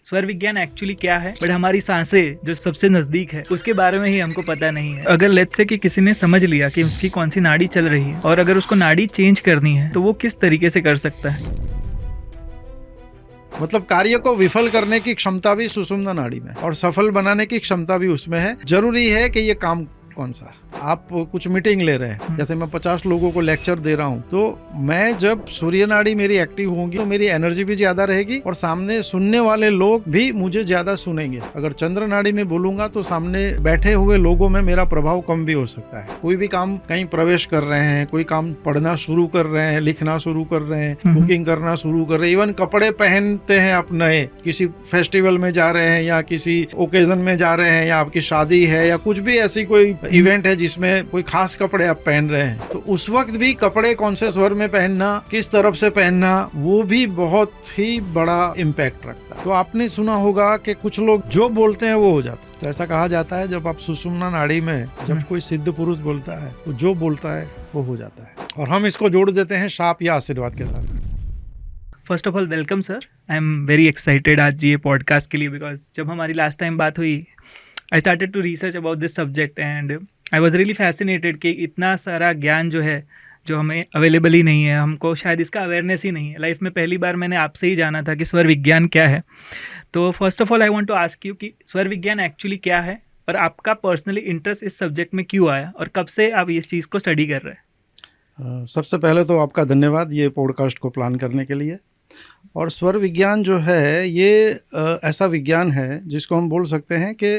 स्वर विज्ञान एक्चुअली क्या है, बट हमारी सांसें जो सबसे नजदीक है उसके बारे में ही हमको पता नहीं है। अगर लेट्स से कि किसी ने समझ लिया कि उसकी कौन सी नाड़ी चल रही है और अगर उसको नाड़ी चेंज करनी है तो वो किस तरीके से कर सकता है। मतलब कार्य को विफल करने की क्षमता भी सुषुम्ना नाड़ी में और सफल बनाने की क्षमता भी उसमें है। जरूरी है कि ये काम कौन सा। आप कुछ मीटिंग ले रहे हैं, जैसे मैं 50 लोगों को लेक्चर दे रहा हूँ, तो मैं जब सूर्य नाड़ी मेरी एक्टिव होगी तो मेरी एनर्जी भी ज्यादा रहेगी और सामने सुनने वाले लोग भी मुझे ज्यादा सुनेंगे। अगर चंद्र नाड़ी में बोलूंगा तो सामने बैठे हुए लोगों में मेरा प्रभाव कम भी हो सकता है। कोई भी काम कहीं प्रवेश कर रहे हैं, कोई काम पढ़ना शुरू कर रहे हैं, लिखना शुरू कर रहे हैं, कुकिंग करना शुरू कर रहे हैं, इवन कपड़े पहनते हैं आप नए, किसी फेस्टिवल में जा रहे हैं या किसी ओकेजन में जा रहे हैं या आपकी शादी है या कुछ भी ऐसी कोई इवेंट है जिसमें कोई खास कपड़े आप पहन रहे हैं, तो उस वक्त भी कपड़े कौन से स्वर में पहनना, किस तरफ से पहनना, वो भी बहुत ही बड़ा इम्पैक्ट रखता है। तो आपने सुना होगा कि कुछ लोग जो बोलते हैं वो हो जाता है। तो ऐसा कहा जाता है जब आप सुषुम्ना नाड़ी में जब कोई सिद्ध पुरुष बोलता है तो जो बोलता है वो हो जाता है। और हम इसको जोड़ देते हैं शाप या आशीर्वाद के साथ। First of all welcome sir, I am very excited आज ये पॉडकास्ट के लिए, बिकॉज जब हमारी लास्ट टाइम बात हुई I started to research about this subject and I was really fascinated कि इतना सारा ज्ञान जो है जो हमें अवेलेबल ही नहीं है, हमको शायद इसका अवेयरनेस ही नहीं है। लाइफ में पहली बार मैंने आपसे ही जाना था कि स्वर विज्ञान क्या है। तो first of all I want to ask you कि स्वर विज्ञान एक्चुअली क्या है और आपका पर्सनली इंटरेस्ट इस सब्जेक्ट में क्यों आया और कब से आप इस चीज़ को स्टडी कर रहे हैं। सबसे पहले तो आपका धन्यवाद ये पॉडकास्ट को प्लान करने के लिए। और स्वर विज्ञान जो है ये ऐसा विज्ञान है जिसको हम बोल सकते हैं कि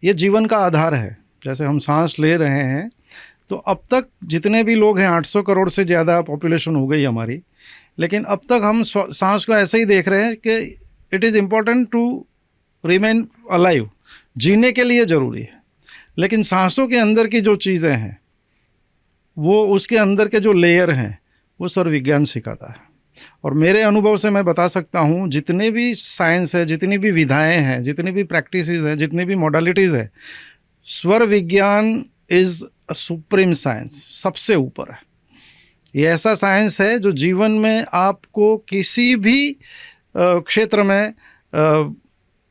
ये जीवन का आधार है। जैसे हम सांस ले रहे हैं तो अब तक जितने भी लोग हैं 800 करोड़ से ज़्यादा पॉपुलेशन हो गई हमारी, लेकिन अब तक हम सांस को ऐसे ही देख रहे हैं कि it is important to remain alive, जीने के लिए ज़रूरी है। लेकिन सांसों के अंदर की जो चीज़ें हैं वो उसके अंदर के जो लेयर हैं वो स्वर विज्ञान सिखाता है। और मेरे अनुभव से मैं बता सकता हूँ जितने भी साइंस है, जितनी भी विधाएं हैं, जितनी भी प्रैक्टिसेस हैं, जितनी भी मॉडलिटीज़ है, स्वर विज्ञान इज़ अ सुप्रीम साइंस, सबसे ऊपर है। ये ऐसा साइंस है जो जीवन में आपको किसी भी क्षेत्र में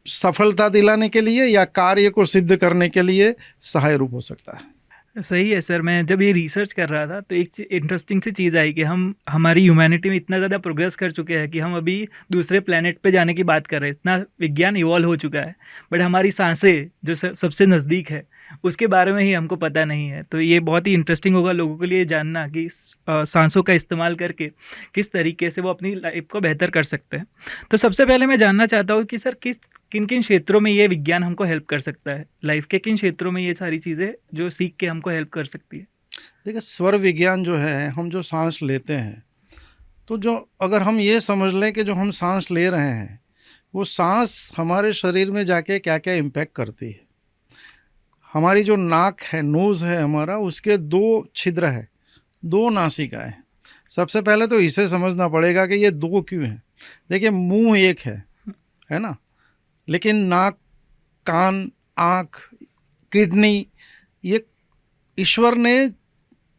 सफलता दिलाने के लिए या कार्य को सिद्ध करने के लिए सहायक रूप हो सकता है। सही है सर। मैं जब ये रिसर्च कर रहा था तो एक इंटरेस्टिंग सी चीज़ आई कि हमारी ह्यूमैनिटी में इतना ज़्यादा प्रोग्रेस कर चुके हैं कि हम अभी दूसरे प्लेनेट पे जाने की बात कर रहे हैं, इतना विज्ञान इवॉल्व हो चुका है, बट हमारी सांसें जो सबसे नज़दीक है उसके बारे में ही हमको पता नहीं है। तो ये बहुत ही इंटरेस्टिंग होगा लोगों के लिए जानना कि सांसों का इस्तेमाल करके किस तरीके से वो अपनी लाइफ को बेहतर कर सकते हैं। तो सबसे पहले मैं जानना चाहता हूँ कि सर किन किन क्षेत्रों में ये विज्ञान हमको हेल्प कर सकता है, लाइफ के किन क्षेत्रों में ये सारी चीज़ें जो सीख के हमको हेल्प कर सकती है। देखिए, स्वर विज्ञान जो है, हम जो सांस लेते हैं तो जो अगर हम ये समझ लें कि जो हम सांस ले रहे हैं वो सांस हमारे शरीर में जाके क्या क्या इम्पैक्ट करती है। हमारी जो नाक है, नोज़ है हमारा, उसके 2 छिद्र है, 2 नासिकाएं। सबसे पहले तो इसे समझना पड़ेगा कि ये 2 क्यों हैं। देखिए, मुंह एक है ना, लेकिन नाक, कान, आँख, किडनी, ये ईश्वर ने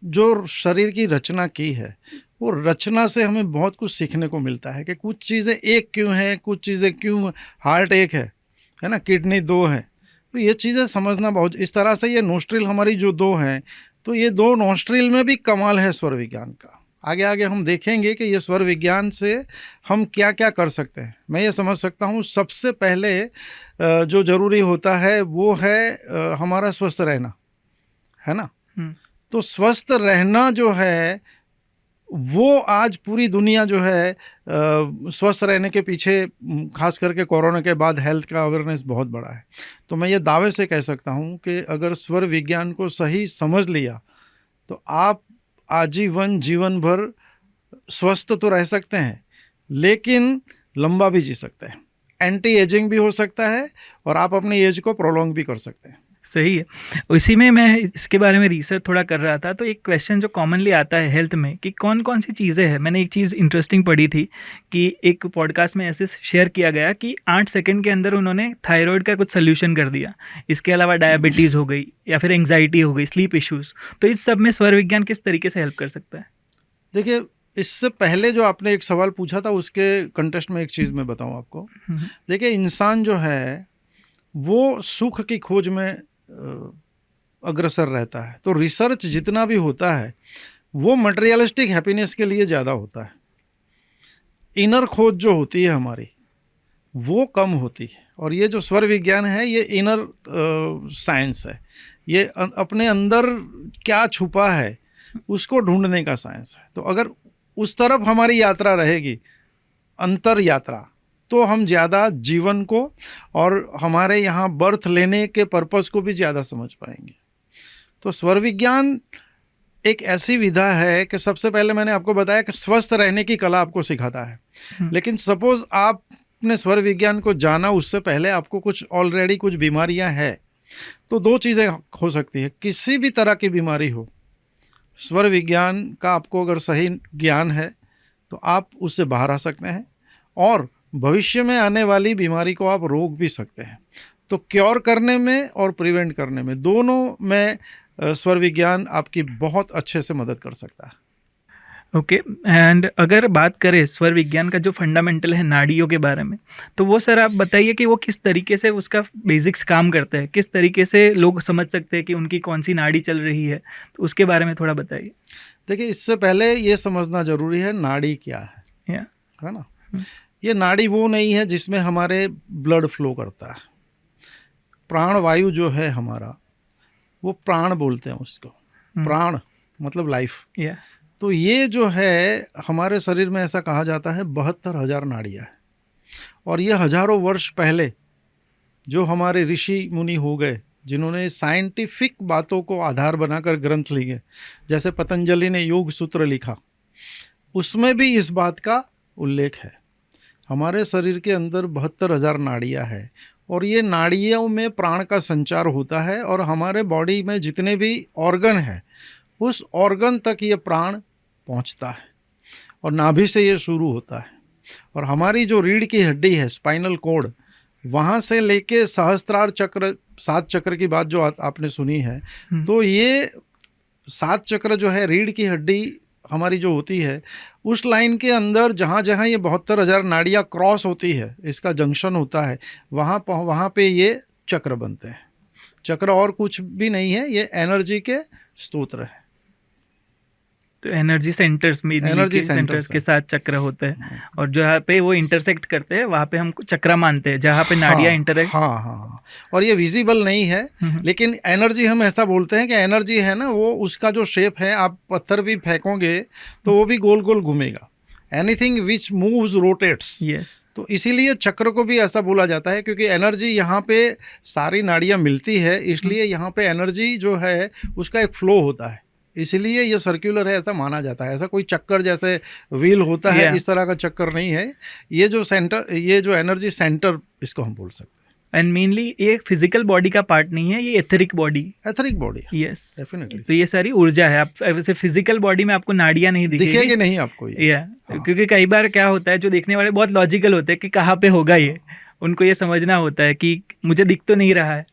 जो शरीर की रचना की है वो रचना से हमें बहुत कुछ सीखने को मिलता है कि कुछ चीज़ें एक क्यों हैं, कुछ चीज़ें क्यों, हार्ट एक है ना, किडनी 2 है। तो ये चीज़ें समझना बहुत, इस तरह से ये नोस्ट्रिल हमारी जो 2 हैं, तो ये 2 नोस्ट्रिल में भी कमाल है स्वर विज्ञान का। आगे आगे हम देखेंगे कि ये स्वर विज्ञान से हम क्या क्या कर सकते हैं। मैं ये समझ सकता हूँ सबसे पहले जो ज़रूरी होता है वो है हमारा स्वस्थ रहना, है ना। तो स्वस्थ रहना जो है वो आज पूरी दुनिया जो है स्वस्थ रहने के पीछे, खास करके कोरोना के बाद हेल्थ का अवेयरनेस बहुत बड़ा है। तो मैं ये दावे से कह सकता हूँ कि अगर स्वर विज्ञान को सही समझ लिया तो आप आजीवन, जीवन भर स्वस्थ तो रह सकते हैं लेकिन लंबा भी जी सकते हैं। एंटी एजिंग भी हो सकता है और आप अपनी एज को प्रोलॉन्ग भी कर सकते हैं। सही है। उसी में मैं इसके बारे में रिसर्च थोड़ा कर रहा था तो एक क्वेश्चन जो कॉमनली आता है हेल्थ में कि कौन कौन सी चीज़ें हैं। मैंने एक चीज़ इंटरेस्टिंग पढ़ी थी कि एक पॉडकास्ट में ऐसे शेयर किया गया कि 8 सेकंड के अंदर उन्होंने थायराइड का कुछ सोल्यूशन कर दिया। इसके अलावा डायबिटीज़ हो गई या फिर एंग्जाइटी हो गई, स्लीप इश्यूज़। तो इस सब में स्वर विज्ञान किस तरीके से हेल्प कर सकता है? देखिए, इससे पहले जो आपने एक सवाल पूछा था उसके कंटेस्ट में एक चीज़ मैं बताऊं आपको। देखिए, इंसान जो है वो सुख की खोज में अग्रसर रहता है। तो रिसर्च जितना भी होता है वो मटेरियलिस्टिक हैप्पीनेस के लिए ज़्यादा होता है। इनर खोज जो होती है हमारी वो कम होती है। और ये जो स्वर विज्ञान है ये इनर साइंस है। ये अपने अंदर क्या छुपा है उसको ढूंढने का साइंस है। तो अगर उस तरफ हमारी यात्रा रहेगी, अंतर यात्रा, तो हम ज़्यादा जीवन को और हमारे यहाँ बर्थ लेने के पर्पस को भी ज़्यादा समझ पाएंगे। तो स्वर विज्ञान एक ऐसी विधा है कि सबसे पहले मैंने आपको बताया कि स्वस्थ रहने की कला आपको सिखाता है। लेकिन सपोज आपने स्वर विज्ञान को जाना, उससे पहले आपको कुछ ऑलरेडी कुछ बीमारियां हैं, तो दो चीज़ें हो सकती है। किसी भी तरह की बीमारी हो, स्वर विज्ञान का आपको अगर सही ज्ञान है तो आप उससे बाहर आ सकते हैं और भविष्य में आने वाली बीमारी को आप रोक भी सकते हैं। तो क्योर करने में और प्रिवेंट करने में, दोनों में स्वर विज्ञान आपकी बहुत अच्छे से मदद कर सकता है। ओके एंड अगर बात करें स्वर विज्ञान का जो फंडामेंटल है नाड़ियों के बारे में, तो वो सर आप बताइए कि वो किस तरीके से उसका बेसिक्स काम करते हैं, किस तरीके से लोग समझ सकते हैं कि उनकी कौन सी नाड़ी चल रही है, तो उसके बारे में थोड़ा बताइए। देखिए, इससे पहले ये समझना जरूरी है नाड़ी क्या है, है ना। ये नाड़ी वो नहीं है जिसमें हमारे ब्लड फ्लो करता है। प्राण वायु जो है हमारा, वो प्राण बोलते हैं उसको। प्राण मतलब लाइफ। तो ये जो है हमारे शरीर में ऐसा कहा जाता है 72,000 नाड़ियाँ है। और ये हजारों वर्ष पहले जो हमारे ऋषि मुनि हो गए, जिन्होंने साइंटिफिक बातों को आधार बनाकर ग्रंथ लिखे, जैसे पतंजलि ने योग सूत्र लिखा, उसमें भी इस बात का उल्लेख है। हमारे शरीर के अंदर 72,000 नाड़ियाँ है और ये नाड़ियों में प्राण का संचार होता है और हमारे बॉडी में जितने भी ऑर्गन है उस ऑर्गन तक ये प्राण पहुंचता है और नाभि से ये शुरू होता है। और हमारी जो रीढ़ की हड्डी है, स्पाइनल कॉर्ड, वहाँ से लेके सहस्त्रार चक्र, 7 चक्र की बात जो आपने सुनी है, तो ये 7 चक्र जो है रीढ़ की हड्डी हमारी जो होती है, उस लाइन के अंदर जहाँ जहाँ ये 72,000 नाड़ियाँ क्रॉस होती है, इसका जंक्शन होता है, वहाँ पे ये चक्र बनते हैं। चक्र और कुछ भी नहीं है, ये एनर्जी के स्तोत्र है। तो एनर्जी सेंटर्स में, एनर्जी सेंटर्स के साथ चक्र होते हैं और जहाँ पे वो इंटरसेक्ट करते हैं वहाँ पे हम चक्रा मानते हैं, जहाँ पे नाड़ियाँ इंटरेक्ट। हाँ। और ये विजिबल नहीं है, लेकिन एनर्जी हम ऐसा बोलते हैं कि एनर्जी है ना, वो उसका जो शेप है, आप पत्थर भी फेंकोगे तो वो भी गोल गोल घूमेगा। Anything which moves rotates. तो इसीलिए चक्र को भी ऐसा बोला जाता है, क्योंकि एनर्जी यहाँ पे सारी नाड़ियाँ मिलती है, इसलिए यहाँ पे एनर्जी जो है उसका एक फ्लो होता है, इसलिए ये सर्कुलर है ऐसा माना जाता है। ऐसा कोई चक्कर जैसे व्हील होता है इस तरह का चक्कर नहीं है। ये जो सेंटर, ये जो एनर्जी सेंटर, इसको हम बोल सकते हैं। एंड मेनली ये फिजिकल बॉडी का पार्ट नहीं है, ये एथरिक बॉडी यस डेफिनेटली। तो ये सारी ऊर्जा है। आप वैसे फिजिकल बॉडी में आपको नाड़ियाँ नहीं दिखेगी नहीं आपको ये। क्योंकि कई बार क्या होता है, जो देखने वाले बहुत लॉजिकल होते हैं कि कहाँ पे होगा ये, उनको ये समझना होता है कि मुझे दिख तो नहीं रहा है।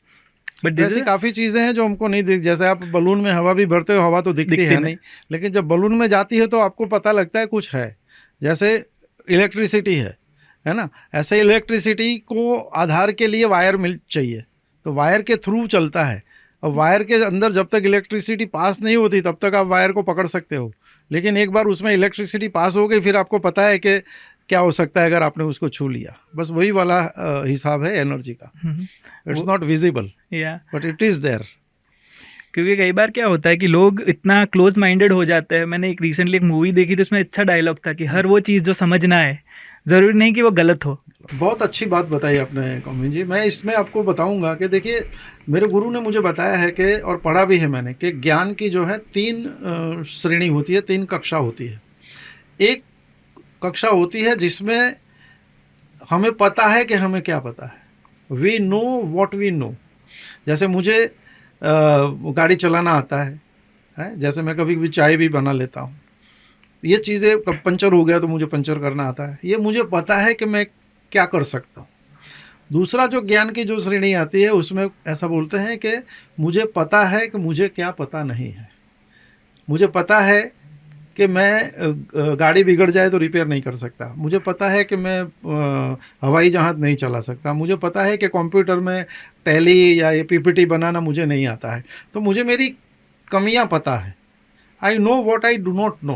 बट ऐसी काफ़ी चीज़ें हैं जो हमको नहीं दिख, जैसे आप बलून में हवा भी भरते हो, हवा तो दिखती है नहीं, लेकिन जब बलून में जाती है तो आपको पता लगता है कुछ है। जैसे इलेक्ट्रिसिटी है ना, ऐसे इलेक्ट्रिसिटी को आधार के लिए वायर चाहिए, तो वायर के थ्रू चलता है। और वायर के अंदर जब तक इलेक्ट्रिसिटी पास नहीं होती तब तक आप वायर को पकड़ सकते हो, लेकिन एक बार उसमें इलेक्ट्रिसिटी पास हो गई फिर आपको पता है कि क्या हो सकता है अगर आपने उसको छू लिया। बस वही वाला हिसाब है एनर्जी का। It's not visible but it is there. क्योंकि कई बार क्या होता है कि लोग इतना क्लोज माइंडेड हो जाते हैं। मैंने एक रिसेंटली एक मूवी देखी तो उसमें अच्छा डायलॉग था कि हर वो चीज़ जो समझना है ज़रूरी नहीं कि वो गलत हो। बहुत अच्छी बात बताई आपने कौमिन जी। मैं इसमें आपको बताऊंगा कि देखिए, मेरे गुरु ने मुझे बताया है कि, और पढ़ा भी है मैंने, कि ज्ञान की जो है 3 श्रेणी होती है, 3 कक्षा होती है। एक कक्षा होती है जिसमें हमें पता है कि हमें क्या पता है, we know what we know. जैसे मुझे गाड़ी चलाना आता है, जैसे मैं कभी कभी चाय भी बना लेता हूँ। ये चीज़ें, कब पंचर हो गया तो मुझे पंचर करना आता है, ये मुझे पता है कि मैं क्या कर सकता हूँ। दूसरा जो ज्ञान की जो श्रेणी आती है उसमें ऐसा बोलते हैं कि मुझे पता है कि मुझे क्या पता नहीं है। मुझे पता है कि मैं गाड़ी बिगड़ जाए तो रिपेयर नहीं कर सकता, मुझे पता है कि मैं हवाई जहाज़ नहीं चला सकता, मुझे पता है कि कंप्यूटर में टैली या ये पीपीटी बनाना मुझे नहीं आता है, तो मुझे मेरी कमियां पता है। I know what I do not no,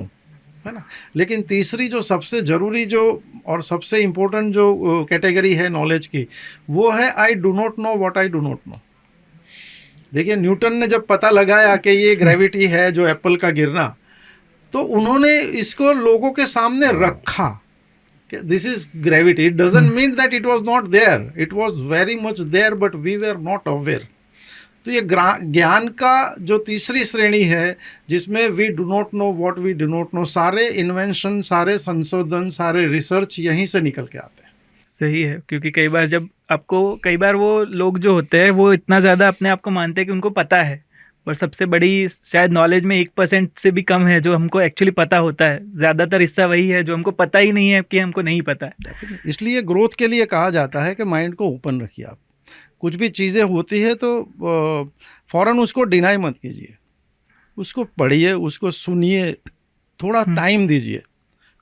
है ना। लेकिन तीसरी जो सबसे ज़रूरी जो और सबसे इम्पोर्टेंट जो कैटेगरी है नॉलेज की, वो है I do not know what I do not no. देखिए, न्यूटन ने जब पता लगाया कि ये ग्रेविटी है जो एप्पल का गिरना, तो उन्होंने इसको लोगों के सामने रखा कि this is gravity. It doesn't mean that it was not there, it was very much there but we were not aware. तो ये ज्ञान का जो तीसरी श्रेणी है, जिसमें we do not know what we do not know, सारे इन्वेंशन, सारे संशोधन, सारे रिसर्च यहीं से निकल के आते हैं। सही है, क्योंकि कई बार वो लोग जो होते हैं वो इतना ज़्यादा अपने आप को मानते हैं कि उनको पता है, पर सबसे बड़ी शायद नॉलेज में 1% से भी कम है जो हमको एक्चुअली पता होता है। ज़्यादातर हिस्सा वही है जो हमको पता ही नहीं है कि हमको नहीं पता है। इसलिए ग्रोथ के लिए कहा जाता है कि माइंड को ओपन रखिए। आप कुछ भी चीज़ें होती है तो फ़ौरन उसको डिनाई मत कीजिए, उसको पढ़िए, उसको सुनिए, थोड़ा टाइम दीजिए,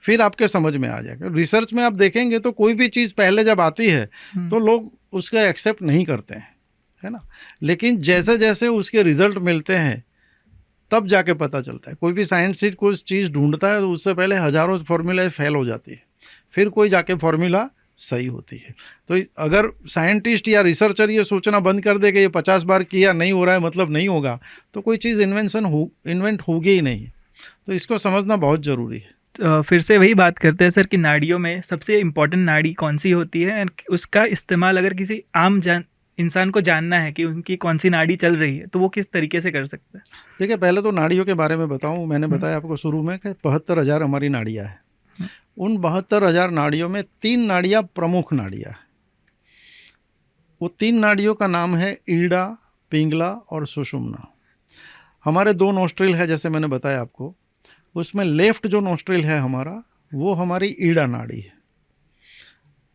फिर आपके समझ में आ जाएगा। रिसर्च में आप देखेंगे तो कोई भी चीज़ पहले जब आती है तो लोग उसका एक्सेप्ट नहीं करते हैं, है ना। लेकिन जैसे जैसे उसके रिजल्ट मिलते हैं तब जाके पता चलता है। कोई भी साइंटिस्ट कोई चीज़ ढूंढता है तो उससे पहले हज़ारों फार्मूला फेल हो जाती है, फिर कोई जाके फार्मूला सही होती है। तो अगर साइंटिस्ट या रिसर्चर ये सोचना बंद कर दे कि ये 50 बार किया नहीं हो रहा है मतलब नहीं होगा, तो कोई चीज़ इन्वेंट होगी ही नहीं। तो इसको समझना बहुत ज़रूरी है। तो फिर से वही बात करते हैं सर कि नाड़ियों में सबसे इम्पोर्टेंट नाड़ी कौन सी होती है, एंड उसका इस्तेमाल अगर किसी आम इंसान को जानना है कि उनकी कौन सी नाड़ी चल रही है तो वो किस तरीके से कर सकता है? देखिए, पहले तो नाड़ियों के बारे में बताऊं। मैंने बताया आपको शुरू में कि 72,000 हमारी नाड़ियाँ हैं। उन 72,000 नाड़ियों में 3 नाड़ियाँ प्रमुख नाड़ियाँ हैं। वो 3 नाड़ियों का नाम है ईड़ा, पिंगला और सुषुम्ना। हमारे 2 नोस्ट्रिल है, जैसे मैंने बताया आपको। उसमें लेफ्ट जो नोस्ट्रिल है हमारा, वो हमारी ईड़ा नाड़ी है,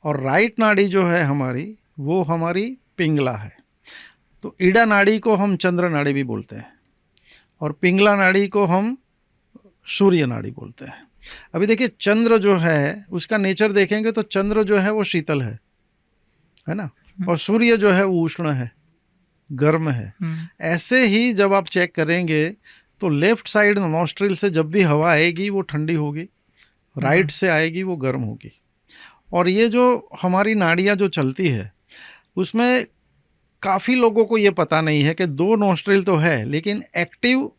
और राइट नाड़ी जो है हमारी, वो हमारी पिंगला है। तो ईड़ा नाड़ी को हम चंद्र नाड़ी भी बोलते हैं, और पिंगला नाड़ी को हम सूर्य नाड़ी बोलते हैं। अभी देखिए, चंद्र जो है उसका नेचर देखेंगे तो चंद्र जो है वो शीतल है ना, और सूर्य जो है वो उष्ण है, गर्म है। ऐसे ही जब आप चेक करेंगे तो लेफ्ट साइड नॉस्ट्रिल से जब भी हवा आएगी वो ठंडी होगी, राइट से आएगी वो गर्म होगी। और ये जो हमारी नाड़ियाँ जो चलती है उसमें काफ़ी लोगों को ये पता नहीं है कि 2 नॉस्ट्रिल तो है लेकिन एक्टिव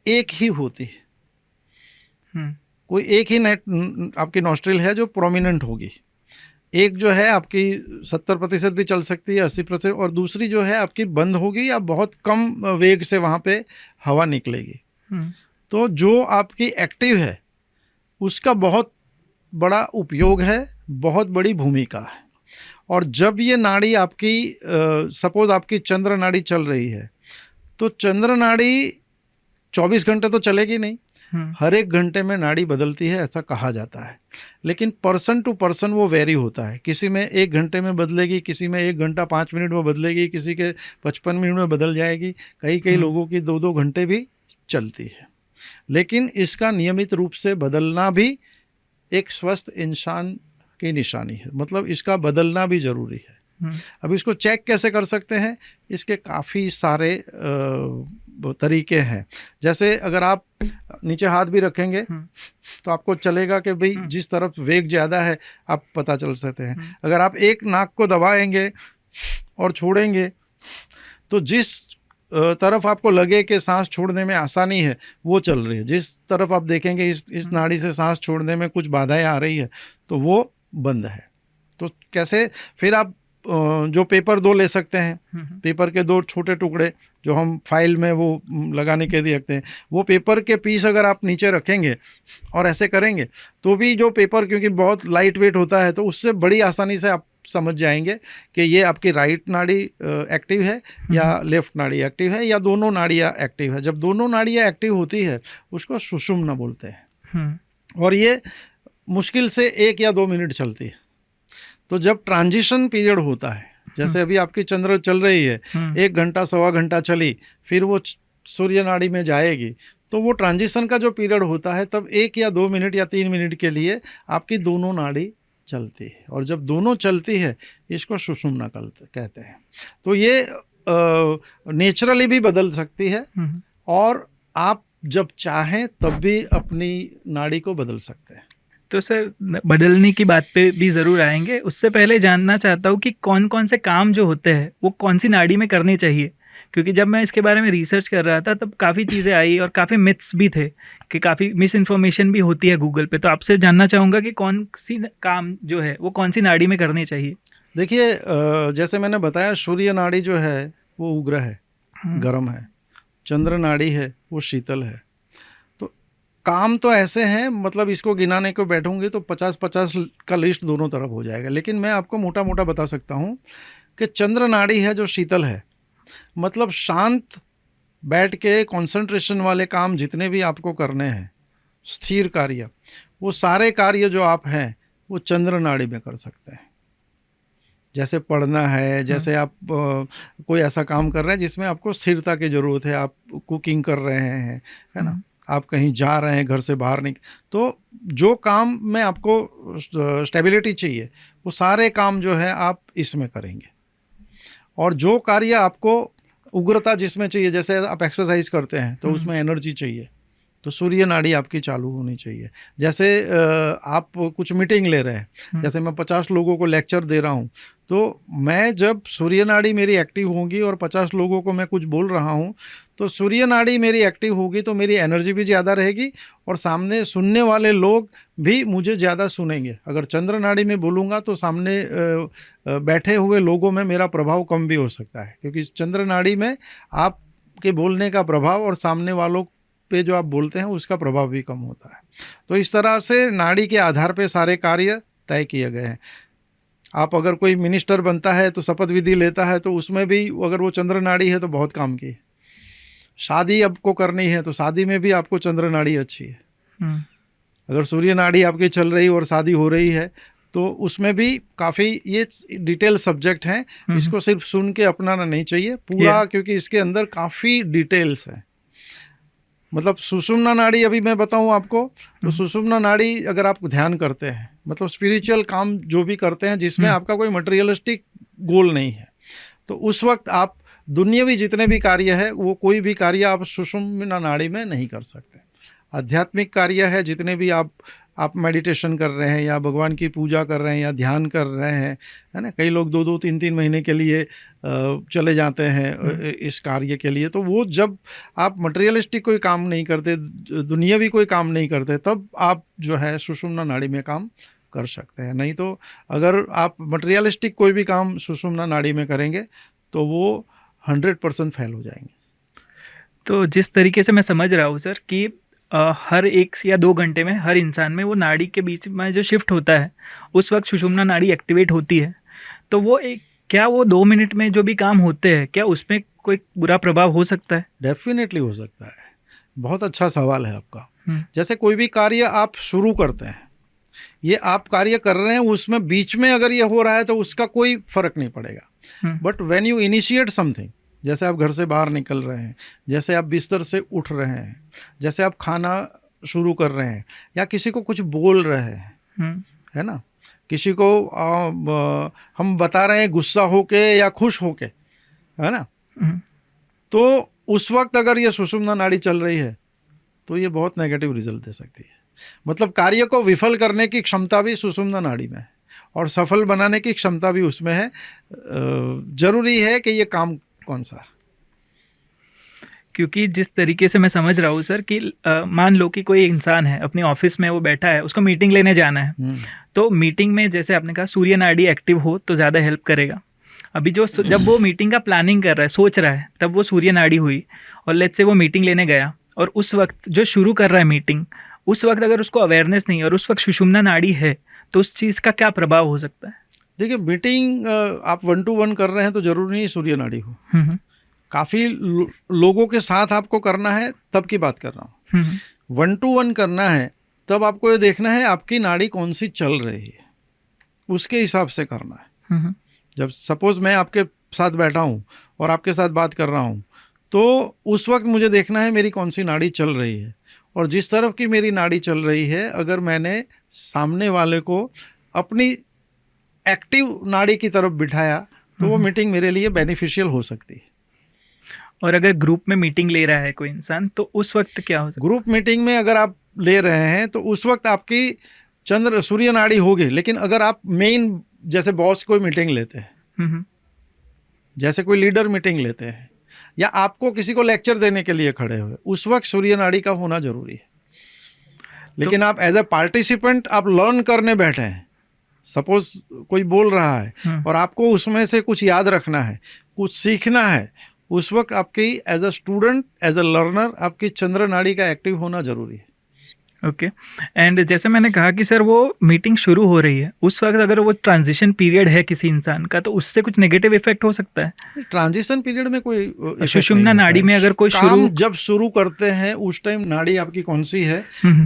एक ही होती है। कोई एक ही आपकी नॉस्ट्रिल है जो प्रोमिनेंट होगी। एक जो है आपकी 70% भी चल सकती है, 80%, और दूसरी जो है आपकी बंद होगी या बहुत कम वेग से वहाँ पे हवा निकलेगी। तो जो आपकी एक्टिव है उसका बहुत बड़ा उपयोग है, बहुत बड़ी भूमिका है। और जब ये नाड़ी आपकी सपोज आपकी चंद्र नाड़ी चल रही है तो चंद्र नाड़ी 24 घंटे तो चलेगी नहीं, हर एक घंटे में नाड़ी बदलती है ऐसा कहा जाता है। लेकिन पर्सन टू पर्सन वो वेरी होता है। किसी में 1 घंटे में बदलेगी, किसी में 1 घंटा 5 मिनट में बदलेगी, किसी के 55 मिनट में बदल जाएगी, कई लोगों की 2-2 घंटे भी चलती है। लेकिन इसका नियमित रूप से बदलना भी एक स्वस्थ इंसान की निशानी है, मतलब इसका बदलना भी ज़रूरी है। अब इसको चेक कैसे कर सकते हैं? इसके काफ़ी सारे तरीके हैं। जैसे अगर आप नीचे हाथ भी रखेंगे तो आपको चलेगा कि भाई जिस तरफ वेग ज़्यादा है आप पता चल सकते हैं। अगर आप एक नाक को दबाएंगे और छोड़ेंगे तो जिस तरफ आपको लगे कि सांस छोड़ने में आसानी है वो चल रही है। जिस तरफ आप देखेंगे इस नाड़ी से सांस छोड़ने में कुछ बाधाएं आ रही है तो वो बंद है। तो कैसे? फिर आप जो पेपर 2 ले सकते हैं, पेपर के 2 छोटे टुकड़े जो हम फाइल में वो लगाने के लिए रखते हैं, वो पेपर के पीस अगर आप नीचे रखेंगे और ऐसे करेंगे तो भी जो पेपर, क्योंकि बहुत लाइट वेट होता है, तो उससे बड़ी आसानी से आप समझ जाएंगे कि ये आपकी राइट नाड़ी एक्टिव है या लेफ्ट नाड़ी एक्टिव है या दोनों नाड़ियाँ एक्टिव है। जब दोनों नाड़ियाँ एक्टिव होती है उसको सुषुम्ना बोलते हैं, और ये मुश्किल से 1 या 2 मिनट चलती है। तो जब ट्रांजिशन पीरियड होता है, जैसे अभी आपकी चंद्र चल रही है, 1 घंटा 1.25 घंटा चली, फिर वो सूर्य नाड़ी में जाएगी, तो वो ट्रांजिशन का जो पीरियड होता है तब 1 या 2 मिनट या 3 मिनट के लिए आपकी दोनों नाड़ी चलती है, और जब दोनों चलती है इसको सुषुम्ना कहते हैं। तो ये नेचुरली भी बदल सकती है, और आप जब चाहें तब भी अपनी नाड़ी को बदल सकते हैं। तो सर बदलने की बात पे भी ज़रूर आएंगे, उससे पहले जानना चाहता हूँ कि कौन कौन से काम जो होते हैं वो कौन सी नाड़ी में करने चाहिए, क्योंकि जब मैं इसके बारे में रिसर्च कर रहा था तब काफ़ी चीज़ें आई और काफ़ी मिथ्स भी थे कि काफ़ी मिस इन्फॉर्मेशन भी होती है गूगल पे। तो आपसे जानना चाहूँगा कि कौन सी काम जो है वो कौन सी नाड़ी में करनी चाहिए। देखिए, जैसे मैंने बताया, सूर्य नाड़ी जो है वो उग्र है, गर्म है, चंद्र नाड़ी है वो शीतल है। तो काम तो ऐसे हैं, मतलब इसको गिनाने को बैठूंगी तो 50-50 का लिस्ट दोनों तरफ हो जाएगा, लेकिन मैं आपको मोटा मोटा बता सकता हूँ कि चंद्र नाड़ी है जो शीतल है, मतलब शांत बैठ के कंसंट्रेशन वाले काम जितने भी आपको करने हैं, स्थिर कार्य, वो सारे कार्य जो आप हैं वो चंद्र नाड़ी में कर सकते हैं। जैसे पढ़ना है, जैसे आप कोई ऐसा काम कर रहे हैं जिसमें आपको स्थिरता की ज़रूरत है, आप कुकिंग कर रहे हैं, है ना, आप कहीं जा रहे हैं घर से बाहर नहीं, तो जो काम में आपको स्टेबिलिटी चाहिए वो सारे काम जो है आप इसमें करेंगे। और जो कार्य आपको उग्रता जिसमें चाहिए, जैसे आप एक्सरसाइज करते हैं तो उसमें एनर्जी चाहिए, तो सूर्य नाड़ी आपकी चालू होनी चाहिए। जैसे आप कुछ मीटिंग ले रहे हैं, जैसे मैं 50 लोगों को लेक्चर दे रहा हूँ, तो मैं जब सूर्य नाड़ी मेरी एक्टिव होगी और 50 लोगों को मैं कुछ बोल रहा हूँ, तो सूर्य नाड़ी मेरी एक्टिव होगी तो मेरी एनर्जी भी ज़्यादा रहेगी और सामने सुनने वाले लोग भी मुझे ज़्यादा सुनेंगे। अगर चंद्र नाड़ी में बोलूँगा तो सामने बैठे हुए लोगों में मेरा प्रभाव कम भी हो सकता है, क्योंकि चंद्र नाड़ी में आपके बोलने का प्रभाव और सामने वालों पे जो आप बोलते हैं उसका प्रभाव भी कम होता है। तो इस तरह से नाड़ी के आधार पे सारे कार्य तय किए गए हैं। आप अगर कोई मिनिस्टर बनता है तो शपथ विधि लेता है तो उसमें भी अगर वो चंद्र नाड़ी है तो बहुत काम की है। शादी आपको करनी है तो शादी में भी आपको चंद्र नाड़ी अच्छी है। अगर सूर्य नाड़ी आपकी चल रही और शादी हो रही है तो उसमें भी काफ़ी ये डिटेल सब्जेक्ट हैं, इसको सिर्फ सुन के अपनाना नहीं चाहिए पूरा, क्योंकि इसके अंदर काफ़ी डिटेल्स हैं। मतलब सुषुम्ना नाड़ी अभी मैं बताऊं आपको, तो सुषुम्ना नाड़ी अगर आप ध्यान करते हैं, मतलब स्पिरिचुअल काम जो भी करते हैं जिसमें आपका कोई मटेरियलिस्टिक गोल नहीं है, तो उस वक्त आप दुनियावी जितने भी कार्य है वो कोई भी कार्य आप सुषुम्ना नाड़ी में नहीं कर सकते। आध्यात्मिक कार्य है जितने भी आप मेडिटेशन कर रहे हैं या भगवान की पूजा कर रहे हैं या ध्यान कर रहे हैं, है ना, कई लोग 2-2 3-3 महीने के लिए चले जाते हैं इस कार्य के लिए, तो वो जब आप मटेरियलिस्टिक कोई काम नहीं करते, दुनियावी कोई काम नहीं करते, तब आप जो है सुषुम्ना नाड़ी में काम कर सकते हैं। नहीं तो अगर आप मटेरियलिस्टिक कोई भी काम सुषुम्ना नाड़ी में करेंगे तो वो 100% फेल हो जाएंगे। तो जिस तरीके से मैं समझ रहा हूँ सर कि हर 1 या 2 घंटे में हर इंसान में वो नाड़ी के बीच में जो शिफ्ट होता है उस वक्त सुषुम्ना नाड़ी एक्टिवेट होती है, तो वो क्या वो 2 मिनट में जो भी काम होते हैं क्या उसमें कोई बुरा प्रभाव हो सकता है? डेफिनेटली हो सकता है। बहुत अच्छा सवाल है आपका। जैसे कोई भी कार्य आप शुरू करते हैं, ये आप कार्य कर रहे हैं, उसमें बीच में अगर ये हो रहा है तो उसका कोई फर्क नहीं पड़ेगा। But when you initiate something, जैसे आप घर से बाहर निकल रहे हैं, जैसे आप बिस्तर से उठ रहे हैं, जैसे आप खाना शुरू कर रहे हैं, या किसी को कुछ बोल रहे हैं, है ना, किसी को हम बता रहे हैं गुस्सा होके या खुश होके, है ना, तो उस वक्त अगर ये सुषुम्ना नाड़ी चल रही है तो ये बहुत नेगेटिव रिजल्ट दे सकती है। मतलब कार्य को विफल करने की क्षमता भी सुषुम्ना नाड़ी में है और सफल बनाने की क्षमता भी उसमें है। जरूरी है कि ये काम कौन सा, क्योंकि जिस तरीके से मैं समझ रहा हूँ सर कि मान लो कि कोई इंसान है अपने ऑफिस में, वो बैठा है, उसको मीटिंग लेने जाना है, तो मीटिंग में जैसे आपने कहा सूर्य नाड़ी एक्टिव हो तो ज़्यादा हेल्प करेगा। अभी जब वो मीटिंग का प्लानिंग कर रहा है, सोच रहा है, तब वो सूर्य नाड़ी हुई और लेट्स से वो मीटिंग लेने गया और उस वक्त जो शुरू कर रहा है मीटिंग, उस वक्त अगर उसको अवेयरनेस नहीं है और उस वक्त सुषुम्ना नाड़ी है तो उस चीज़ का क्या प्रभाव हो सकता है? देखिए, मीटिंग आप 1 to 1 कर रहे हैं तो जरूरी नहीं सूर्य नाड़ी हो। काफ़ी लोगों के साथ आपको करना है तब की बात कर रहा हूँ। 1 to 1 करना है तब आपको ये देखना है आपकी नाड़ी कौन सी चल रही है, उसके हिसाब से करना है। जब सपोज मैं आपके साथ बैठा हूँ और आपके साथ बात कर रहा हूँ तो उस वक्त मुझे देखना है मेरी कौन सी नाड़ी चल रही है, और जिस तरफ की मेरी नाड़ी चल रही है, अगर मैंने सामने वाले को अपनी एक्टिव नाड़ी की तरफ बिठाया तो वो मीटिंग मेरे लिए बेनिफिशियल हो सकती है। और अगर ग्रुप में मीटिंग ले रहा है कोई इंसान, तो उस वक्त क्या हो सकता ग्रुप मीटिंग में अगर आप ले रहे हैं तो उस वक्त आपकी चंद्र सूर्य नाड़ी होगी, लेकिन अगर आप मेन जैसे बॉस कोई मीटिंग लेते हैं, है? जैसे कोई लीडर मीटिंग लेते हैं, या आपको किसी को लेक्चर देने के लिए खड़े हुए, उस वक्त सूर्य नाड़ी का होना जरूरी है। लेकिन आप एज ए पार्टिसिपेंट आप लर्न करने बैठे हैं, सपोज कोई बोल रहा है और आपको उसमें से कुछ याद रखना है, कुछ सीखना है, उस वक्त आपकी as a student, as a learner, आपकी चंद्र नाड़ी का एक्टिव होना जरूरी है। ओके। एंड जैसे मैंने कहा कि सर वो मीटिंग शुरू हो रही है, उस वक्त अगर वो ट्रांजिशन पीरियड है किसी इंसान का, तो उससे कुछ नेगेटिव इफेक्ट हो सकता है? ट्रांजिशन पीरियड में कोई effect सुषुम्ना नहीं नाड़ी होता में है। अगर कोई काम जब शुरू करते हैं उस टाइम नाड़ी आपकी कौन सी है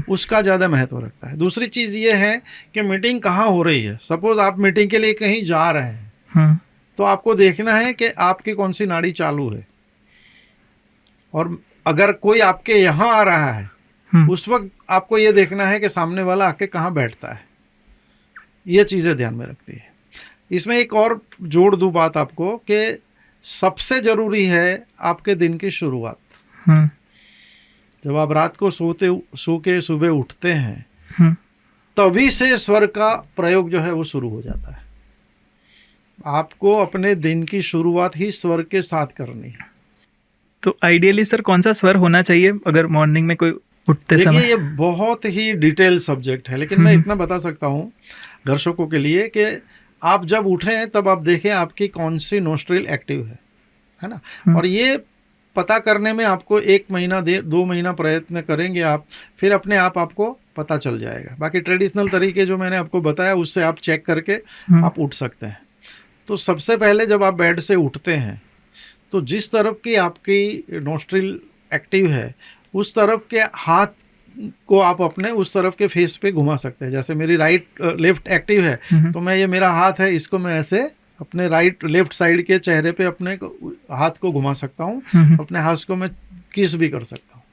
उसका ज़्यादा महत्व रखता है। दूसरी चीज़ ये है कि मीटिंग कहाँ हो रही है। सपोज आप मीटिंग के लिए कहीं जा रहे हैं, तो आपको देखना है कि आपकी कौन सी नाड़ी चालू है, और अगर कोई आपके यहाँ आ रहा है उस वक्त आपको ये देखना है कि सामने वाला आके कहाँ बैठता है। ये चीज़ें ध्यान में रखती है। इसमें एक और जोड़ दूँ बात आपको कि सबसे ज़रूरी है आपके दिन की शुरुआत। जब आप रात को सो के सुबह उठते हैं, तभी से स्वर का प्रयोग जो है वो शुरू हो जाता है। आपको अपने दिन की शुरुआत ही स्वर के साथ करनी है। तो आइडियली सर कौन सा स्वर होना चाहिए अगर मॉर्निंग में कोई उठते समय? देखिए, ये बहुत ही डिटेल सब्जेक्ट है, लेकिन मैं इतना बता सकता हूँ दर्शकों के लिए कि आप जब उठें तब आप देखें आपकी कौन सी नोस्ट्रिल एक्टिव है ना। और ये पता करने में आपको 1 महीना 2 महीना प्रयत्न करेंगे आप, फिर अपने आप आपको पता चल जाएगा। बाकी ट्रेडिशनल तरीके जो मैंने आपको बताया उससे आप चेक करके आप उठ सकते हैं। तो सबसे पहले जब आप बेड से उठते हैं तो जिस तरफ की आपकी नोस्ट्रिल एक्टिव है उस तरफ के हाथ को आप अपने उस तरफ के फेस पे घुमा सकते हैं। जैसे मेरी लेफ्ट एक्टिव है तो मैं ये मेरा हाथ है, इसको मैं ऐसे अपने लेफ्ट साइड के चेहरे पे अपने हाथ को घुमा सकता हूँ, अपने हाथ को मैं किस भी कर सकता हूँ।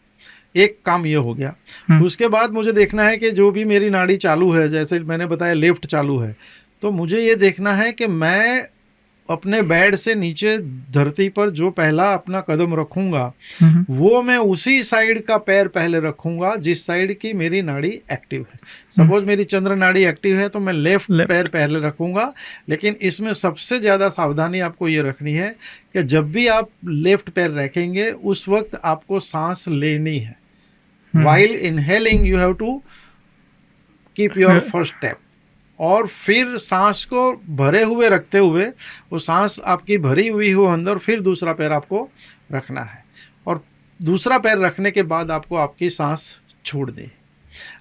एक काम ये हो गया। उसके बाद मुझे देखना है कि जो भी मेरी नाड़ी चालू है, जैसे मैंने बताया लेफ्ट चालू है, तो मुझे ये देखना है कि मैं अपने बेड से नीचे धरती पर जो पहला अपना कदम रखूंगा वो मैं उसी साइड का पैर पहले रखूंगा जिस साइड की मेरी नाड़ी एक्टिव है। सपोज मेरी चंद्र नाड़ी एक्टिव है तो मैं लेफ्ट पैर पहले रखूंगा। लेकिन इसमें सबसे ज़्यादा सावधानी आपको ये रखनी है कि जब भी आप लेफ्ट पैर रखेंगे उस वक्त आपको सांस लेनी है। While inhaling you have to keep your first step, और फिर सांस को भरे हुए रखते हुए वो सांस आपकी भरी हुई हो अंदर, फिर दूसरा पैर आपको रखना है, और दूसरा पैर रखने के बाद आपको आपकी सांस छोड़ दे।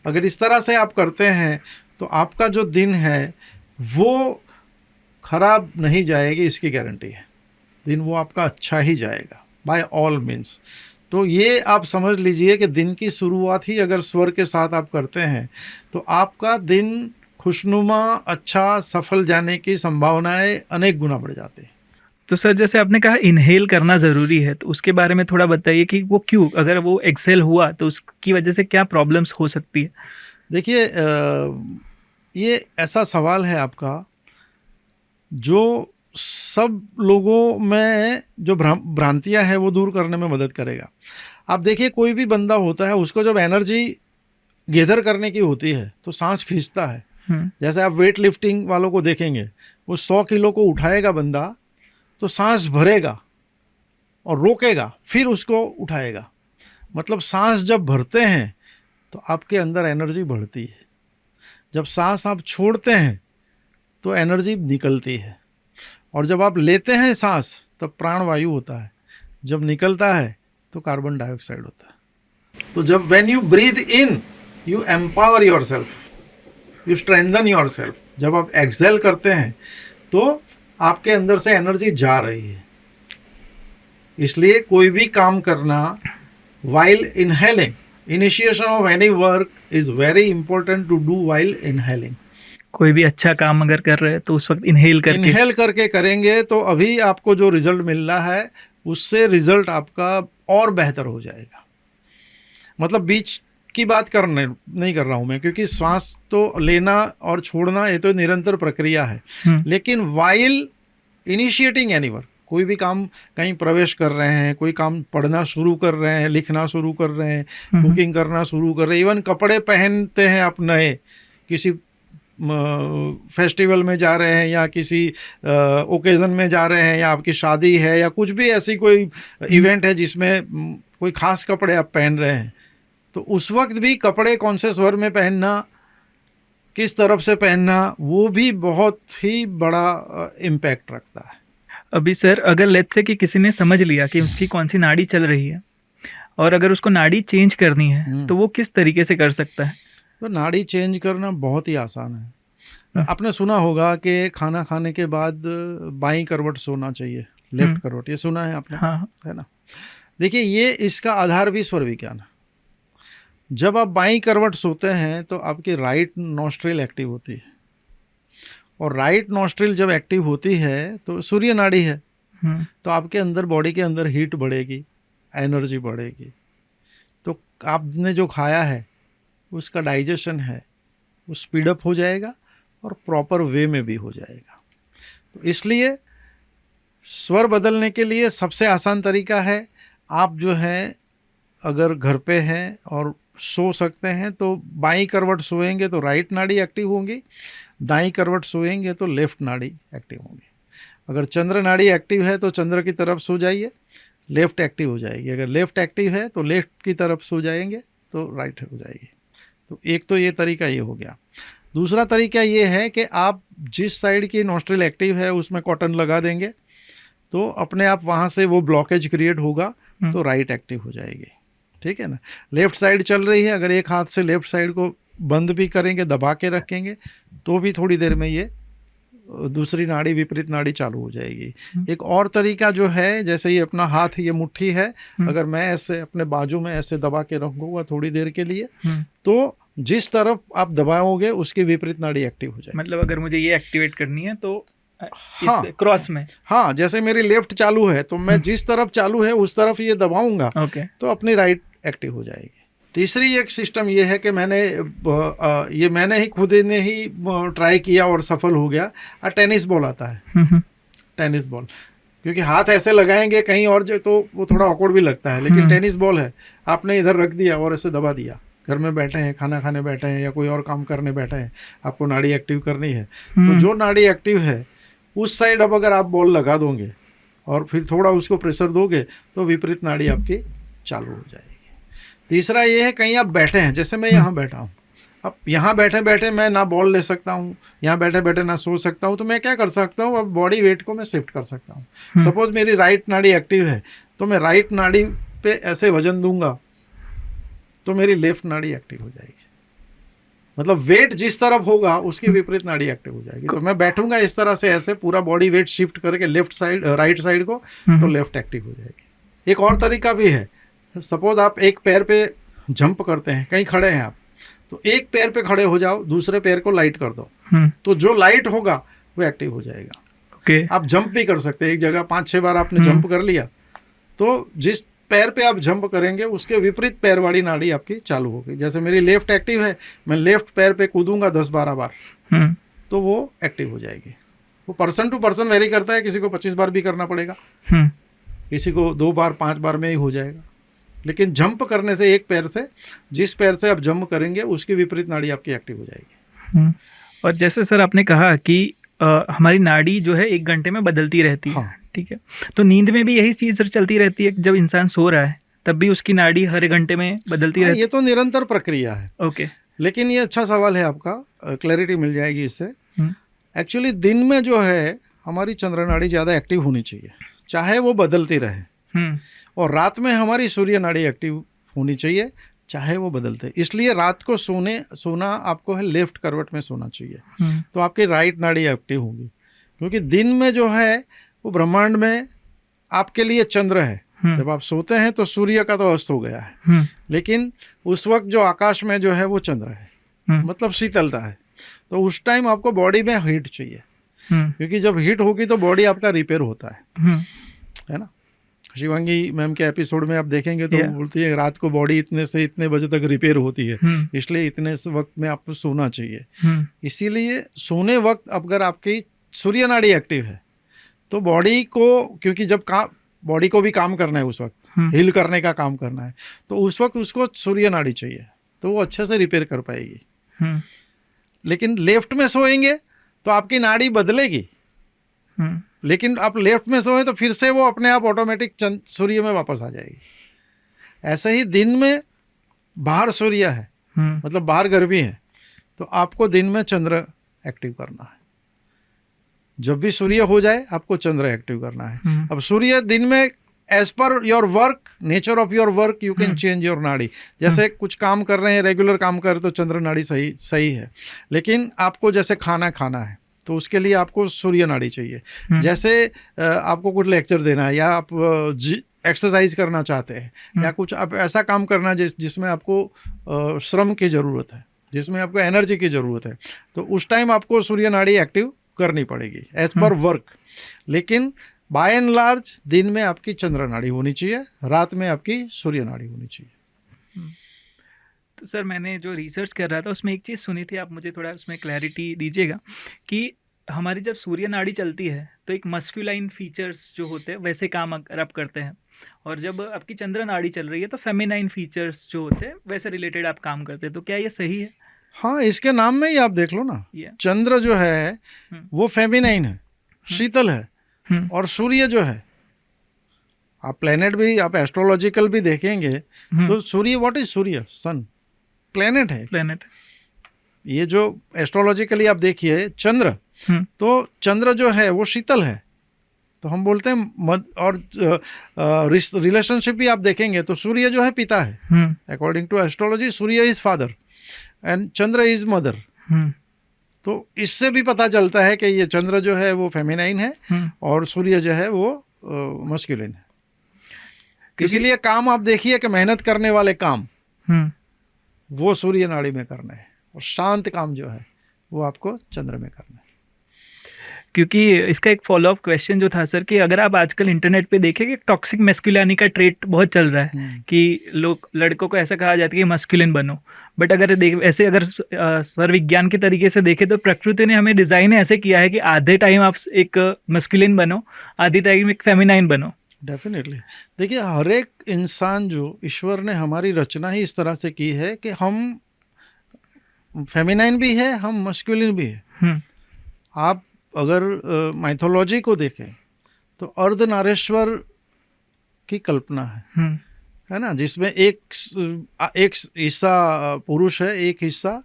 अगर इस तरह से आप करते हैं तो आपका जो दिन है वो खराब नहीं जाएगी, इसकी गारंटी है। दिन वो आपका अच्छा ही जाएगा बाय ऑल मीन्स। तो ये आप समझ लीजिए कि दिन की शुरुआत ही अगर स्वर के साथ आप करते हैं तो आपका दिन खुशनुमा, अच्छा, सफल जाने की संभावनाएं अनेक गुना बढ़ जाती हैं। तो सर जैसे आपने कहा इनहेल करना ज़रूरी है, तो उसके बारे में थोड़ा बताइए कि वो क्यों, अगर वो एक्सेल हुआ तो उसकी वजह से क्या प्रॉब्लम्स हो सकती है? देखिए, ये ऐसा सवाल है आपका जो सब लोगों में जो भ्रांतियां हैं वो दूर करने में मदद करेगा। आप देखिए, कोई भी बंदा होता है उसको जब एनर्जी गैदर करने की होती है तो सांस खींचता है। जैसे आप वेट लिफ्टिंग वालों को देखेंगे, वो 100 किलो को उठाएगा बंदा तो सांस भरेगा और रोकेगा, फिर उसको उठाएगा। मतलब सांस जब भरते हैं तो आपके अंदर एनर्जी बढ़ती है, जब सांस आप छोड़ते हैं तो एनर्जी निकलती है, और जब आप लेते हैं सांस तब प्राणवायु होता है, जब निकलता है तो कार्बन डाइऑक्साइड होता है। तो जब when you breathe in you empower yourself, you strengthen yourself. जब आप एक्सहेल करते हैं तो आपके अंदर से एनर्जी जा रही है। इसलिए कोई भी काम करना while inhaling, initiation of any work is very important to do while inhaling. कोई भी अच्छा काम अगर कर रहे हैं तो उस वक्त इनहेल करके करेंगे तो अभी आपको जो रिजल्ट मिल रहा है उससे रिजल्ट आपका और बेहतर हो जाएगा। मतलब बीच की बात करने नहीं कर रहा हूं मैं, क्योंकि श्वास तो लेना और छोड़ना ये तो निरंतर प्रक्रिया है। लेकिन वाइल इनिशिएटिंग एनीवर, कोई भी काम, कहीं प्रवेश कर रहे हैं, कोई काम पढ़ना शुरू कर रहे हैं, लिखना शुरू कर रहे हैं, कुकिंग करना शुरू कर रहे हैं, इवन कपड़े पहनते हैं आप नए, किसी फेस्टिवल में जा रहे हैं या किसी ओकेजन में जा रहे हैं, या आपकी शादी है या कुछ भी ऐसी कोई इवेंट है जिसमें कोई खास कपड़े आप पहन रहे हैं, तो उस वक्त भी कपड़े कौन से स्वर में पहनना, किस तरफ से पहनना, वो भी बहुत ही बड़ा इम्पैक्ट रखता है। अभी सर अगर लेट्स से कि किसी ने समझ लिया कि उसकी कौन सी नाड़ी चल रही है और अगर उसको नाड़ी चेंज करनी है तो वो किस तरीके से कर सकता है? तो नाड़ी चेंज करना बहुत ही आसान है। आपने सुना होगा कि खाना खाने के बाद बाईं करवट सोना चाहिए, लेफ्ट करवट, ये सुना है आपने? हाँ। है ना। देखिए, ये इसका आधार भी स्वर विज्ञान है। जब आप बाईं करवट सोते हैं तो आपकी राइट नॉस्ट्रिल एक्टिव होती है, और राइट नॉस्ट्रिल जब एक्टिव होती है तो सूर्य नाड़ी है, तो आपके अंदर, बॉडी के अंदर हीट बढ़ेगी, एनर्जी बढ़ेगी, तो आपने जो खाया है उसका डाइजेशन है वो स्पीडअप हो जाएगा और प्रॉपर वे में भी हो जाएगा। तो इसलिए स्वर बदलने के लिए सबसे आसान तरीका है, आप जो है अगर घर पे हैं और सो सकते हैं तो बाईं करवट सोएंगे तो राइट नाड़ी एक्टिव होंगी, दाईं करवट सोएंगे तो लेफ्ट नाड़ी एक्टिव होंगी। अगर चंद्र नाड़ी एक्टिव है तो चंद्र की तरफ सो जाइए, लेफ्ट एक्टिव हो जाएगी। अगर लेफ्ट एक्टिव है तो लेफ्ट की तरफ सो जाएंगे तो राइट हो जाएगी। तो एक तो ये तरीका ये हो गया। दूसरा तरीका ये है कि आप जिस साइड की नॉस्ट्रिल एक्टिव है उसमें कॉटन लगा देंगे तो अपने आप वहाँ से वो ब्लॉकेज क्रिएट होगा तो राइट एक्टिव हो जाएगी। ठीक है ना। लेफ्ट साइड चल रही है, अगर एक हाथ से लेफ्ट साइड को बंद भी करेंगे, दबा के रखेंगे, तो भी थोड़ी देर में ये दूसरी नाड़ी, विपरीत नाड़ी चालू हो जाएगी। एक और तरीका जो है, जैसे ये अपना हाथ, ये मुट्ठी है, अगर मैं ऐसे अपने बाजू में ऐसे दबा के रखूंगा थोड़ी देर के लिए, तो जिस तरफ आप दबाओगे उसकी विपरीत नाड़ी एक्टिव हो जाएगी। मतलब अगर मुझे ये एक्टिवेट करनी है तो हाँ, क्रॉस में, हाँ, जैसे मेरी लेफ्ट चालू है तो मैं जिस तरफ चालू है उस तरफ ये दबाऊंगा तो अपनी राइट एक्टिव हो जाएगी। तीसरी एक सिस्टम ये है कि मैंने ही खुद ने ही ट्राई किया और सफल हो गया। टेनिस बॉल आता है, टेनिस बॉल, क्योंकि हाथ ऐसे लगाएंगे कहीं और जो तो वो थोड़ा ऑकवर्ड भी लगता है, लेकिन टेनिस बॉल है, आपने इधर रख दिया और ऐसे दबा दिया, घर में बैठे हैं, खाना खाने बैठे हैं या कोई और काम करने बैठे हैं, आपको नाड़ी एक्टिव करनी है, तो जो नाड़ी एक्टिव है उस साइड अब अगर आप बॉल लगा दोगे और फिर थोड़ा उसको प्रेशर दोगे तो विपरीत नाड़ी आपकी चालू हो जाएगी। तीसरा ये है, कहीं आप बैठे हैं, जैसे मैं यहाँ बैठा हूँ, अब यहाँ बैठे बैठे मैं ना बॉल ले सकता हूँ, यहाँ बैठे बैठे ना सो सकता हूँ, तो मैं क्या कर सकता हूँ, अब बॉडी वेट को मैं शिफ्ट कर सकता हूँ। सपोज मेरी राइट नाड़ी एक्टिव है तो मैं राइट नाड़ी पे ऐसे वजन दूंगा तो मेरी लेफ्ट नाड़ी एक्टिव हो जाएगी। मतलब वेट जिस तरफ होगा उसकी विपरीत नाड़ी एक्टिव हो जाएगी। तो मैं बैठूंगा इस तरह से, ऐसे पूरा बॉडी वेट शिफ्ट करके लेफ्ट साइड, राइट साइड को, तो लेफ्ट एक्टिव हो जाएगी। एक और तरीका भी है, सपोज आप एक पैर पे जंप करते हैं, कहीं खड़े हैं आप, तो एक पैर पे खड़े हो जाओ, दूसरे पैर को लाइट कर दो, तो जो लाइट होगा वो एक्टिव हो जाएगा। आप जंप भी कर सकते हैं, एक जगह 5-6 बार आपने जंप कर लिया तो जिस पैर पे आप जंप करेंगे उसके विपरीत पैर वाली नाड़ी आपकी चालू होगी। जैसे मेरी लेफ्ट एक्टिव है, मैं लेफ्ट पैर पे कूदूंगा 10-12 बार तो वो एक्टिव हो जाएगी। वो पर्सन टू पर्सन वेरी करता है, किसी को 25 बार भी करना पड़ेगा, किसी को 2 बार 5 बार में ही हो जाएगा। लेकिन जंप करने से एक पैर से, जिस पैर से आप जंप करेंगे उसकी विपरीत नाड़ी आपकी एक्टिव हो जाएगी। और जैसे सर आपने कहा कि हमारी नाड़ी जो है 1 घंटे में बदलती रहती है, ठीक है, तो नींद में भी यही चीज़ चलती रहती है, जब इंसान सो रहा है तब भी उसकी नाड़ी हर घंटे में बदलती रहती है? ये तो निरंतर प्रक्रिया है। ओके, लेकिन ये अच्छा सवाल है आपका, क्लैरिटी मिल जाएगी इससे। एक्चुअली दिन में जो है हमारी चंद्र नाड़ी ज़्यादा एक्टिव होनी चाहिए, चाहे वो बदलती रहे, और रात में हमारी सूर्य नाड़ी एक्टिव होनी चाहिए, चाहे वो बदलते। इसलिए रात को सोना आपको है लेफ्ट करवट में सोना चाहिए, तो आपकी राइट नाड़ी एक्टिव होगी। क्योंकि दिन में जो है वो ब्रह्मांड में आपके लिए चंद्र है, जब आप सोते हैं तो सूर्य का तो अस्त हो गया है, लेकिन उस वक्त जो आकाश में जो है वो चंद्र है, मतलब शीतलता है। तो उस टाइम आपको बॉडी में हीट चाहिए, क्योंकि जब हीट होगी तो बॉडी आपका रिपेयर होता है ना। शिवांगी मैम के एपिसोड में आप देखेंगे तो वो बोलती है रात को बॉडी इतने से इतने बजे तक रिपेयर होती है, इसलिए इतने वक्त में आपको सोना चाहिए। इसीलिए सोने वक्त अगर आपकी सूर्य नाड़ी एक्टिव है तो बॉडी को, क्योंकि जब बॉडी को भी काम करना है उस वक्त, हील करने का काम करना है, तो उस वक्त उसको सूर्य नाड़ी चाहिए, तो वो अच्छे से रिपेयर कर पाएगी। लेकिन लेफ्ट में सोएंगे तो आपकी नाड़ी बदलेगी, लेकिन आप लेफ्ट में सोए तो फिर से वो अपने आप ऑटोमेटिक सूर्य में वापस आ जाएगी। ऐसे ही दिन में बाहर सूर्य है, मतलब बाहर गर्मी है, तो आपको दिन में चंद्र एक्टिव करना है। जब भी सूर्य हो जाए आपको चंद्र एक्टिव करना है। अब सूर्य दिन में as per your work, nature of your work you can change your नाड़ी। जैसे कुछ काम कर रहे हैं, रेगुलर काम कर रहे तो चंद्र नाड़ी सही है, लेकिन आपको जैसे खाना है तो उसके लिए आपको सूर्य नाड़ी चाहिए। जैसे आपको कुछ लेक्चर देना है, या आप एक्सरसाइज करना चाहते हैं, या कुछ आप ऐसा काम करना है जिसमें आपको श्रम की ज़रूरत है, जिसमें आपको एनर्जी की ज़रूरत है, तो उस टाइम आपको सूर्य नाड़ी एक्टिव करनी पड़ेगी एज पर वर्क। लेकिन बाय एंड लार्ज दिन में आपकी चंद्र नाड़ी होनी चाहिए, रात में आपकी सूर्य नाड़ी होनी चाहिए। तो सर मैंने जो रिसर्च कर रहा था उसमें एक चीज़ सुनी थी, आप मुझे थोड़ा उसमें क्लैरिटी दीजिएगा कि हमारी जब सूर्य नाड़ी चलती है तो एक मस्कुलाइन फीचर्स जो होते हैं वैसे काम अगर आप करते हैं, और जब आपकी चंद्र नाड़ी चल रही है तो फेमिनाइन फीचर्स जो होते हैं वैसे रिलेटेड आप काम करते हैं, तो क्या ये सही है? हाँ, इसके नाम में ही आप देख लो ना, चंद्र जो है वो फेमिनाइन है, शीतल है, और सूर्य जो है, आप प्लेनेट भी, आप एस्ट्रोलॉजिकल भी देखेंगे तो सूर्य, व्हाट इज सूर्य? सन, प्लेनेट है, प्लेनेट। ये जो एस्ट्रोलॉजिकली आप देखिए चंद्र, तो चंद्र जो है वो शीतल है, तो हम बोलते हैं और रिलेशनशिप भी आप देखेंगे तो सूर्य जो है पिता है, अकॉर्डिंग टू एस्ट्रोलॉजी सूर्य इज फादर एंड चंद्र इज मदर। तो इससे भी पता चलता है कि ये चंद्र जो है वो फेमिनाइन है और सूर्य जो है वो मस्कुलिन है। इसीलिए काम आप देखिए कि मेहनत करने वाले काम वो सूर्य नाड़ी में करना है, और शांत काम जो है वो आपको चंद्र में करना है। क्योंकि इसका एक फॉलोअप क्वेश्चन जो था सर, कि अगर आप आजकल इंटरनेट पे देखें कि टॉक्सिक मैस्कुलिनिटी का ट्रेट बहुत चल रहा है कि लोग, लड़कों को ऐसा कहा जाता है कि मस्कुलिन बनो, बट अगर ऐसे अगर स्वर विज्ञान के तरीके से देखें तो प्रकृति ने हमें डिज़ाइन ऐसे किया है कि आधे टाइम आप एक मस्कुलिन बनो, आधे टाइम एक फेमिनाइन बनो। डेफिनेटली, देखिए हर एक इंसान जो ईश्वर ने हमारी रचना ही इस तरह से की है कि हम फेमिनाइन भी है, हम मस्कुलिन भी है। आप अगर माइथोलॉजी को देखें तो अर्धनारीश्वर की कल्पना है ना, जिसमें एक हिस्सा पुरुष है, एक हिस्सा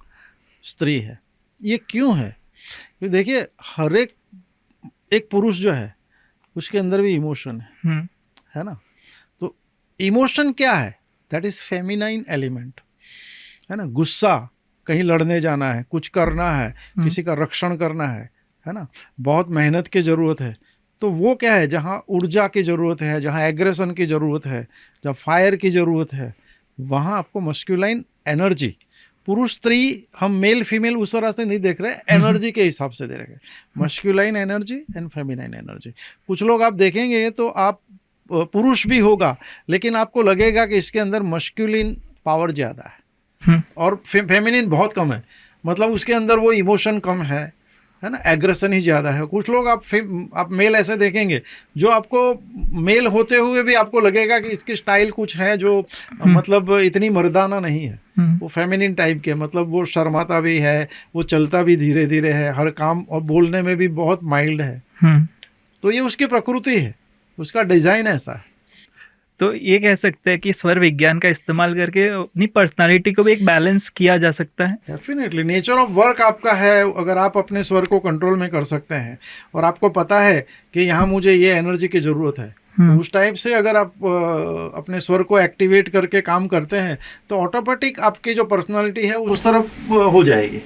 स्त्री है। ये क्यों है? क्योंकि देखिए हर एक पुरुष जो है उसके अंदर भी इमोशन है ना, तो इमोशन क्या है? दैट इज फेमिनाइन एलिमेंट, है ना। गुस्सा, कहीं लड़ने जाना है, कुछ करना है, किसी का रक्षण करना है ना, बहुत मेहनत की ज़रूरत है, तो वो क्या है? जहाँ ऊर्जा की ज़रूरत है, जहाँ एग्रेशन की ज़रूरत है, जहाँ फायर की ज़रूरत है, वहाँ आपको मस्कुलाइन एनर्जी, पुरुष स्त्री हम मेल फीमेल उस तरह से नहीं देख रहे, एनर्जी के हिसाब से दे रहे हैं, masculine energy and feminine energy. कुछ लोग आप देखेंगे तो आप पुरुष भी होगा लेकिन आपको लगेगा कि इसके अंदर मस्कुलिन पावर ज़्यादा है और फेमिनिन बहुत कम है, मतलब उसके अंदर वो इमोशन कम है ना, एग्रेशन ही ज़्यादा है। कुछ लोग आप मेल ऐसे देखेंगे जो आपको मेल होते हुए भी आपको लगेगा कि इसकी स्टाइल कुछ है जो मतलब इतनी मर्दाना नहीं है, वो फेमिनिन टाइप के, मतलब वो शर्माता भी है, वो चलता भी धीरे धीरे है, हर काम और बोलने में भी बहुत माइल्ड है। तो ये उसकी प्रकृति है, उसका डिज़ाइन ऐसा है। तो ये कह सकते हैं कि स्वर विज्ञान का इस्तेमाल करके अपनी पर्सनालिटी को भी एक बैलेंस किया जा सकता है। डेफिनेटली, नेचर ऑफ वर्क आपका है, अगर आप अपने स्वर को कंट्रोल में कर सकते हैं और आपको पता है कि यहाँ मुझे ये एनर्जी की ज़रूरत है, तो उस टाइप से अगर आप अपने स्वर को एक्टिवेट करके काम करते हैं तो ऑटोमेटिक आपकी जो पर्सनालिटी है उस तरफ हो जाएगी।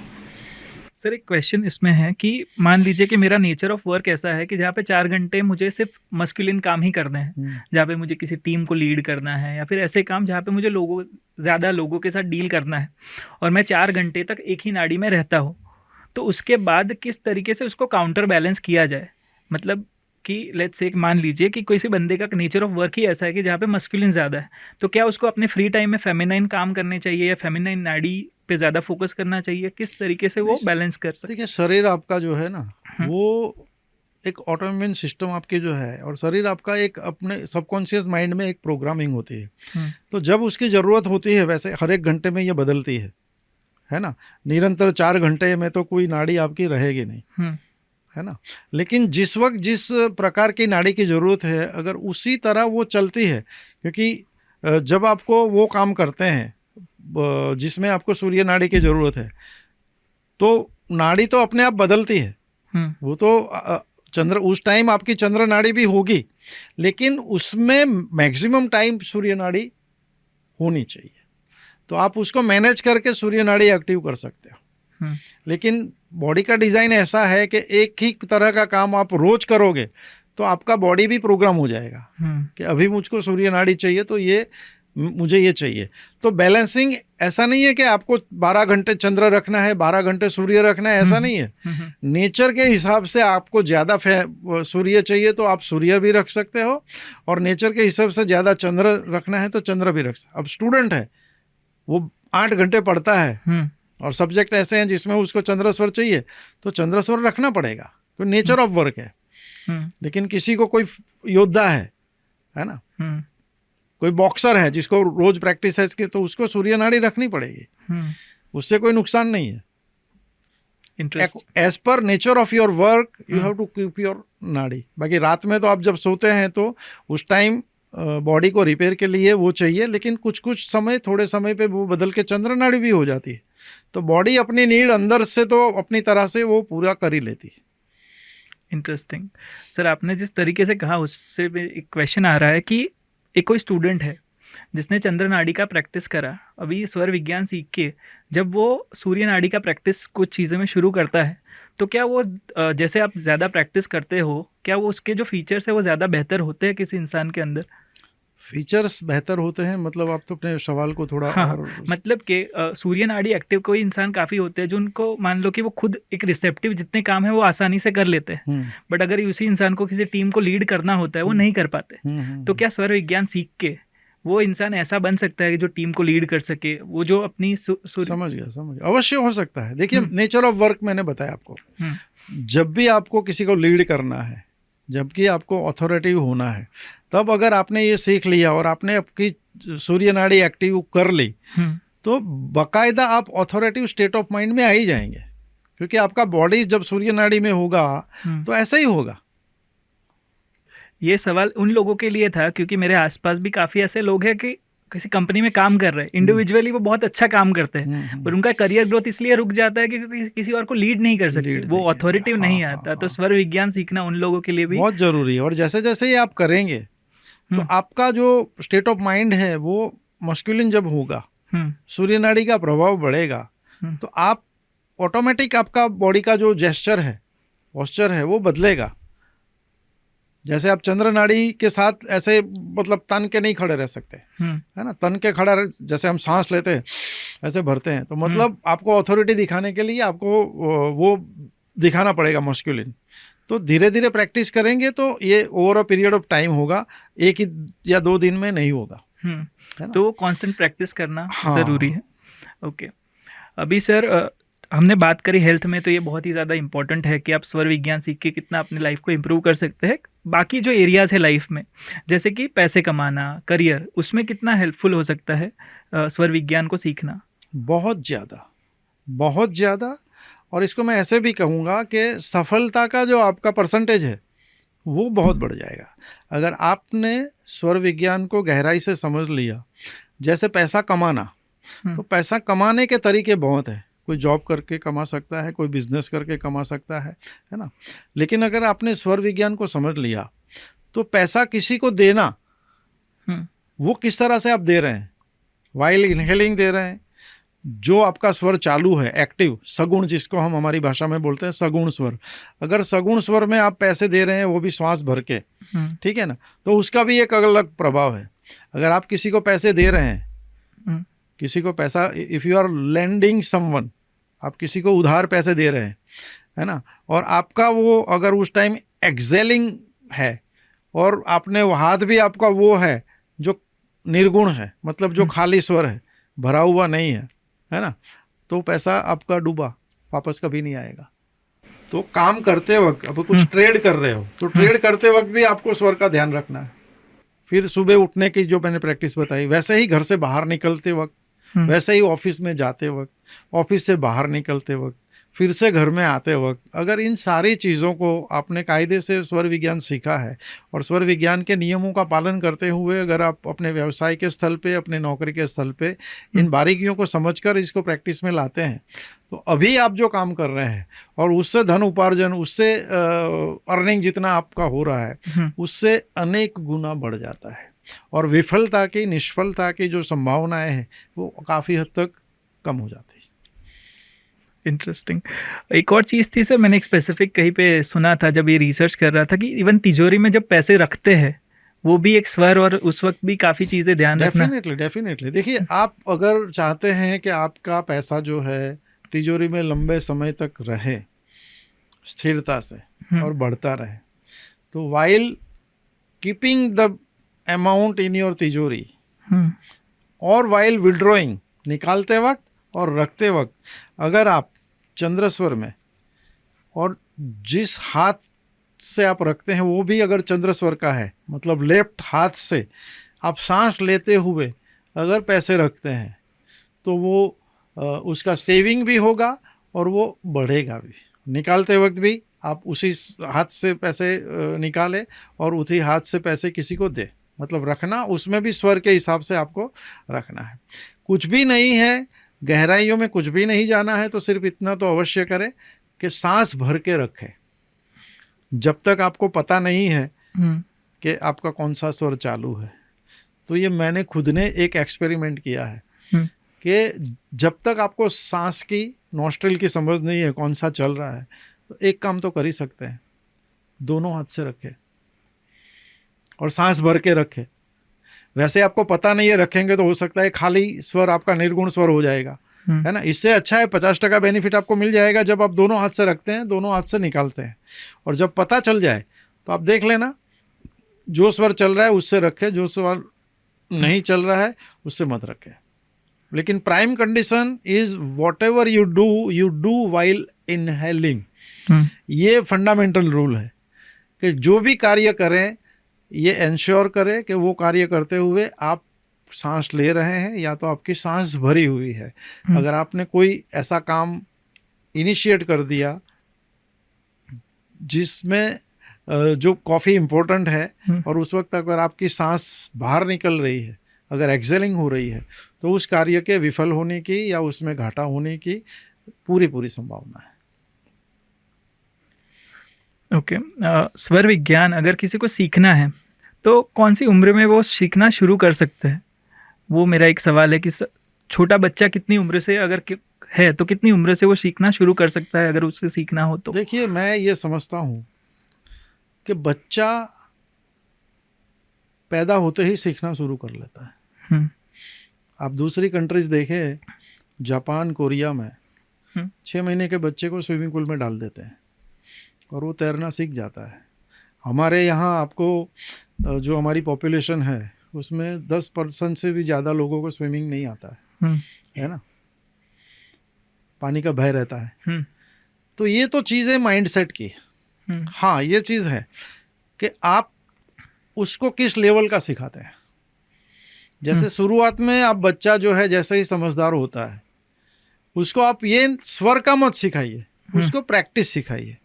सर एक क्वेश्चन इसमें है कि मान लीजिए कि मेरा नेचर ऑफ वर्क ऐसा है कि जहाँ पे 4 घंटे मुझे सिर्फ मस्कुलिन काम ही करने हैं, जहाँ पे मुझे किसी टीम को लीड करना है या फिर ऐसे काम जहाँ पे मुझे ज़्यादा लोगों के साथ डील करना है, और मैं 4 घंटे तक एक ही नाड़ी में रहता हूँ, तो उसके बाद किस तरीके से उसको काउंटर बैलेंस किया जाए? मतलब कि लेट्स से मान लीजिए कि कोई से बंदे का नेचर ऑफ वर्क ही ऐसा है कि जहाँ पे मस्कुलिन ज़्यादा है, तो क्या उसको अपने फ्री टाइम में फेमिनाइन काम करने चाहिए या फेमिनाइन नाड़ी पे ज़्यादा फोकस करना चाहिए? किस तरीके से वो बैलेंस कर सकते? देखिए, शरीर आपका जो है ना, हम्म, वो एक ऑटोइम्यून सिस्टम आपकी जो है, और शरीर आपका एक अपने सबकॉन्शियस माइंड में एक प्रोग्रामिंग होती है। हम्म, तो जब उसकी ज़रूरत होती है, वैसे हर एक घंटे में ये बदलती है ना। निरंतर 4 घंटे में तो कोई नाड़ी आपकी रहेगी नहीं, हम्म, है ना। लेकिन जिस वक्त जिस प्रकार की नाड़ी की ज़रूरत है, अगर उसी तरह वो चलती है, क्योंकि जब आपको वो काम करते हैं जिसमें आपको सूर्य नाड़ी की ज़रूरत है, तो नाड़ी तो अपने आप बदलती है। वो तो चंद्र, उस टाइम आपकी चंद्र नाड़ी भी होगी, लेकिन उसमें मैक्सिमम टाइम सूर्य नाड़ी होनी चाहिए। तो आप उसको मैनेज करके सूर्य नाड़ी एक्टिव कर सकते हो। लेकिन बॉडी का डिज़ाइन ऐसा है कि एक ही तरह का काम आप रोज करोगे तो आपका बॉडी भी प्रोग्राम हो जाएगा कि अभी मुझको सूर्य नाड़ी चाहिए, तो ये मुझे ये चाहिए। तो बैलेंसिंग ऐसा नहीं है कि आपको 12 घंटे चंद्र रखना है, 12 घंटे सूर्य रखना है, ऐसा नहीं है। नेचर के हिसाब से आपको ज़्यादा सूर्य चाहिए तो आप सूर्य भी रख सकते हो, और नेचर के हिसाब से ज़्यादा चंद्र रखना है तो चंद्र भी रख सकते हो। अब स्टूडेंट है, वो 8 घंटे पढ़ता है, और सब्जेक्ट ऐसे हैं जिसमें उसको चंद्रस्वर चाहिए, तो चंद्रस्वर रखना पड़ेगा, तो नेचर ऑफ वर्क है। लेकिन किसी को कोई योद्धा है ना, कोई बॉक्सर है जिसको रोज प्रैक्टिस है इसकी, तो उसको सूर्य नाड़ी रखनी पड़ेगी, उससे कोई नुकसान नहीं है। As per nature of your work you have to keep your नाड़ी। बाकी रात में तो आप जब सोते हैं तो उस टाइम बॉडी को रिपेयर के लिए वो चाहिए, लेकिन कुछ कुछ समय, थोड़े समय पे वो बदल के चंद्र नाड़ी भी हो जाती है। तो बॉडी अपनी नीड अंदर से तो अपनी तरह से वो पूरा कर ही लेती है। इंटरेस्टिंग सर, आपने जिस तरीके से कहा उससे एक क्वेश्चन आ रहा है कि एक कोई स्टूडेंट है जिसने चंद्र नाड़ी का प्रैक्टिस करा, अभी स्वर विज्ञान सीख के जब वो सूर्य नाड़ी का प्रैक्टिस कुछ चीज़ें में शुरू करता है, तो क्या वो जैसे आप ज़्यादा प्रैक्टिस करते हो, क्या वो उसके जो फीचर्स है वो ज़्यादा बेहतर होते हैं किसी इंसान के अंदर? फीचर्स बेहतर होते हैं मतलब, आप तो अपने सवाल को थोड़ा हाँ, और मतलब कि सूर्य नाड़ी एक्टिव कोई इंसान काफ़ी होते हैं जो उनको मान लो कि वो खुद एक रिसेप्टिव जितने काम है वो आसानी से कर लेते हैं, बट अगर उसी इंसान को किसी टीम को लीड करना होता है वो नहीं कर पाते। तो क्या स्वर विज्ञान सीख के वो इंसान ऐसा बन सकता है कि जो टीम को लीड कर सके, वो जो अपनी समझ गया, अवश्य हो सकता है। देखिए, नेचर ऑफ वर्क मैंने बताया आपको, जब भी आपको किसी को लीड करना है, जबकि आपको अथॉरिटिव होना है, तब अगर आपने ये सीख लिया और आपने आपकी सूर्य नाड़ी एक्टिव कर ली, तो बाकायदा आप अथॉरिटिव स्टेट ऑफ माइंड में आ ही जाएंगे, क्योंकि आपका बॉडी जब सूर्य नाड़ी में होगा तो ऐसा ही होगा। ये सवाल उन लोगों के लिए था क्योंकि मेरे आसपास भी काफ़ी ऐसे लोग हैं कि किसी कंपनी में काम कर रहे हैं, इंडिविजुअली वो बहुत अच्छा काम करते हैं, पर उनका करियर ग्रोथ इसलिए रुक जाता है क्योंकि किसी और को लीड नहीं कर सकते, वो अथॉरिटिव नहीं आता। तो स्वर विज्ञान सीखना उन लोगों के लिए भी बहुत जरूरी है। और जैसे जैसे ये आप करेंगे तो आपका जो स्टेट ऑफ माइंड है वो मस्कुलिन जब होगा, सूर्य नाड़ी का प्रभाव बढ़ेगा, तो आप ऑटोमेटिक आपका बॉडी का जो जेस्चर है, पोस्चर है, वो बदलेगा। जैसे आप चंद्र नाड़ी के साथ ऐसे मतलब तन के नहीं खड़े रह सकते, है ना। तन के खड़ा जैसे हम सांस लेते हैं ऐसे भरते हैं, तो मतलब आपको अथॉरिटी दिखाने के लिए आपको वो दिखाना पड़ेगा मस्कुलिन। तो धीरे धीरे प्रैक्टिस करेंगे तो ये over a period of time होगा, एक ही या 2 दिन में नहीं होगा, है ना? तो कांस्टेंट प्रैक्टिस करना ज़रूरी है। ओके, अभी सर हमने बात करी हेल्थ में, तो ये बहुत ही ज़्यादा इंपॉर्टेंट है कि आप स्वर विज्ञान सीख के कितना अपनी लाइफ को इम्प्रूव कर सकते हैं। बाकी जो एरियाज़ है लाइफ में, जैसे कि पैसे कमाना, करियर, उसमें कितना हेल्पफुल हो सकता है स्वर विज्ञान को सीखना? बहुत ज़्यादा, बहुत ज़्यादा। और इसको मैं ऐसे भी कहूँगा कि सफलता का जो आपका परसेंटेज है वो बहुत बढ़ जाएगा अगर आपने स्वर विज्ञान को गहराई से समझ लिया। जैसे पैसा कमाना, तो पैसा कमाने के तरीके बहुत हैं। कोई जॉब करके कमा सकता है, कोई बिजनेस करके कमा सकता है ना। लेकिन अगर आपने स्वर विज्ञान को समझ लिया तो पैसा किसी को देना, वो किस तरह से आप दे रहे हैं। वाइल इनहेलिंग दे रहे हैं, जो आपका स्वर चालू है, एक्टिव सगुण, जिसको हम हमारी भाषा में बोलते हैं सगुण स्वर। अगर सगुण स्वर में आप पैसे दे रहे हैं, वो भी श्वास भर के, ठीक है ना, तो उसका भी एक अलग प्रभाव है। अगर आप किसी को पैसे दे रहे हैं, किसी को पैसा, if you are lending someone, आप किसी को उधार पैसे दे रहे हैं, है ना, और आपका वो अगर उस टाइम एक्सेलिंग है, और आपने हाथ भी आपका वो है जो निर्गुण है, मतलब जो खाली स्वर है, भरा हुआ नहीं है ना, तो पैसा आपका डूबा, वापस कभी नहीं आएगा। तो काम करते वक्त, अब कुछ ट्रेड कर रहे हो तो ट्रेड करते वक्त भी आपको स्वर का ध्यान रखना है। फिर सुबह उठने की जो मैंने प्रैक्टिस बताई, वैसे ही घर से बाहर निकलते वक्त, वैसे ही ऑफिस में जाते वक्त, ऑफिस से बाहर निकलते वक्त, फिर से घर में आते वक्त, अगर इन सारी चीज़ों को आपने कायदे से स्वर विज्ञान सीखा है और स्वर विज्ञान के नियमों का पालन करते हुए अगर आप अपने व्यवसाय के स्थल पे, अपने नौकरी के स्थल पे इन बारीकियों को समझकर इसको प्रैक्टिस में लाते हैं, तो अभी आप जो काम कर रहे हैं और उससे धन उपार्जन, उससे अर्निंग जितना आपका हो रहा है, उससे अनेक गुना बढ़ जाता है और विफलता की, निष्फलता की जो संभावनाएं हैं वो काफ़ी हद तक कम हो जाती है। इंटरेस्टिंग। एक और चीज़ थी सर, मैंने एक स्पेसिफिक कहीं पे सुना था जब ये रिसर्च कर रहा था कि इवन तिजोरी में जब पैसे रखते हैं वो भी एक स्वर, और उस वक्त भी काफ़ी चीज़ें ध्यान रखना। डेफिनेटली देखिए, आप अगर चाहते हैं कि आपका पैसा जो है तिजोरी में लंबे समय तक रहे स्थिरता से और बढ़ता रहे, तो while keeping the amount in your तिजोरी और वाइल विड्रॉइंग, निकालते वक्त और रखते वक्त, अगर आप चंद्र स्वर में और जिस हाथ से आप रखते हैं वो भी अगर चंद्र स्वर का है, मतलब लेफ्ट हाथ से आप सांस लेते हुए अगर पैसे रखते हैं तो वो उसका सेविंग भी होगा और वो बढ़ेगा भी। निकालते वक्त भी आप उसी हाथ से पैसे निकालें और उसी हाथ से पैसे किसी को दे, मतलब रखना उसमें भी स्वर के हिसाब से आपको रखना है। कुछ भी नहीं है, गहराइयों में कुछ भी नहीं जाना है, तो सिर्फ इतना तो अवश्य करें कि सांस भर के रखें जब तक आपको पता नहीं है कि आपका कौन सा स्वर चालू है। तो ये मैंने खुद ने एक एक्सपेरिमेंट किया है कि जब तक आपको सांस की, नॉस्ट्रिल की समझ नहीं है कौन सा चल रहा है, तो एक काम तो कर ही सकते हैं, दोनों हाथ से रखें और सांस भर के रखें। वैसे आपको पता नहीं है, रखेंगे तो हो सकता है खाली स्वर आपका निर्गुण स्वर हो जाएगा, है ना। इससे अच्छा है 50% बेनिफिट आपको मिल जाएगा जब आप दोनों हाथ से रखते हैं, दोनों हाथ से निकालते हैं। और जब पता चल जाए तो आप देख लेना, जो स्वर चल रहा है उससे रखें, जो स्वर नहीं चल रहा है उससे मत रखें। लेकिन prime condition is what ever you do while inhaling. ये फंडामेंटल रूल है कि जो भी कार्य करें ये इंश्योर करें कि वो कार्य करते हुए आप सांस ले रहे हैं या तो आपकी सांस भरी हुई है। अगर आपने कोई ऐसा काम इनिशिएट कर दिया जिसमें जो काफ़ी इम्पोर्टेंट है और उस वक्त अगर आपकी सांस बाहर निकल रही है, अगर एक्सेलिंग हो रही है, तो उस कार्य के विफल होने की या उसमें घाटा होने की पूरी संभावना है। ओके। स्वर विज्ञान अगर किसी को सीखना है तो कौन सी उम्र में वो सीखना शुरू कर सकते हैं? वो मेरा एक सवाल है कि छोटा बच्चा कितनी उम्र से अगर है तो कितनी उम्र से वो सीखना शुरू कर सकता है अगर उससे सीखना हो तो? देखिए, मैं ये समझता हूँ कि बच्चा पैदा होते ही सीखना शुरू कर लेता है। आप दूसरी कंट्रीज देखें, जापान, कोरिया में 6 महीने के बच्चे को स्विमिंग पूल में डाल देते हैं और वो तैरना सीख जाता है। हमारे यहाँ आपको जो हमारी पॉपुलेशन है उसमें 10% से भी ज़्यादा लोगों को स्विमिंग नहीं आता है ना, पानी का भय रहता है। तो ये तो चीज़ है माइंडसेट की। हाँ, ये चीज़ है कि आप उसको किस लेवल का सिखाते हैं। जैसे शुरुआत में आप बच्चा जो है जैसे ही समझदार होता है उसको आप ये स्वर का मत सिखाइए, उसको प्रैक्टिस सिखाइए।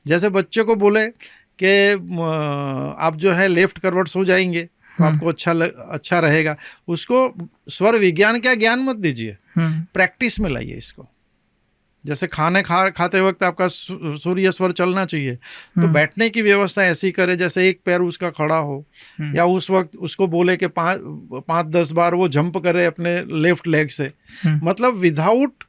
जैसे बच्चे को बोले कि आप जो है लेफ्ट करवट सो जाएंगे तो आपको अच्छा रहेगा, उसको स्वर विज्ञान का ज्ञान मत दीजिए, प्रैक्टिस में लाइए इसको। जैसे खाते वक्त आपका सूर्य स्वर चलना चाहिए तो बैठने की व्यवस्था ऐसी करे जैसे एक पैर उसका खड़ा हो, या उस वक्त उसको बोले कि 5-10 बार वो जंप करे अपने लेफ्ट लेग से, मतलब without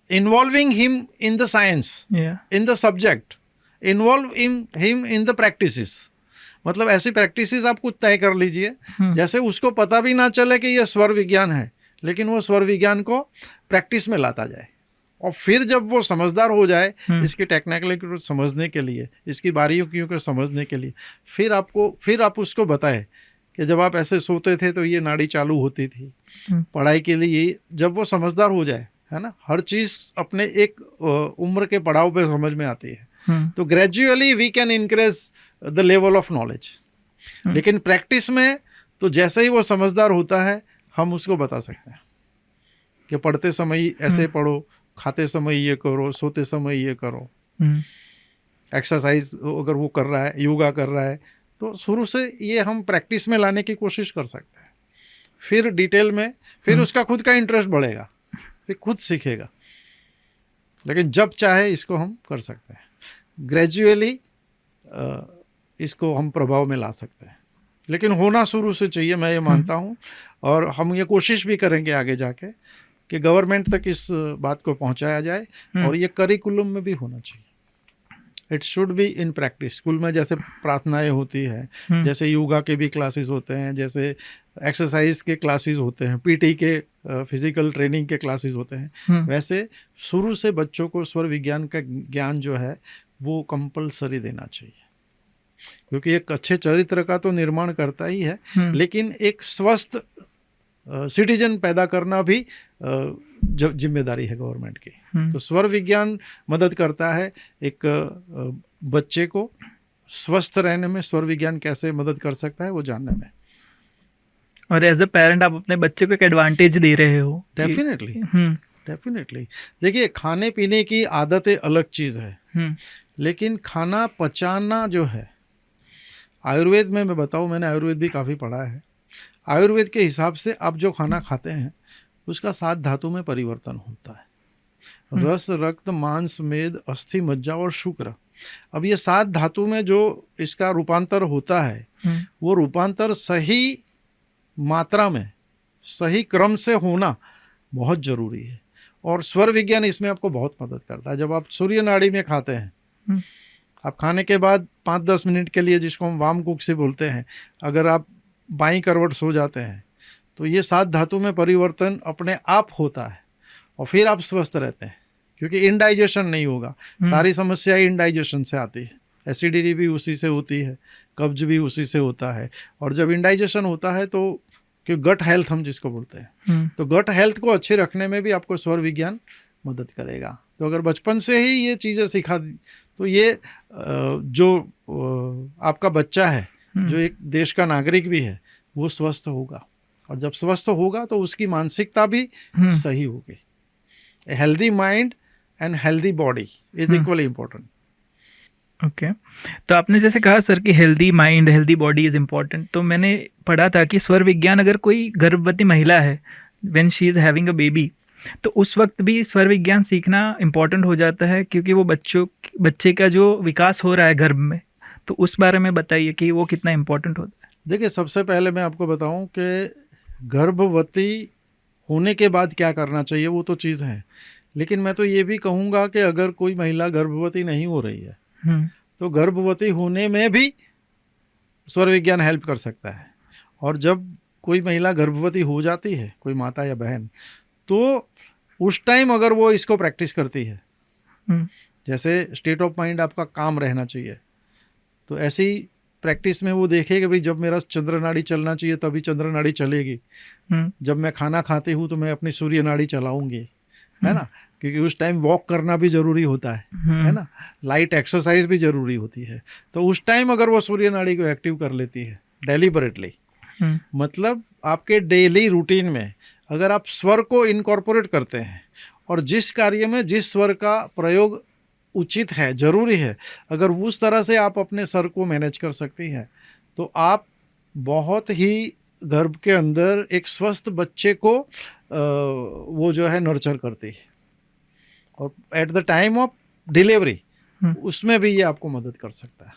involving him in the science, in the subject, involve him in the practices. मतलब ऐसी प्रैक्टिसेस आप कुछ तय कर लीजिए जैसे उसको पता भी ना चले कि ये स्वर विज्ञान है, लेकिन वो स्वर विज्ञान को प्रैक्टिस में लाता जाए। और फिर जब वो समझदार हो जाए हम्म। इसकी टेक्निकलिटी को समझने के लिए, इसकी बारीकियों को समझने के लिए, फिर आप उसको बताए कि जब आप ऐसे सोते थे तो ये नाड़ी चालू होती थी, पढ़ाई के लिए जब वो समझदार हो जाए, है ना, हर चीज अपने एक उम्र के पड़ाव पे समझ में आती है, तो gradually we can increase the level of knowledge. लेकिन प्रैक्टिस में तो जैसे ही वो समझदार होता है हम उसको बता सकते हैं कि पढ़ते समय ऐसे पढ़ो, खाते समय ये करो, सोते समय ये करो, एक्सरसाइज अगर वो कर रहा है, योगा कर रहा है, तो शुरू से ये हम प्रैक्टिस में लाने की कोशिश कर सकते हैं। फिर डिटेल में, फिर उसका खुद का इंटरेस्ट बढ़ेगा, फिर खुद सीखेगा। लेकिन जब चाहे इसको हम कर सकते हैं, ग्रेजुअली इसको हम प्रभाव में ला सकते हैं, लेकिन होना शुरू से चाहिए, मैं ये मानता हूँ। और हम ये कोशिश भी करेंगे आगे जाके कि गवर्नमेंट तक इस बात को पहुंचाया जाए, और ये करिकुलम में भी होना चाहिए। It should be in practice. School में जैसे प्रार्थनाएं होती है, जैसे योगा के भी क्लासेस होते हैं, जैसे एक्सरसाइज के क्लासेस होते हैं, पीटी के फिजिकल ट्रेनिंग के क्लासेस होते हैं, वैसे शुरू से बच्चों को स्वर विज्ञान का ज्ञान जो है वो कंपलसरी देना चाहिए, क्योंकि एक अच्छे चरित्र का तो निर्माण करता ही है, लेकिन एक स्वस्थ सिटीजन पैदा करना भी जिम्मेदारी है गवर्नमेंट की। तो स्वर विज्ञान मदद करता है एक बच्चे को स्वस्थ रहने में, स्वर विज्ञान कैसे मदद कर सकता है वो जानने में। और एज अ पेरेंट आप अपने बच्चे को एक एडवांटेज दे रहे हो। Definitely, definitely. देखिए, खाने पीने की आदतें अलग चीज़ है, लेकिन खाना पचाना जो है, आयुर्वेद में मैं बताऊँ, मैंने आयुर्वेद भी काफ़ी पढ़ा है। आयुर्वेद के हिसाब से आप जो खाना खाते हैं उसका 7 धातु में परिवर्तन होता है, रस, रक्त, मांस, मेद, अस्थि, मज्जा और शुक्र। अब ये 7 धातु में जो इसका रूपांतर होता है, वो रूपांतर सही मात्रा में, सही क्रम से होना बहुत जरूरी है। और स्वर विज्ञान इसमें आपको बहुत मदद करता है। जब आप सूर्य नाड़ी में खाते हैं, आप खाने के बाद 5-10 मिनट के लिए, जिसको हम वाम कुक से बोलते हैं, अगर आप बाईं करवट सो जाते हैं तो ये 7 धातु में परिवर्तन अपने आप होता है, और फिर आप स्वस्थ रहते हैं, क्योंकि इनडाइजेशन नहीं होगा। सारी समस्या इंडाइजेशन से आती है, एसिडिटी भी उसी से होती है, कब्ज भी उसी से होता है। और जब इंडाइजेशन होता है तो कि गट हेल्थ हम जिसको बोलते हैं, तो गट हेल्थ को अच्छे रखने में भी आपको स्वर विज्ञान मदद करेगा। तो अगर बचपन से ही ये चीज़ें सिखा दी तो ये जो आपका बच्चा है, जो एक देश का नागरिक भी है, वो स्वस्थ होगा, और जब स्वस्थ होगा तो उसकी मानसिकता भी सही होगी। A healthy mind and healthy body is equally important. Okay, तो आपने जैसे कहा सर कि healthy mind, healthy body is important, तो मैंने पढ़ा था कि स्वर विज्ञान, अगर कोई गर्भवती महिला है, when she is having a baby, तो उस वक्त भी स्वर विज्ञान सीखना इम्पॉर्टेंट हो जाता है, क्योंकि वो बच्चे का जो विकास हो रहा है गर्भ में, तो उस बारे में बताइए कि वो कितना इम्पोर्टेंट होता है। देखिए, सबसे पहले मैं आपको बताऊं कि गर्भवती होने के बाद क्या करना चाहिए, वो तो चीज़ है, लेकिन मैं तो ये भी कहूँगा कि अगर कोई महिला गर्भवती नहीं हो रही है तो गर्भवती होने में भी स्वर विज्ञान हेल्प कर सकता है। और जब कोई महिला गर्भवती हो जाती है, कोई माता या बहन, तो उस टाइम अगर वो इसको प्रैक्टिस करती है, जैसे स्टेट ऑफ माइंड आपका काम रहना चाहिए, तो ऐसी प्रैक्टिस में वो देखे कि भाई जब मेरा चंद्र नाड़ी चलना चाहिए तभी चंद्र नाड़ी चलेगी, जब मैं खाना खाती हूँ तो मैं अपनी सूर्य नाड़ी चलाऊंगी, है ना, क्योंकि उस टाइम वॉक करना भी जरूरी होता है ना, लाइट एक्सरसाइज भी जरूरी होती है। तो उस टाइम अगर वो सूर्य नाड़ी को एक्टिव कर लेती है डेलिबरेटली, मतलब आपके डेली रूटीन में अगर आप स्वर को इनकॉर्पोरेट करते हैं, और जिस कार्य में जिस स्वर का प्रयोग उचित है, जरूरी है, अगर उस तरह से आप अपने स्वर को मैनेज कर सकती हैं, तो आप बहुत ही गर्भ के अंदर एक स्वस्थ बच्चे को वो जो है नर्चर करती है, और at the time of delivery उसमें भी ये आपको मदद कर सकता है।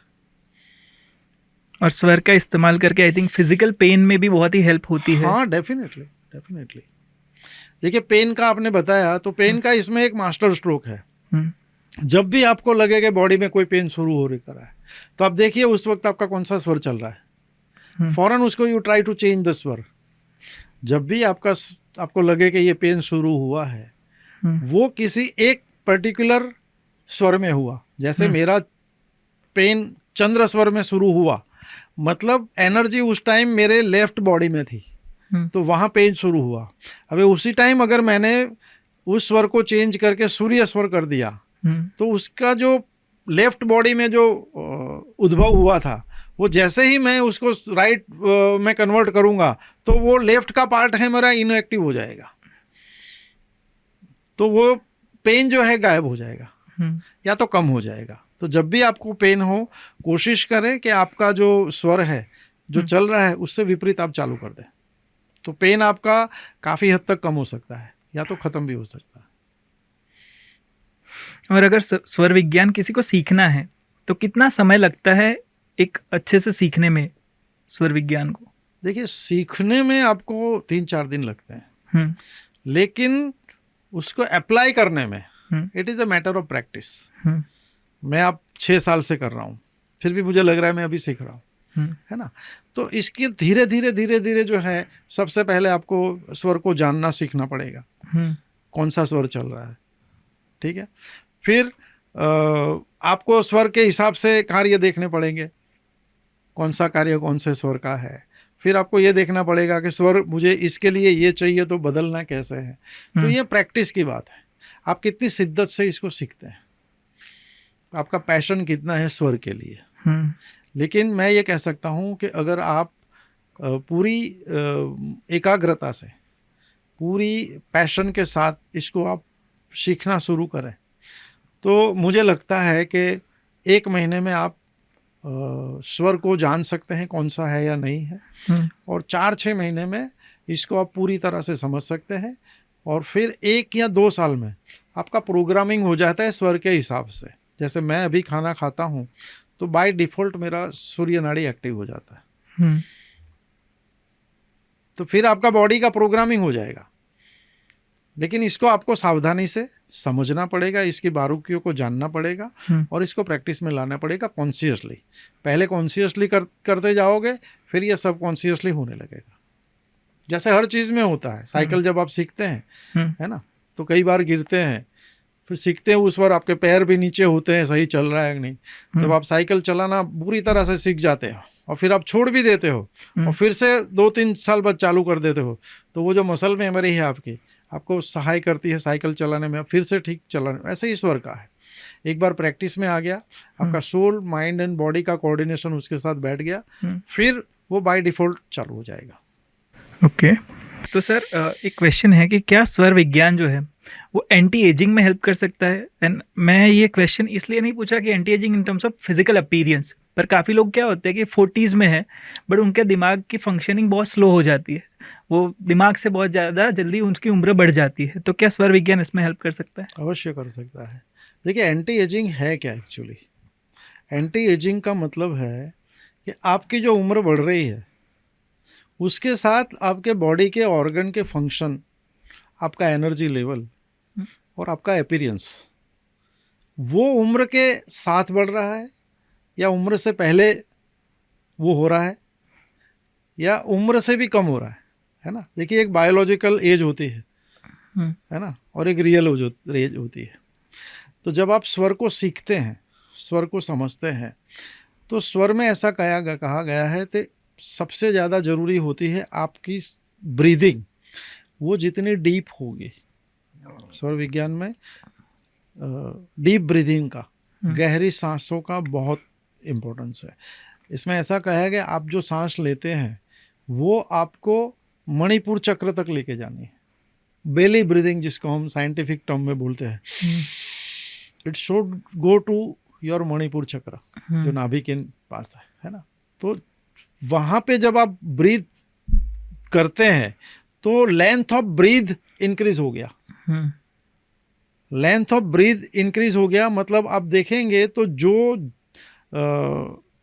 और स्वर का इस्तेमाल करके आई थिंक फिजिकल पेन में भी बहुत ही हेल्प होती है। हाँ, डेफिनेटली, डेफिनेटली। देखिए, पेन का आपने बताया, तो पेन का इसमें एक मास्टर स्ट्रोक है। जब भी आपको लगे कि बॉडी में कोई पेन शुरू हो रहा है, तो आप देखिए उस वक्त आपका कौन सा स्वर चल रहा है, फौरन उसको you try to change the स्वर। जब भी आपको लगे कि ये पेन शुरू हुआ है, वो किसी एक पर्टिकुलर स्वर में हुआ। जैसे मेरा पेन चंद्र स्वर में शुरू हुआ, मतलब एनर्जी उस टाइम मेरे लेफ्ट बॉडी में थी, तो वहां पेन शुरू हुआ। अबे उसी टाइम अगर मैंने उस स्वर को चेंज करके सूर्य स्वर कर दिया, तो उसका जो लेफ्ट बॉडी में जो उद्भव हुआ था, वो जैसे ही मैं उसको राइट में कन्वर्ट करूंगा, तो वो लेफ्ट का पार्ट है मेरा इनएक्टिव हो जाएगा, तो वो पेन जो है गायब हो जाएगा या तो कम हो जाएगा। तो जब भी आपको पेन हो, कोशिश करें कि आपका जो स्वर है जो चल रहा है उससे विपरीत आप चालू कर दें, तो पेन आपका काफी हद तक कम हो सकता है या तो खत्म भी हो सकता है। और अगर स्वर विज्ञान किसी को सीखना है तो कितना समय लगता है एक अच्छे से सीखने में स्वर विज्ञान को? देखिए, सीखने में आपको 3-4 दिन लगते हैं, लेकिन उसको अप्लाई करने में it is a matter of practice. मैं अब 6 साल से कर रहा हूँ, फिर भी मुझे लग रहा है मैं अभी सीख रहा हूँ, है ना। तो इसकी धीरे धीरे जो है, सबसे पहले आपको स्वर को जानना सीखना पड़ेगा, कौन सा स्वर चल रहा है, ठीक है। फिर आपको स्वर के हिसाब से कार्य देखने पड़ेंगे, कौन सा कार्य कौन से स्वर का है। फिर आपको ये देखना पड़ेगा कि स्वर मुझे इसके लिए ये चाहिए, तो बदलना कैसे है। तो ये प्रैक्टिस की बात है, आप कितनी शिद्दत से इसको सीखते हैं, आपका पैशन कितना है स्वर के लिए। लेकिन मैं ये कह सकता हूँ कि अगर आप पूरी एकाग्रता से, पूरी पैशन के साथ इसको आप सीखना शुरू करें, तो मुझे लगता है कि 1 महीने में आप स्वर को जान सकते हैं कौन सा है या नहीं है, और 4-6 महीने में इसको आप पूरी तरह से समझ सकते हैं, और फिर 1 या 2 साल में आपका प्रोग्रामिंग हो जाता है स्वर के हिसाब से। जैसे मैं अभी खाना खाता हूँ, तो बाय डिफॉल्ट मेरा सूर्य नाड़ी एक्टिव हो जाता है, तो फिर आपका बॉडी का प्रोग्रामिंग हो जाएगा। लेकिन इसको आपको सावधानी से समझना पड़ेगा, इसकी बारीकियों को जानना पड़ेगा, और इसको प्रैक्टिस में लाना पड़ेगा कॉन्शियसली। पहले कॉन्शियसली करते जाओगे, फिर ये सब कॉन्शियसली होने लगेगा। जैसे हर चीज़ में होता है, साइकिल जब आप सीखते हैं, है ना, तो कई बार गिरते हैं, फिर सीखते हैं उस बार आपके पैर भी नीचे होते हैं, सही चल रहा है कि नहीं। जब आप साइकिल चलाना पूरी तरह से सीख जाते हो और फिर आप छोड़ भी देते हो और फिर से 2-3 साल बाद चालू कर देते हो, तो वो जो मसल मेमोरी है आपकी, आपको सहाय करती है साइकिल चलाने में, फिर से ठीक चलाने। ऐसे ही स्वर का है, एक बार प्रैक्टिस में आ गया, आपका सोल, माइंड एंड बॉडी का कोऑर्डिनेशन उसके साथ बैठ गया, फिर वो बाय डिफॉल्ट चालू हो जाएगा। ओके तो सर एक क्वेश्चन है कि क्या स्वर विज्ञान जो है वो एंटी एजिंग में हेल्प कर सकता है? एंड मैं ये क्वेश्चन इसलिए नहीं पूछा कि anti ageing in terms of physical appearance, पर काफ़ी लोग क्या होते हैं कि 40s में है बट उनके दिमाग की फंक्शनिंग बहुत स्लो हो जाती है, वो दिमाग से बहुत ज़्यादा जल्दी उनकी उम्र बढ़ जाती है, तो क्या स्वर विज्ञान इसमें हेल्प कर सकता है? अवश्य कर सकता है। देखिए, एंटी एजिंग है क्या एक्चुअली? एंटी एजिंग का मतलब है कि आपकी जो उम्र बढ़ रही है उसके साथ आपके बॉडी के ऑर्गन के फंक्शन, आपका एनर्जी लेवल और आपका अपीयरेंस, वो उम्र के साथ बढ़ रहा है या उम्र से पहले वो हो रहा है या उम्र से भी कम हो रहा है ना। देखिए, एक बायोलॉजिकल एज होती है ना, और एक रियल एज होती है। तो जब आप स्वर को सीखते हैं, स्वर को समझते हैं, तो स्वर में ऐसा कहा गया है कि सबसे ज़्यादा ज़रूरी होती है आपकी ब्रीदिंग, वो जितनी डीप होगी। स्वर विज्ञान में डीप ब्रीदिंग का, गहरी सांसों का बहुत इम्पोर्टेंस है। इसमें ऐसा कहा है कि आप जो सांस लेते हैं वो आपको मणिपुर चक्र तक लेके जानी है। बेली ब्रीदिंग जिसको हम साइंटिफिक टर्म में बोलते हैं, it should go to your Manipur chakra जो नाभि के पास है ना। तो वहाँ पे जब आप ब्रीथ करते हैं तो लेंथ ऑफ ब्रीथ इंक्रीज हो गया। लेंथ ऑफ ब्रीथ इंक्रीज हो गया मतलब आप देखेंगे तो जो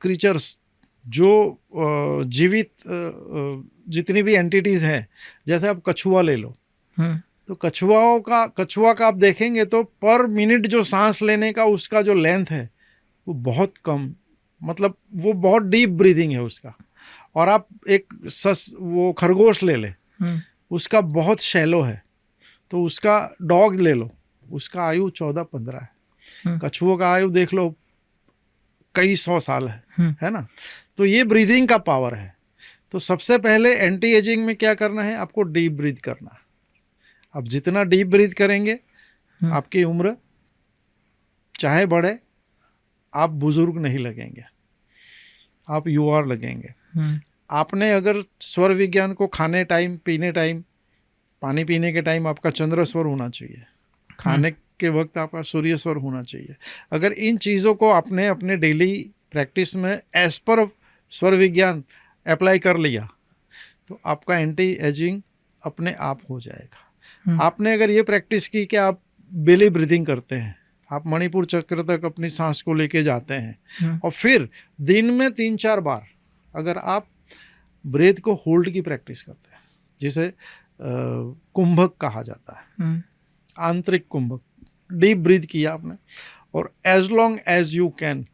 क्रीचर्स, जो जीवित जितनी भी एंटिटीज हैं, जैसे आप कछुआ ले लो, तो कछुआ का आप देखेंगे तो पर मिनट जो सांस लेने का उसका जो लेंथ है वो बहुत कम, मतलब वो बहुत डीप ब्रीदिंग है उसका। और आप एक वो खरगोश ले ले, उसका बहुत शैलो है, तो उसका डॉग ले लो, उसका आयु 14-15 है। कछुओं का आयु देख लो कई 100 साल है ना। तो ये ब्रीदिंग का पावर है। तो सबसे पहले एंटी एजिंग में क्या करना है, आपको डीप ब्रीथ करना है। आप जितना डीप ब्रीथ करेंगे आपकी उम्र चाहे बढ़े, आप बुजुर्ग नहीं लगेंगे, आप युवा लगेंगे। आपने अगर स्वर विज्ञान को खाने टाइम, पीने टाइम, पानी पीने के टाइम आपका चंद्र स्वर होना चाहिए, खाने के वक्त आपका सूर्य स्वर होना चाहिए। अगर इन चीज़ों को आपने अपने डेली प्रैक्टिस में एज पर स्वर विज्ञान अप्लाई कर लिया तो आपका एंटी एजिंग अपने आप हो जाएगा। आपने अगर ये प्रैक्टिस की कि आप बेली ब्रीदिंग करते हैं, आप मणिपुर चक्र तक अपनी सांस को लेके जाते हैं और फिर दिन में 3-4 बार अगर आप ब्रेथ को होल्ड की प्रैक्टिस करते हैं, जिसे कुंभक कहा जाता है, आंतरिक कुंभक, डीप ब्रीथ किया आपने और as long as you can,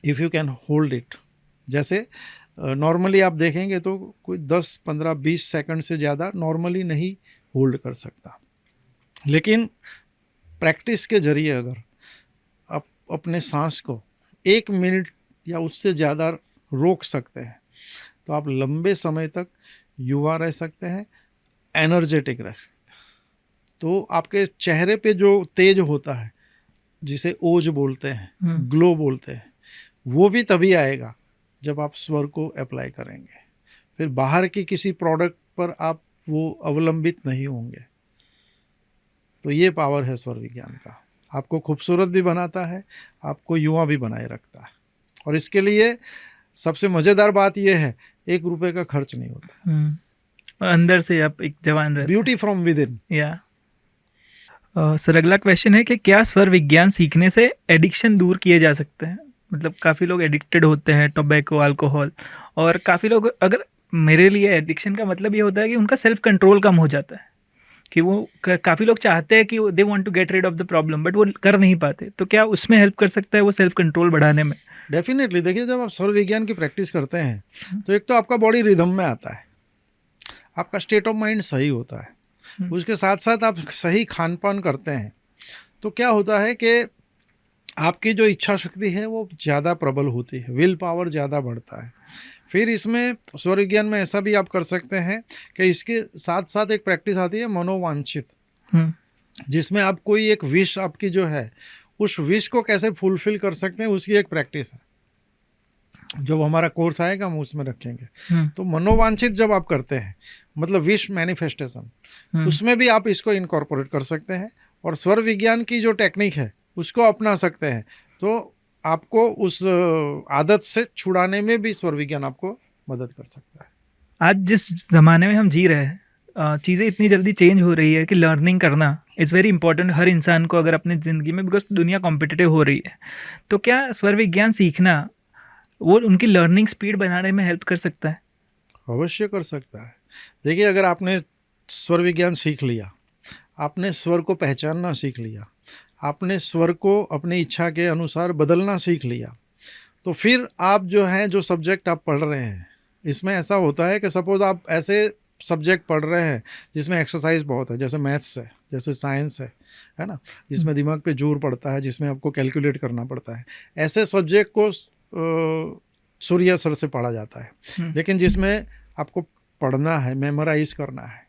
if you can hold it. जैसे नॉर्मली आप देखेंगे तो कोई 10, 15, 20 सेकंड से ज़्यादा नॉर्मली नहीं होल्ड कर सकता, लेकिन प्रैक्टिस के जरिए अगर आप अपने सांस को 1 मिनट या उससे ज़्यादा रोक सकते हैं तो आप लंबे समय तक युवा रह सकते हैं, एनर्जेटिक रह सकते हैं। तो आपके चेहरे पे जो तेज होता है, जिसे ओज बोलते हैं, ग्लो बोलते हैं, वो भी तभी आएगा जब आप स्वर को अप्लाई करेंगे। फिर बाहर की किसी प्रोडक्ट पर आप वो अवलंबित नहीं होंगे। तो ये पावर है स्वर विज्ञान का, आपको खूबसूरत भी बनाता है, आपको युवा भी बनाए रखता है। और इसके लिए सबसे मज़ेदार बात यह है, 1 रुपए का खर्च नहीं होता। और अंदर से आप एक जवान रहते हैं। Beauty from with in. या सर, अगला क्वेश्चन है कि क्या स्वर विज्ञान सीखने से एडिक्शन दूर किए जा सकते हैं? मतलब काफ़ी लोग एडिक्टेड होते हैं टोबैको, अल्कोहल, और काफ़ी लोग, अगर मेरे लिए एडिक्शन का मतलब ये होता है कि उनका सेल्फ कंट्रोल कम हो जाता है, कि वो काफ़ी लोग चाहते हैं कि they want to get rid of the problem, but वो कर नहीं पाते। तो क्या उसमें हेल्प कर सकता है वो सेल्फ कंट्रोल बढ़ाने में? डेफिनेटली। देखिए, जब आप स्वर विज्ञान की प्रैक्टिस करते हैं तो एक तो आपका बॉडी रिदम में आता है, आपका स्टेट ऑफ माइंड सही होता है, उसके साथ साथ आप सही खान पान करते हैं तो क्या होता है कि आपकी जो इच्छा शक्ति है वो ज़्यादा प्रबल होती है, विल पावर ज़्यादा बढ़ता है। फिर इसमें स्वर विज्ञान में ऐसा भी आप कर सकते हैं कि इसके साथ साथ एक प्रैक्टिस आती है मनोवांछित, जिसमें आप कोई एक विश आपकी जो है उस विश को कैसे फुलफिल कर सकते हैं, उसकी एक प्रैक्टिस है। जब हमारा कोर्स आएगा हम उसमें रखेंगे। तो मनोवांछित जब आप करते हैं, मतलब विश मैनिफेस्टेशन, उसमें भी आप इसको इनकॉर्पोरेट कर सकते हैं और स्वर विज्ञान की जो टेक्निक है उसको अपना सकते हैं। तो आपको उस आदत से छुड़ाने में भी स्वर विज्ञान आपको मदद कर सकता है। आज जिस ज़माने में हम जी रहे हैं, चीज़ें इतनी जल्दी चेंज हो रही है कि लर्निंग करना इज़ वेरी इंपॉर्टेंट हर इंसान को, अगर अपनी ज़िंदगी में, बिकॉज दुनिया कॉम्पिटिटिव हो रही है। तो क्या स्वर विज्ञान सीखना वो उनकी लर्निंग स्पीड बनाने में हेल्प कर सकता है? अवश्य कर सकता है। देखिए, अगर आपने स्वर विज्ञान सीख लिया, आपने स्वर को पहचानना सीख लिया, आपने स्वर को अपनी इच्छा के अनुसार बदलना सीख लिया, तो फिर आप जो है, जो सब्जेक्ट आप पढ़ रहे हैं, इसमें ऐसा होता है कि सपोज आप ऐसे सब्जेक्ट पढ़ रहे हैं जिसमें एक्सरसाइज बहुत है, जैसे मैथ्स है, जैसे साइंस है ना, जिसमें दिमाग पे जोर पड़ता है, जिसमें आपको कैलकुलेट करना पड़ता है, ऐसे सब्जेक्ट को सूर्य सर से पढ़ा जाता है। लेकिन जिसमें आपको पढ़ना है, मेमोराइज करना है,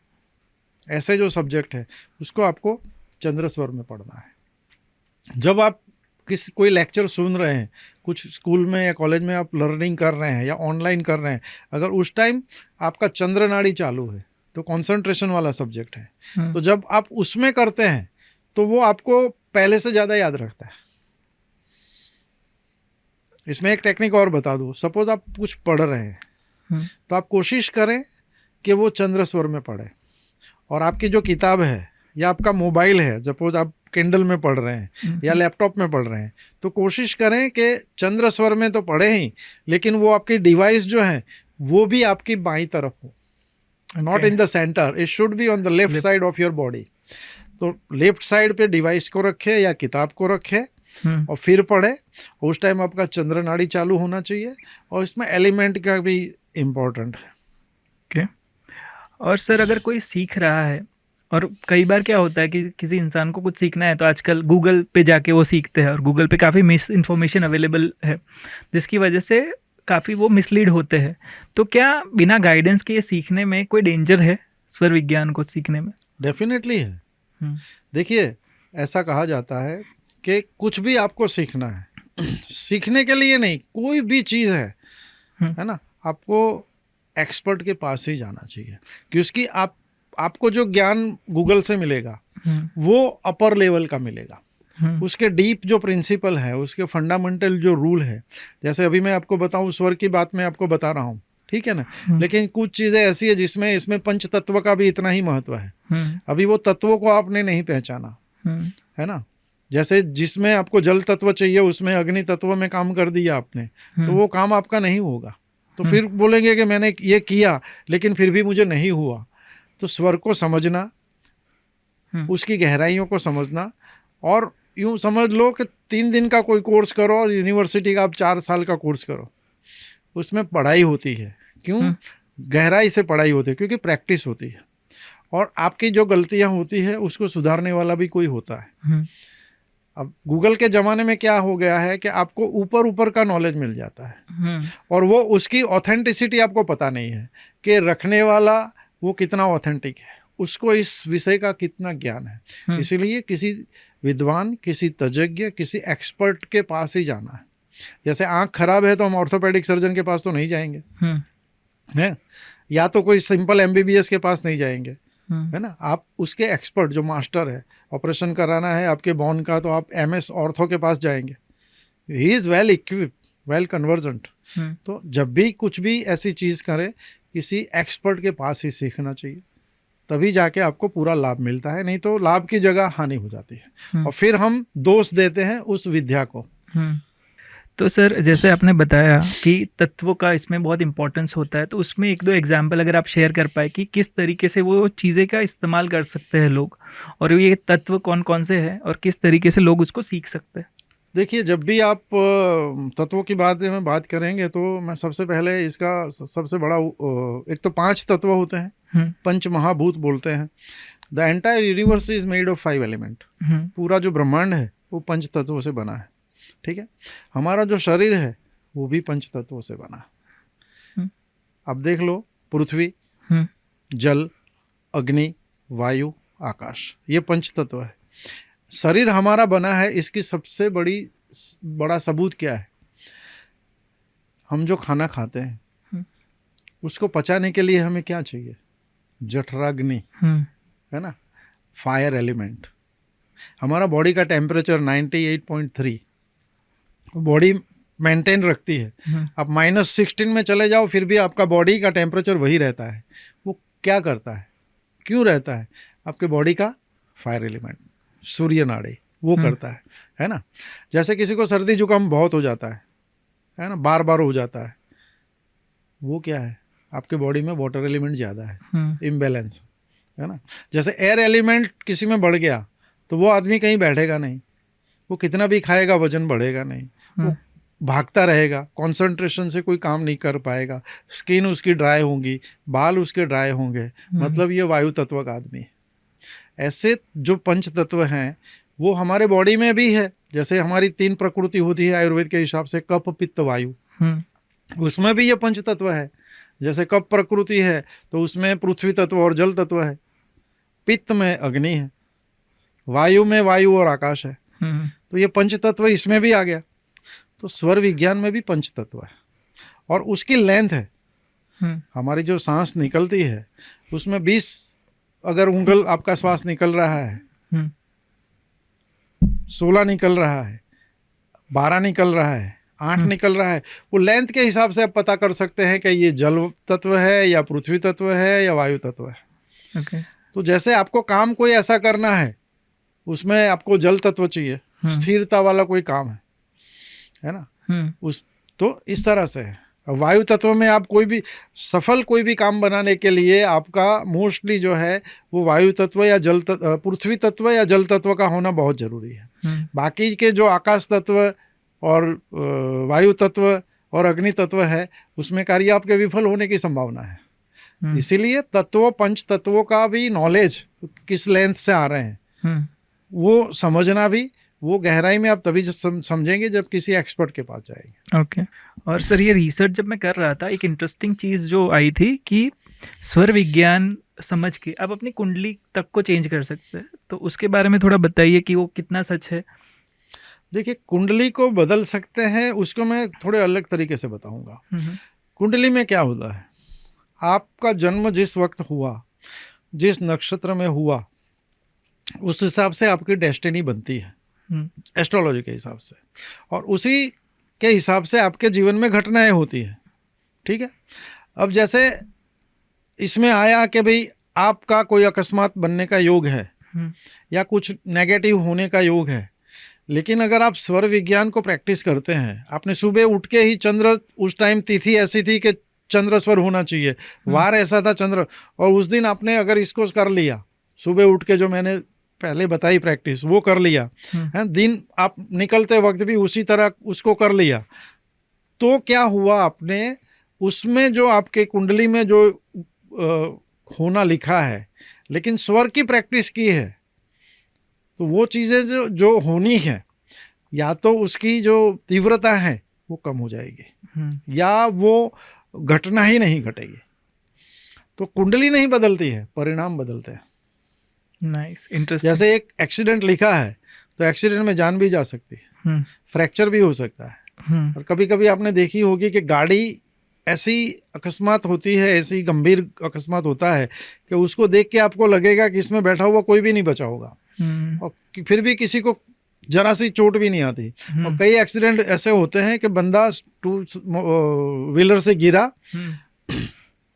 ऐसे जो सब्जेक्ट है उसको आपको चंद्र स्वर में पढ़ना है। जब आप कोई लेक्चर सुन रहे हैं, कुछ स्कूल में या कॉलेज में आप लर्निंग कर रहे हैं या ऑनलाइन कर रहे हैं, अगर उस टाइम आपका चंद्र नाड़ी चालू है तो कंसंट्रेशन वाला सब्जेक्ट है, तो जब आप उसमें करते हैं तो वो आपको पहले से ज़्यादा याद रखता है। इसमें एक टेक्निक और बता दूँ, सपोज आप कुछ पढ़ रहे हैं तो आप कोशिश करें कि वो चंद्र स्वर में पढ़े, और आपकी जो किताब है या आपका मोबाइल है, सपोज आप किंडल में पढ़ रहे हैं या लैपटॉप में पढ़ रहे हैं, तो कोशिश करें कि चंद्र स्वर में तो पढ़े ही, लेकिन वो आपकी डिवाइस जो है वो भी आपकी बाईं तरफ हो, not in the centre, it should be on the left side of your body. तो लेफ्ट साइड पे डिवाइस को रखे या किताब को रखे और फिर पढ़े। उस टाइम आपका चंद्र नाड़ी चालू होना चाहिए, और इसमें एलिमेंट का भी इम्पोर्टेंट है। और सर, अगर कोई सीख रहा है और कई बार क्या होता है कि किसी इंसान को कुछ सीखना है तो आजकल गूगल पे जाके वो सीखते हैं, और गूगल पे काफ़ी मिस इन्फॉर्मेशन अवेलेबल है, जिसकी वजह से काफ़ी वो मिसलीड होते हैं। तो क्या बिना गाइडेंस के ये सीखने में कोई डेंजर है, स्वर विज्ञान को सीखने में? डेफिनेटली है। देखिए, ऐसा कहा जाता है कि कुछ भी आपको सीखना है, सीखने के लिए नहीं, कोई भी चीज़ है ना, आपको एक्सपर्ट के पास ही जाना चाहिए, क्योंकि आपको जो ज्ञान गूगल से मिलेगा वो अपर लेवल का मिलेगा। उसके डीप जो प्रिंसिपल है, उसके फंडामेंटल जो रूल है, जैसे अभी मैं आपको बताऊं, स्वर की बात मैं आपको बता रहा हूं, ठीक है ना, लेकिन कुछ चीजें ऐसी है जिसमें इसमें पंच तत्व का भी इतना ही महत्व है। अभी वो तत्वों को आपने नहीं पहचाना, है ना। जैसे जिसमें आपको जल तत्व चाहिए उसमें अग्नि तत्व में काम कर दिया आपने, तो वो काम आपका नहीं होगा। तो फिर बोलेंगे कि मैंने ये किया लेकिन फिर भी मुझे नहीं हुआ। तो स्वर को समझना, उसकी गहराइयों को समझना, और यूं समझ लो कि 3 दिन का कोई कोर्स करो और यूनिवर्सिटी का आप 4 साल का कोर्स करो, उसमें पढ़ाई होती है। क्यों? गहराई से पढ़ाई होती है, क्योंकि प्रैक्टिस होती है, और आपकी जो गलतियां होती है उसको सुधारने वाला भी कोई होता है। अब गूगल के ज़माने में क्या हो गया है कि आपको ऊपर ऊपर का नॉलेज मिल जाता है, और वो उसकी ऑथेंटिसिटी आपको पता नहीं है कि रखने वाला वो कितना ऑथेंटिक है, उसको इस विषय का कितना ज्ञान है। इसीलिए किसी विद्वान, किसी तज्ञ, किसी एक्सपर्ट के पास ही जाना है। जैसे आँख खराब है तो हम ऑर्थोपेडिक सर्जन के पास तो नहीं जाएंगे, है, या तो कोई सिंपल MBBS के पास नहीं जाएंगे, है ना। आप उसके एक्सपर्ट जो मास्टर है, ऑपरेशन कराना है आपके बोन का तो आप MS ऑर्थो के पास जाएंगे, he is well equipped, well convergent. तो जब भी कुछ भी ऐसी चीज़ करें, किसी एक्सपर्ट के पास ही सीखना चाहिए, तभी जाके आपको पूरा लाभ मिलता है, नहीं तो लाभ की जगह हानि हो जाती है, और फिर हम दोष देते हैं उस विद्या को। तो सर, जैसे आपने बताया कि तत्वों का इसमें बहुत इंपॉर्टेंस होता है, तो उसमें 1-2 एग्जाम्पल अगर आप शेयर कर पाए कि किस तरीके से वो चीज़ें का इस्तेमाल कर सकते हैं लोग, और ये तत्व कौन कौन से हैं और किस तरीके से लोग उसको सीख सकते हैं। देखिए, जब भी आप तत्वों की बात करेंगे तो मैं सबसे पहले इसका सबसे बड़ा, एक तो 5 तत्व होते हैं, पंच महाभूत बोलते हैं। The entire universe is made of 5 element. पूरा जो ब्रह्मांड है वो पंच तत्वों से बना है, ठीक है। हमारा जो शरीर है वो भी पंच तत्वों से बना है। अब देख लो, पृथ्वी, जल, अग्नि, वायु, आकाश, ये पंच तत्व है। शरीर हमारा बना है, इसकी सबसे बड़ा सबूत क्या है? हम जो खाना खाते हैं उसको पचाने के लिए हमें क्या चाहिए? जठराग्नि, है ना, फायर एलिमेंट। हमारा बॉडी का टेम्परेचर 98.3 बॉडी मेंटेन रखती है। आप -16 में चले जाओ फिर भी आपका बॉडी का टेम्परेचर वही रहता है। वो क्या करता है, क्यों रहता है? आपके बॉडी का फायर एलिमेंट सूर्य नाड़ी वो करता है ना। जैसे किसी को सर्दी जुकाम बहुत हो जाता है ना, बार बार हो जाता है, वो क्या है? आपके बॉडी में वाटर एलिमेंट ज़्यादा है, इम्बैलेंस, है ना। जैसे एयर एलिमेंट किसी में बढ़ गया तो वो आदमी कहीं बैठेगा नहीं, वो कितना भी खाएगा वजन बढ़ेगा नहीं, वो भागता रहेगा, कंसंट्रेशन से कोई काम नहीं कर पाएगा, स्किन उसकी ड्राई होंगी, बाल उसके ड्राई होंगे, मतलब ये वायु तत्व का आदमी है। ऐसे जो पंच तत्व हैं वो हमारे बॉडी में भी है। जैसे हमारी 3 प्रकृति होती है आयुर्वेद के हिसाब से, कफ, पित्त, वायु, उसमें भी ये पंच तत्व है। जैसे कफ प्रकृति है तो उसमें पृथ्वी तत्व और जल तत्व है, पित्त में अग्नि है, वायु में वायु और आकाश है। तो ये पंच तत्व इसमें भी आ गया। तो स्वर विज्ञान में भी पंच तत्व है, और उसकी लेंथ है। हमारी जो सांस निकलती है उसमें 20 अगर उंगल आपका श्वास निकल रहा है, 16 निकल रहा है, 12 निकल रहा है, 8 निकल रहा है, वो लेंथ के हिसाब से आप पता कर सकते हैं कि ये जल तत्व है या पृथ्वी तत्व है या वायु तत्व है। तो जैसे आपको काम कोई ऐसा करना है उसमें आपको जल तत्व चाहिए, स्थिरता वाला कोई काम है ना, उस तो इस तरह से है। वायु तत्व में आप कोई भी सफल कोई भी काम बनाने के लिए आपका मोस्टली जो है वो वायु तत्व या जल तत्व, पृथ्वी तत्व या जल तत्व का होना बहुत जरूरी है। बाकी के जो आकाश तत्व और वायु तत्व और अग्नि तत्व है उसमें कार्य आपके विफल होने की संभावना है। इसीलिए तत्वों, पंच तत्वों का भी नॉलेज किस लेंथ से आ रहे हैं वो समझना भी, वो गहराई में आप तभी समझेंगे जब किसी एक्सपर्ट के पास जाएंगे। ओके। और सर ये रिसर्च जब मैं कर रहा था, एक इंटरेस्टिंग चीज़ जो आई थी कि स्वर विज्ञान समझ के आप अपनी कुंडली तक को चेंज कर सकते हैं, तो उसके बारे में थोड़ा बताइए कि वो कितना सच है। देखिए, कुंडली को बदल सकते हैं, उसको मैं थोड़े अलग तरीके से बताऊंगा। कुंडली में क्या होता है, आपका जन्म जिस वक्त हुआ, जिस नक्षत्र में हुआ, उस हिसाब से आपकी डेस्टिनी बनती है एस्ट्रोलॉजी के हिसाब से, और उसी के हिसाब से आपके जीवन में घटनाएं होती है। ठीक है, अब जैसे इसमें आया कि भाई आपका कोई अकस्मात बनने का योग है या कुछ नेगेटिव होने का योग है, लेकिन अगर आप स्वर विज्ञान को प्रैक्टिस करते हैं, आपने सुबह उठ के ही चंद्र, उस टाइम तिथि ऐसी थी कि चंद्र स्वर होना चाहिए, वार ऐसा था चंद्र, और उस दिन आपने अगर इसको कर लिया, सुबह उठ के जो मैंने पहले बताई प्रैक्टिस वो कर लिया है, दिन आप निकलते वक्त भी उसी तरह उसको कर लिया, तो क्या हुआ, आपने उसमें जो आपके कुंडली में जो होना लिखा है, लेकिन स्वर की प्रैक्टिस की है, तो वो चीज़ें जो होनी है, या तो उसकी जो तीव्रता है वो कम हो जाएगी या वो घटना ही नहीं घटेगी। तो कुंडली नहीं बदलती है, परिणाम बदलते हैं। Nice, interesting. जैसे एक एक्सीडेंट लिखा है, तो एक्सीडेंट में जान भी जा सकती है, फ्रैक्चर भी हो सकता है। और कभी कभी आपने देखी होगी कि गाड़ी ऐसी अकस्मात होती है, ऐसी गंभीर अकस्मात होता है कि उसको देख के आपको लगेगा कि इसमें बैठा हुआ कोई भी नहीं बचा होगा, और फिर भी किसी को जरा सी चोट भी नहीं आती। और कई एक्सीडेंट ऐसे होते हैं कि बंदा टू व्हीलर से गिरा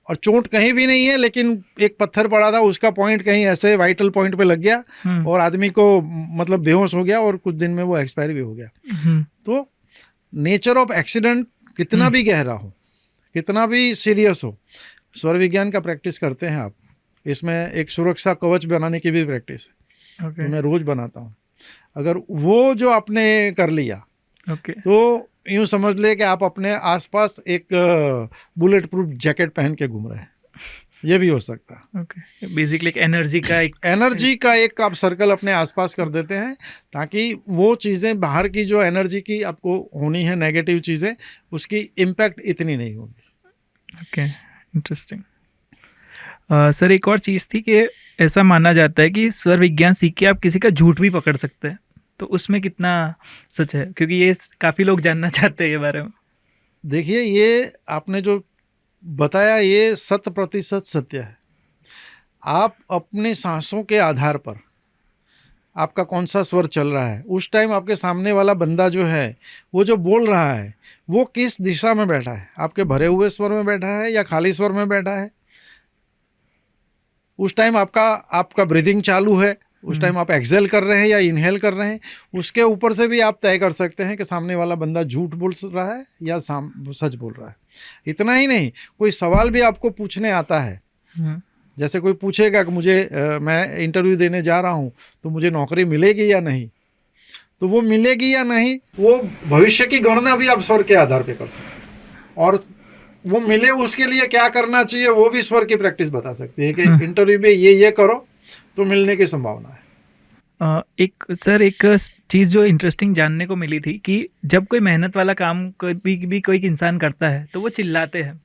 और चोट कहीं भी नहीं है, लेकिन एक पत्थर पड़ा था, उसका पॉइंट कहीं ऐसे वाइटल पॉइंट पे लग गया और आदमी को मतलब बेहोश हो गया और कुछ दिन में वो एक्सपायर भी हो गया। तो नेचर ऑफ एक्सीडेंट कितना भी गहरा हो, कितना भी सीरियस हो, स्वर विज्ञान का प्रैक्टिस करते हैं आप, इसमें एक सुरक्षा कवच बनाने की भी प्रैक्टिस है। तो मैं रोज बनाता हूँ। अगर वो जो आपने कर लिया, तो यूं समझ ले कि आप अपने आसपास एक बुलेट प्रूफ जैकेट पहन के घूम रहे हैं, ये भी हो सकता है। बेसिकली एक एनर्जी का एक आप सर्कल अपने आसपास कर देते हैं, ताकि वो चीज़ें बाहर की जो एनर्जी की आपको होनी है, नेगेटिव चीज़ें, उसकी इम्पैक्ट इतनी नहीं होगी। Okay, interesting. सर एक और चीज़ थी कि ऐसा माना जाता है कि स्वर विज्ञान सीख के आप किसी का झूठ भी पकड़ सकते हैं, तो उसमें कितना सच है, क्योंकि ये काफ़ी लोग जानना चाहते हैं ये बारे में। देखिए, ये आपने जो बताया ये 100% सत्य है। आप अपने सांसों के आधार पर आपका कौन सा स्वर चल रहा है, उस टाइम आपके सामने वाला बंदा जो है वो जो बोल रहा है वो किस दिशा में बैठा है, आपके भरे हुए स्वर में बैठा है या खाली स्वर में बैठा है, उस टाइम आपका ब्रीदिंग चालू है, उस टाइम आप एक्सेल कर रहे हैं या इनहेल कर रहे हैं, उसके ऊपर से भी आप तय कर सकते हैं कि सामने वाला बंदा झूठ बोल रहा है या सच बोल रहा है। इतना ही नहीं, कोई सवाल भी आपको पूछने आता है, जैसे कोई पूछेगा कि मैं इंटरव्यू देने जा रहा हूँ तो मुझे नौकरी मिलेगी या नहीं, तो वो मिलेगी या नहीं, वो भविष्य की गणना भी आप स्वर के आधार पे कर सकते हैं, और वो मिले उसके लिए क्या करना चाहिए वो भी स्वर की प्रैक्टिस बता सकती है कि इंटरव्यू में ये करो तो मिलने की संभावना है। एक चीज़ जो इंटरेस्टिंग जानने को मिली थी कि जब कोई मेहनत वाला काम कोई इंसान करता है तो वो चिल्लाते हैं,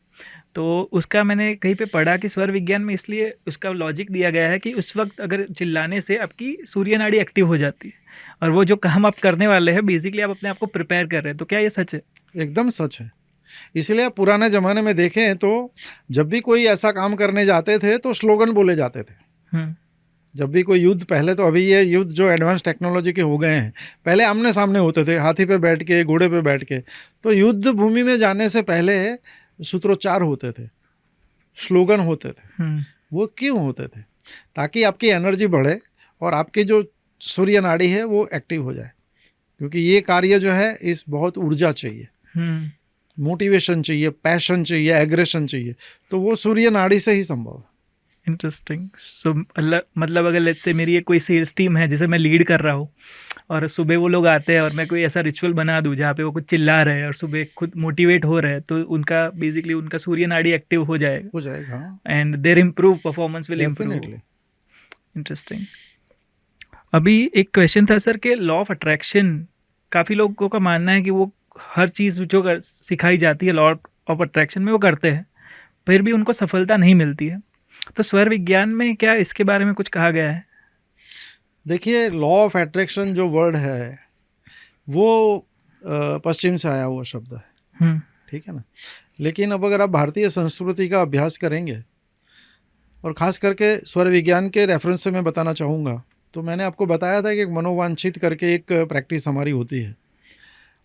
तो उसका मैंने कहीं पे पढ़ा कि स्वर विज्ञान में इसलिए उसका लॉजिक दिया गया है कि उस वक्त अगर चिल्लाने से आपकी सूर्य नाड़ी एक्टिव हो जाती है, और वो जो काम आप करने वाले हैं बेसिकली आप अपने आप को प्रिपेयर कर रहे हैं। तो क्या ये सच है? एकदम सच है। इसलिए आप पुराने ज़माने में देखें तो जब भी कोई ऐसा काम करने जाते थे तो स्लोगन बोले जाते थे। जब भी कोई युद्ध, पहले तो अभी ये युद्ध जो एडवांस टेक्नोलॉजी के हो गए हैं, पहले आमने सामने होते थे, हाथी पे बैठ के, घोड़े पे बैठ के, तो युद्ध भूमि में जाने से पहले सूत्रोच्चार होते थे, स्लोगन होते थे। वो क्यों होते थे? ताकि आपकी एनर्जी बढ़े और आपकी जो सूर्य नाड़ी है वो एक्टिव हो जाए, क्योंकि ये कार्य जो है इस बहुत ऊर्जा चाहिए, मोटिवेशन चाहिए, पैशन चाहिए, एग्रेशन चाहिए, तो वो सूर्य नाड़ी से ही संभव है। इंटरेस्टिंग। सो मतलब अगर लेट्स से मेरी एक कोई सेल्स टीम है जिसे मैं लीड कर रहा हूँ, और सुबह वो लोग आते हैं और मैं कोई ऐसा रिचुअल बना दूँ जहाँ पे वो कुछ चिल्ला रहे हैं और सुबह खुद मोटिवेट हो रहे हैं, तो उनका बेसिकली उनका सूर्य नाड़ी एक्टिव हो जाएगा हो जाएगा। And there improve performance will improve. Definitely. Interesting. अभी एक क्वेश्चन था सर कि लॉ ऑफ अट्रैक्शन, काफ़ी लोगों का मानना है कि वो हर चीज़ जो सिखाई जाती है लॉ ऑफ अट्रैक्शन में वो करते हैं, फिर भी उनको सफलता नहीं मिलती है। तो स्वर विज्ञान में क्या इसके बारे में कुछ कहा गया है? देखिए, लॉ ऑफ अट्रैक्शन जो वर्ड है वो पश्चिम से आया हुआ शब्द है, ठीक है ना। लेकिन अब अगर आप भारतीय संस्कृति का अभ्यास करेंगे, और ख़ास करके स्वर विज्ञान के रेफरेंस से मैं बताना चाहूँगा, तो मैंने आपको बताया था कि एक मनोवांछित करके एक प्रैक्टिस हमारी होती है।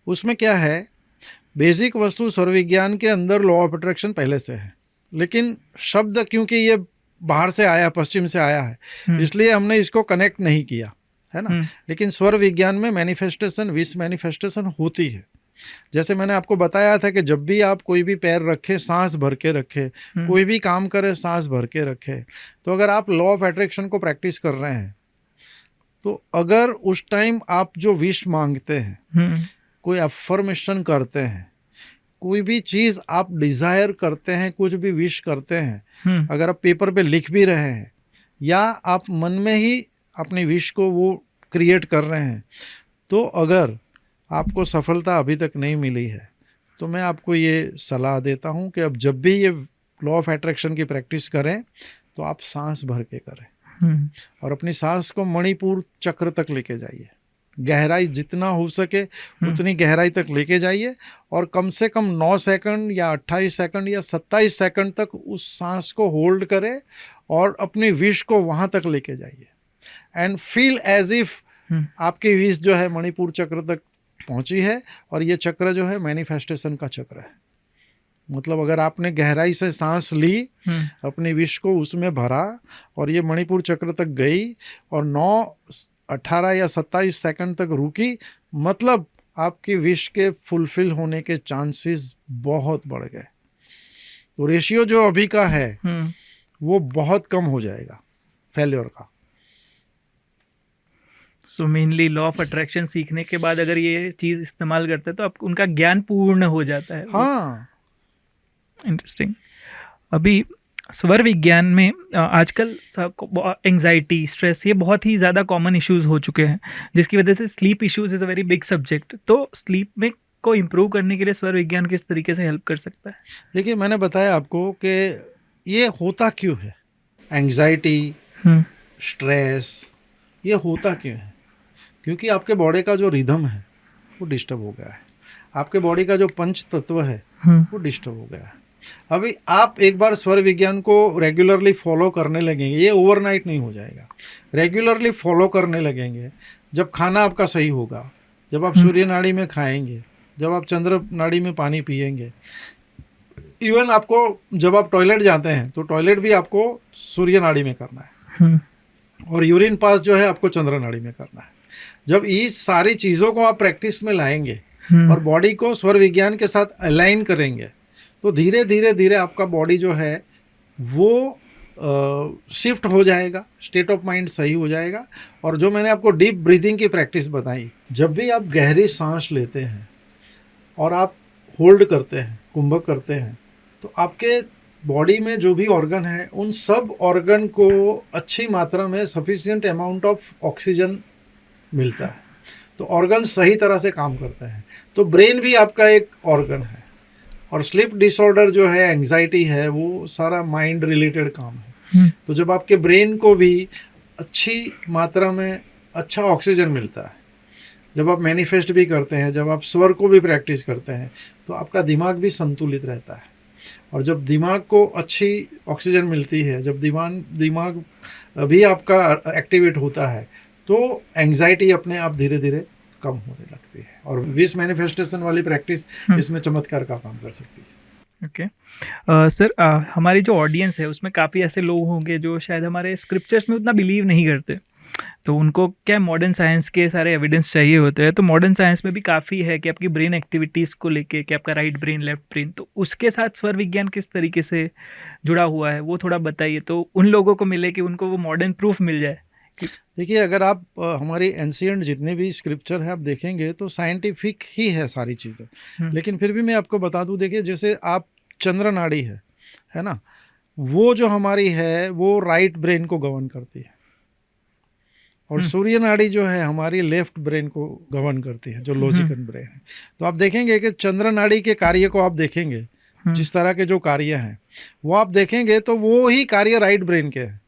उसमें क्या है, बेसिक वस्तु स्वर विज्ञान के अंदर लॉ ऑफ अट्रैक्शन पहले से है, लेकिन शब्द क्योंकि ये बाहर से आया, पश्चिम से आया है, इसलिए हमने इसको कनेक्ट नहीं किया, है ना। लेकिन स्वर विज्ञान में मैनिफेस्टेशन, विश मैनिफेस्टेशन होती है। जैसे मैंने आपको बताया था कि जब भी आप कोई भी पैर रखें, सांस भर के रखें, कोई भी काम करें सांस भर के रखें। तो अगर आप लॉ ऑफ अट्रैक्शन को प्रैक्टिस कर रहे हैं, तो अगर उस टाइम आप जो विश मांगते हैं, कोई अफर्मेशन करते हैं, कोई भी चीज़ आप डिज़ायर करते हैं, कुछ भी विश करते हैं, अगर आप पेपर पे लिख भी रहे हैं या आप मन में ही अपनी विश को वो क्रिएट कर रहे हैं, तो अगर आपको सफलता अभी तक नहीं मिली है, तो मैं आपको ये सलाह देता हूँ कि अब जब भी ये लॉ ऑफ अट्रैक्शन की प्रैक्टिस करें, तो आप सांस भर के करें और अपनी सांस को मणिपुर चक्र तक लेके जाइए। गहराई जितना हो सके उतनी गहराई तक लेके जाइए, और कम से कम 9 सेकंड या 28 सेकंड या 27 सेकंड तक उस सांस को होल्ड करें और अपनी विश को वहाँ तक लेके जाइए। एंड फील एज इफ आपकी विश जो है मणिपुर चक्र तक पहुँची है, और ये चक्र जो है मैनिफेस्टेशन का चक्र है। मतलब अगर आपने गहराई से सांस ली, अपनी विश को उसमें भरा और ये मणिपुर चक्र तक गई और 9, 18 या 27 सेकंड तक रुकी, मतलब आपकी विश के फुलफिल होने के चांसेस बहुत बढ़ गए। तो रेशियो जो अभी का है वो बहुत कम हो जाएगा फेल्योर का। So mainly law of attraction सीखने के बाद अगर ये चीज़ इस्तेमाल करते हैं तो आप उनका ज्ञान पूर्ण हो जाता है। हाँ, इंटरेस्टिंग। अभी स्वर विज्ञान में आजकल एंजाइटी, स्ट्रेस, ये बहुत ही ज़्यादा कॉमन इश्यूज हो चुके हैं, जिसकी वजह से sleep issues is a very big subject. तो स्लीप में को इम्प्रूव करने के लिए स्वर विज्ञान किस तरीके से हेल्प कर सकता है? देखिए, मैंने बताया आपको कि ये होता क्यों है, एंजाइटी, स्ट्रेस, ये होता क्यों है? क्योंकि आपके बॉडी का जो रिदम है वो डिस्टर्ब हो गया है, आपके बॉडी का जो पंच तत्व है वो डिस्टर्ब हो गया है। अभी आप एक बार स्वर विज्ञान को रेगुलरली फॉलो करने लगेंगे, ये ओवरनाइट नहीं हो जाएगा, रेगुलरली फॉलो करने लगेंगे, जब खाना आपका सही होगा, जब आप सूर्य नाड़ी में खाएंगे, जब आप चंद्र नाड़ी में पानी पिएंगे, इवन आपको जब आप टॉयलेट जाते हैं तो टॉयलेट भी आपको सूर्य नाड़ी में करना है, और यूरिन पास जो है आपको चंद्र नाड़ी में करना है। जब इस सारी चीज़ों को आप प्रैक्टिस में लाएंगे और बॉडी को स्वर विज्ञान के साथ अलाइन करेंगे, तो धीरे धीरे धीरे आपका बॉडी जो है वो शिफ्ट हो जाएगा, स्टेट ऑफ माइंड सही हो जाएगा। और जो मैंने आपको डीप ब्रीदिंग की प्रैक्टिस बताई, जब भी आप गहरी सांस लेते हैं और आप होल्ड करते हैं, कुंभक करते हैं, तो आपके बॉडी में जो भी ऑर्गन है उन सब ऑर्गन को अच्छी मात्रा में सफिशिएंट अमाउंट ऑफ ऑक्सीजन मिलता है, तो ऑर्गन सही तरह से काम करते हैं। तो ब्रेन भी आपका एक ऑर्गन है, और स्लीप डिसऑर्डर जो है, एंग्जाइटी है, वो सारा माइंड रिलेटेड काम है। तो जब आपके ब्रेन को भी अच्छी मात्रा में अच्छा ऑक्सीजन मिलता है, जब आप मैनिफेस्ट भी करते हैं, जब आप स्वर को भी प्रैक्टिस करते हैं, तो आपका दिमाग भी संतुलित रहता है। और जब दिमाग को अच्छी ऑक्सीजन मिलती है, जब दिमाग भी आपका एक्टिवेट होता है, तो एंग्जाइटी अपने आप धीरे धीरे कम होने लगती है, और विश मैनिफेस्टेशन वाली प्रैक्टिस इसमें चमत्कार का काम कर सकती है। ओके सर, हमारी जो ऑडियंस है उसमें काफ़ी ऐसे लोग होंगे जो शायद हमारे स्क्रिप्चर्स में उतना बिलीव नहीं करते, तो उनको क्या मॉडर्न साइंस के सारे एविडेंस चाहिए होते हैं, तो मॉडर्न साइंस में भी काफ़ी है कि आपकी ब्रेन एक्टिविटीज़ को लेके कि आपका राइट ब्रेन लेफ्ट ब्रेन, तो उसके साथ स्वर विज्ञान किस तरीके से जुड़ा हुआ है वो थोड़ा बताइए, तो उन लोगों को मिले कि उनको वो मॉडर्न प्रूफ मिल जाए। देखिए, अगर आप हमारी एंशिएंट जितने भी स्क्रिप्चर है आप देखेंगे तो साइंटिफिक ही है सारी चीज़ें, लेकिन फिर भी मैं आपको बता दूं, देखिए जैसे आप चंद्र नाड़ी है ना, वो जो हमारी है वो राइट ब्रेन को गवर्न करती है, और सूर्य नाड़ी जो है हमारी लेफ्ट ब्रेन को गवर्न करती है, जो लॉजिकल ब्रेन है। तो आप देखेंगे कि चंद्र नाड़ी के कार्य को आप देखेंगे, जिस तरह के जो कार्य हैं वो आप देखेंगे तो वो ही कार्य राइट ब्रेन के हैं।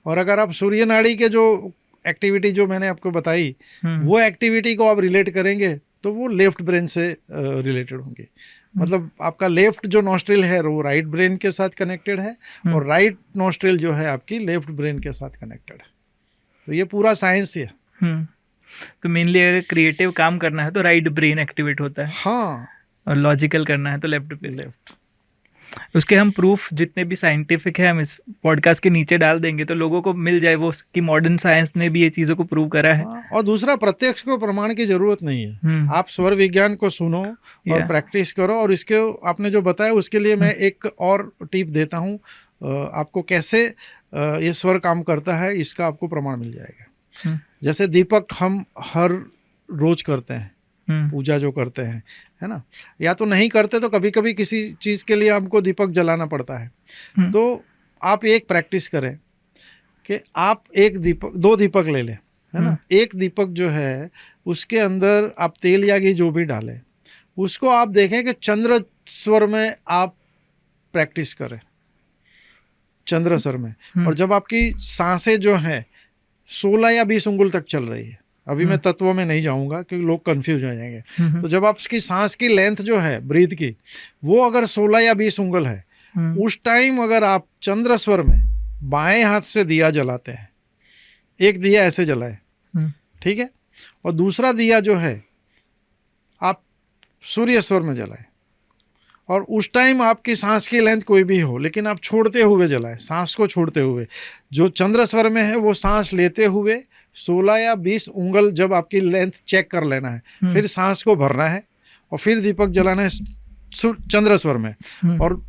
और अगर आप सूर्य नाड़ी के जो एक्टिविटी जो मैंने आपको बताई वो एक्टिविटी को आप रिलेट करेंगे तो वो लेफ्ट ब्रेन से रिलेटेड होंगे। मतलब आपका लेफ्ट जो नॉस्ट्रिल है वो राइट ब्रेन के साथ कनेक्टेड है, और राइट नॉस्ट्रिल जो है आपकी लेफ्ट ब्रेन के साथ कनेक्टेड है। तो ये पूरा साइंस ही है। तो मेनली अगर क्रिएटिव काम करना है तो राइट ब्रेन एक्टिवेट होता है, हाँ, और लॉजिकल करना है तो लेफ्ट ब्रेन। लेफ्ट। उसके हम प्रूफ जितने भी साइंटिफिक है हम इस पॉडकास्ट के नीचे डाल देंगे तो लोगों को मिल जाए वो कि मॉडर्न साइंस ने भी ये चीज़ों को प्रूव करा है। हाँ, और दूसरा, प्रत्यक्ष को प्रमाण की जरूरत नहीं है। आप स्वर विज्ञान को सुनो और प्रैक्टिस करो, और इसके आपने जो बताया उसके लिए मैं एक और टिप देता हूँ आपको, कैसे ये स्वर काम करता है इसका आपको प्रमाण मिल जाएगा। जैसे दीपक हम हर रोज करते हैं, पूजा जो करते हैं, है ना, या तो नहीं करते तो कभी कभी किसी चीज़ के लिए हमको दीपक जलाना पड़ता है। तो आप एक प्रैक्टिस करें कि आप एक दीपक, 2 दीपक ले लें, है ना। एक दीपक जो है उसके अंदर आप तेल या घी जो भी डालें, उसको आप देखें कि चंद्र स्वर में आप प्रैक्टिस करें, चंद्र स्वर में। और जब आपकी सांसें जो हैं 16 या 20 उंगल तक चल रही है, अभी मैं तत्वों में नहीं जाऊंगा क्योंकि लोग कंफ्यूज हो जाएंगे। तो जब आपकी सांस की लेंथ जो है ब्रीथ की वो अगर 16 या 20 उंगल है, उस टाइम अगर आप चंद्र स्वर में बाएं हाथ से दिया जलाते हैं, एक दिया ऐसे जलाए, ठीक है, और दूसरा दिया जो है आप सूर्य स्वर में जलाए, और उस टाइम आपकी सांस की लेंथ कोई भी हो लेकिन आप छोड़ते हुए जलाए, सांस को छोड़ते हुए। जो चंद्र स्वर में है वो सांस लेते हुए 16 या 20 उंगल जब आपकी लेंथ चेक कर लेना है, फिर सांस को भरना है और फिर दीपक जलाना है चंद्र स्वर में। और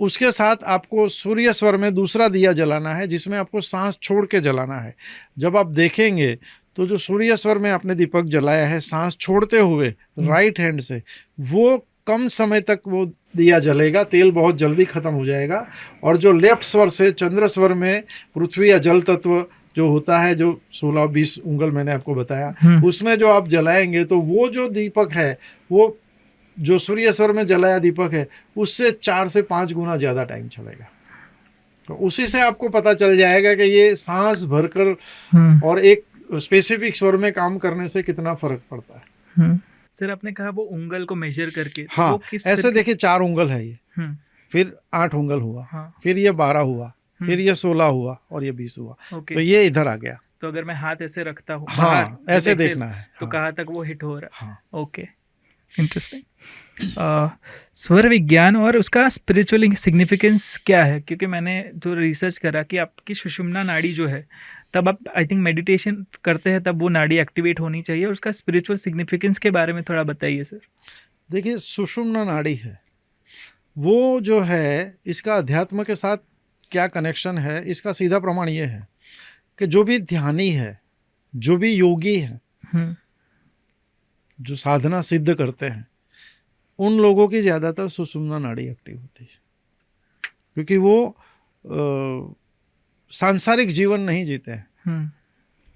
उसके साथ आपको सूर्य स्वर में दूसरा दिया जलाना है जिसमें आपको सांस छोड़ के जलाना है। जब आप देखेंगे तो जो सूर्य स्वर में आपने दीपक जलाया है सांस छोड़ते हुए राइट हैंड से, वो कम समय तक वो दिया जलेगा, तेल बहुत जल्दी खत्म हो जाएगा। और जो लेफ्ट स्वर से चंद्र स्वर में पृथ्वी या जल तत्व जो होता है, जो 16-20 उंगल मैंने आपको बताया, उसमें जो आप जलाएंगे तो वो जो दीपक है वो जो सूर्य स्वर में जलाया दीपक है उससे 4 से 5 गुना ज़्यादा टाइम चलेगा। तो उसी से आपको पता चल जाएगा कि ये सांस भरकर और एक स्पेसिफिक स्वर में काम करने से कितना फर्क पड़ता है। सर आपने कहा वो उंगल को मेजर करके, हाँ, वो ऐसे देखिए 4 उंगल है ये, फिर 8 उंगल हुआ, फिर ये 12 हुआ, फिर ये 16 हुआ और ये 20 हुआ, तो ये इधर आ गया। तो अगर मैं हाथ ऐसे रखता हूँ, हाँ, ऐसे देखना है, तो कहाँ तक वो हिट हो रहा है। हाँ, ओके, इंटरेस्टिंग। स्वर विज्ञान और उसका स्पिरिचुअल सिग्निफिकेंस क्या है? क्योंकि मैंने जो रिसर्च करा कि आपकी सुषुम्ना नाड़ी जो है, तब आप आई थिंक मेडिटेशन करते हैं तब वो नाड़ी एक्टिवेट होनी चाहिए, और उसका स्पिरिचुअल सिग्निफिकेंस के बारे में थोड़ा बताइए सर। देखिए, सुषुम्ना नाड़ी है वो जो है, इसका अध्यात्म के साथ क्या कनेक्शन है, इसका सीधा प्रमाण ये है कि जो भी ध्यानी है, जो भी योगी है, जो साधना सिद्ध करते हैं, उन लोगों की ज़्यादातर सुषुम्ना नाड़ी एक्टिव होती है, क्योंकि वो सांसारिक जीवन नहीं जीते हैं,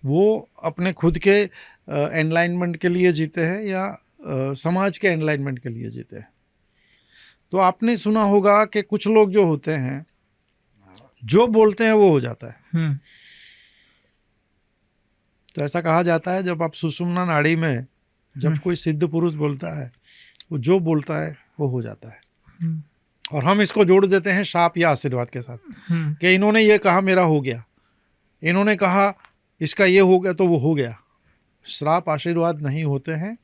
वो अपने खुद के एनलाइनमेंट के लिए जीते हैं या समाज के एनलाइनमेंट के लिए जीते हैं। तो आपने सुना होगा कि कुछ लोग जो होते हैं जो बोलते हैं वो हो जाता है। तो ऐसा कहा जाता है जब आप सुषुम्ना नाड़ी में जब कोई सिद्ध पुरुष बोलता है, वो जो बोलता है वो हो जाता है। और हम इसको जोड़ देते हैं श्राप या आशीर्वाद के साथ कि इन्होंने ये कहा मेरा हो गया, इन्होंने कहा इसका ये हो गया तो वो हो गया। श्राप आशीर्वाद नहीं होते हैं,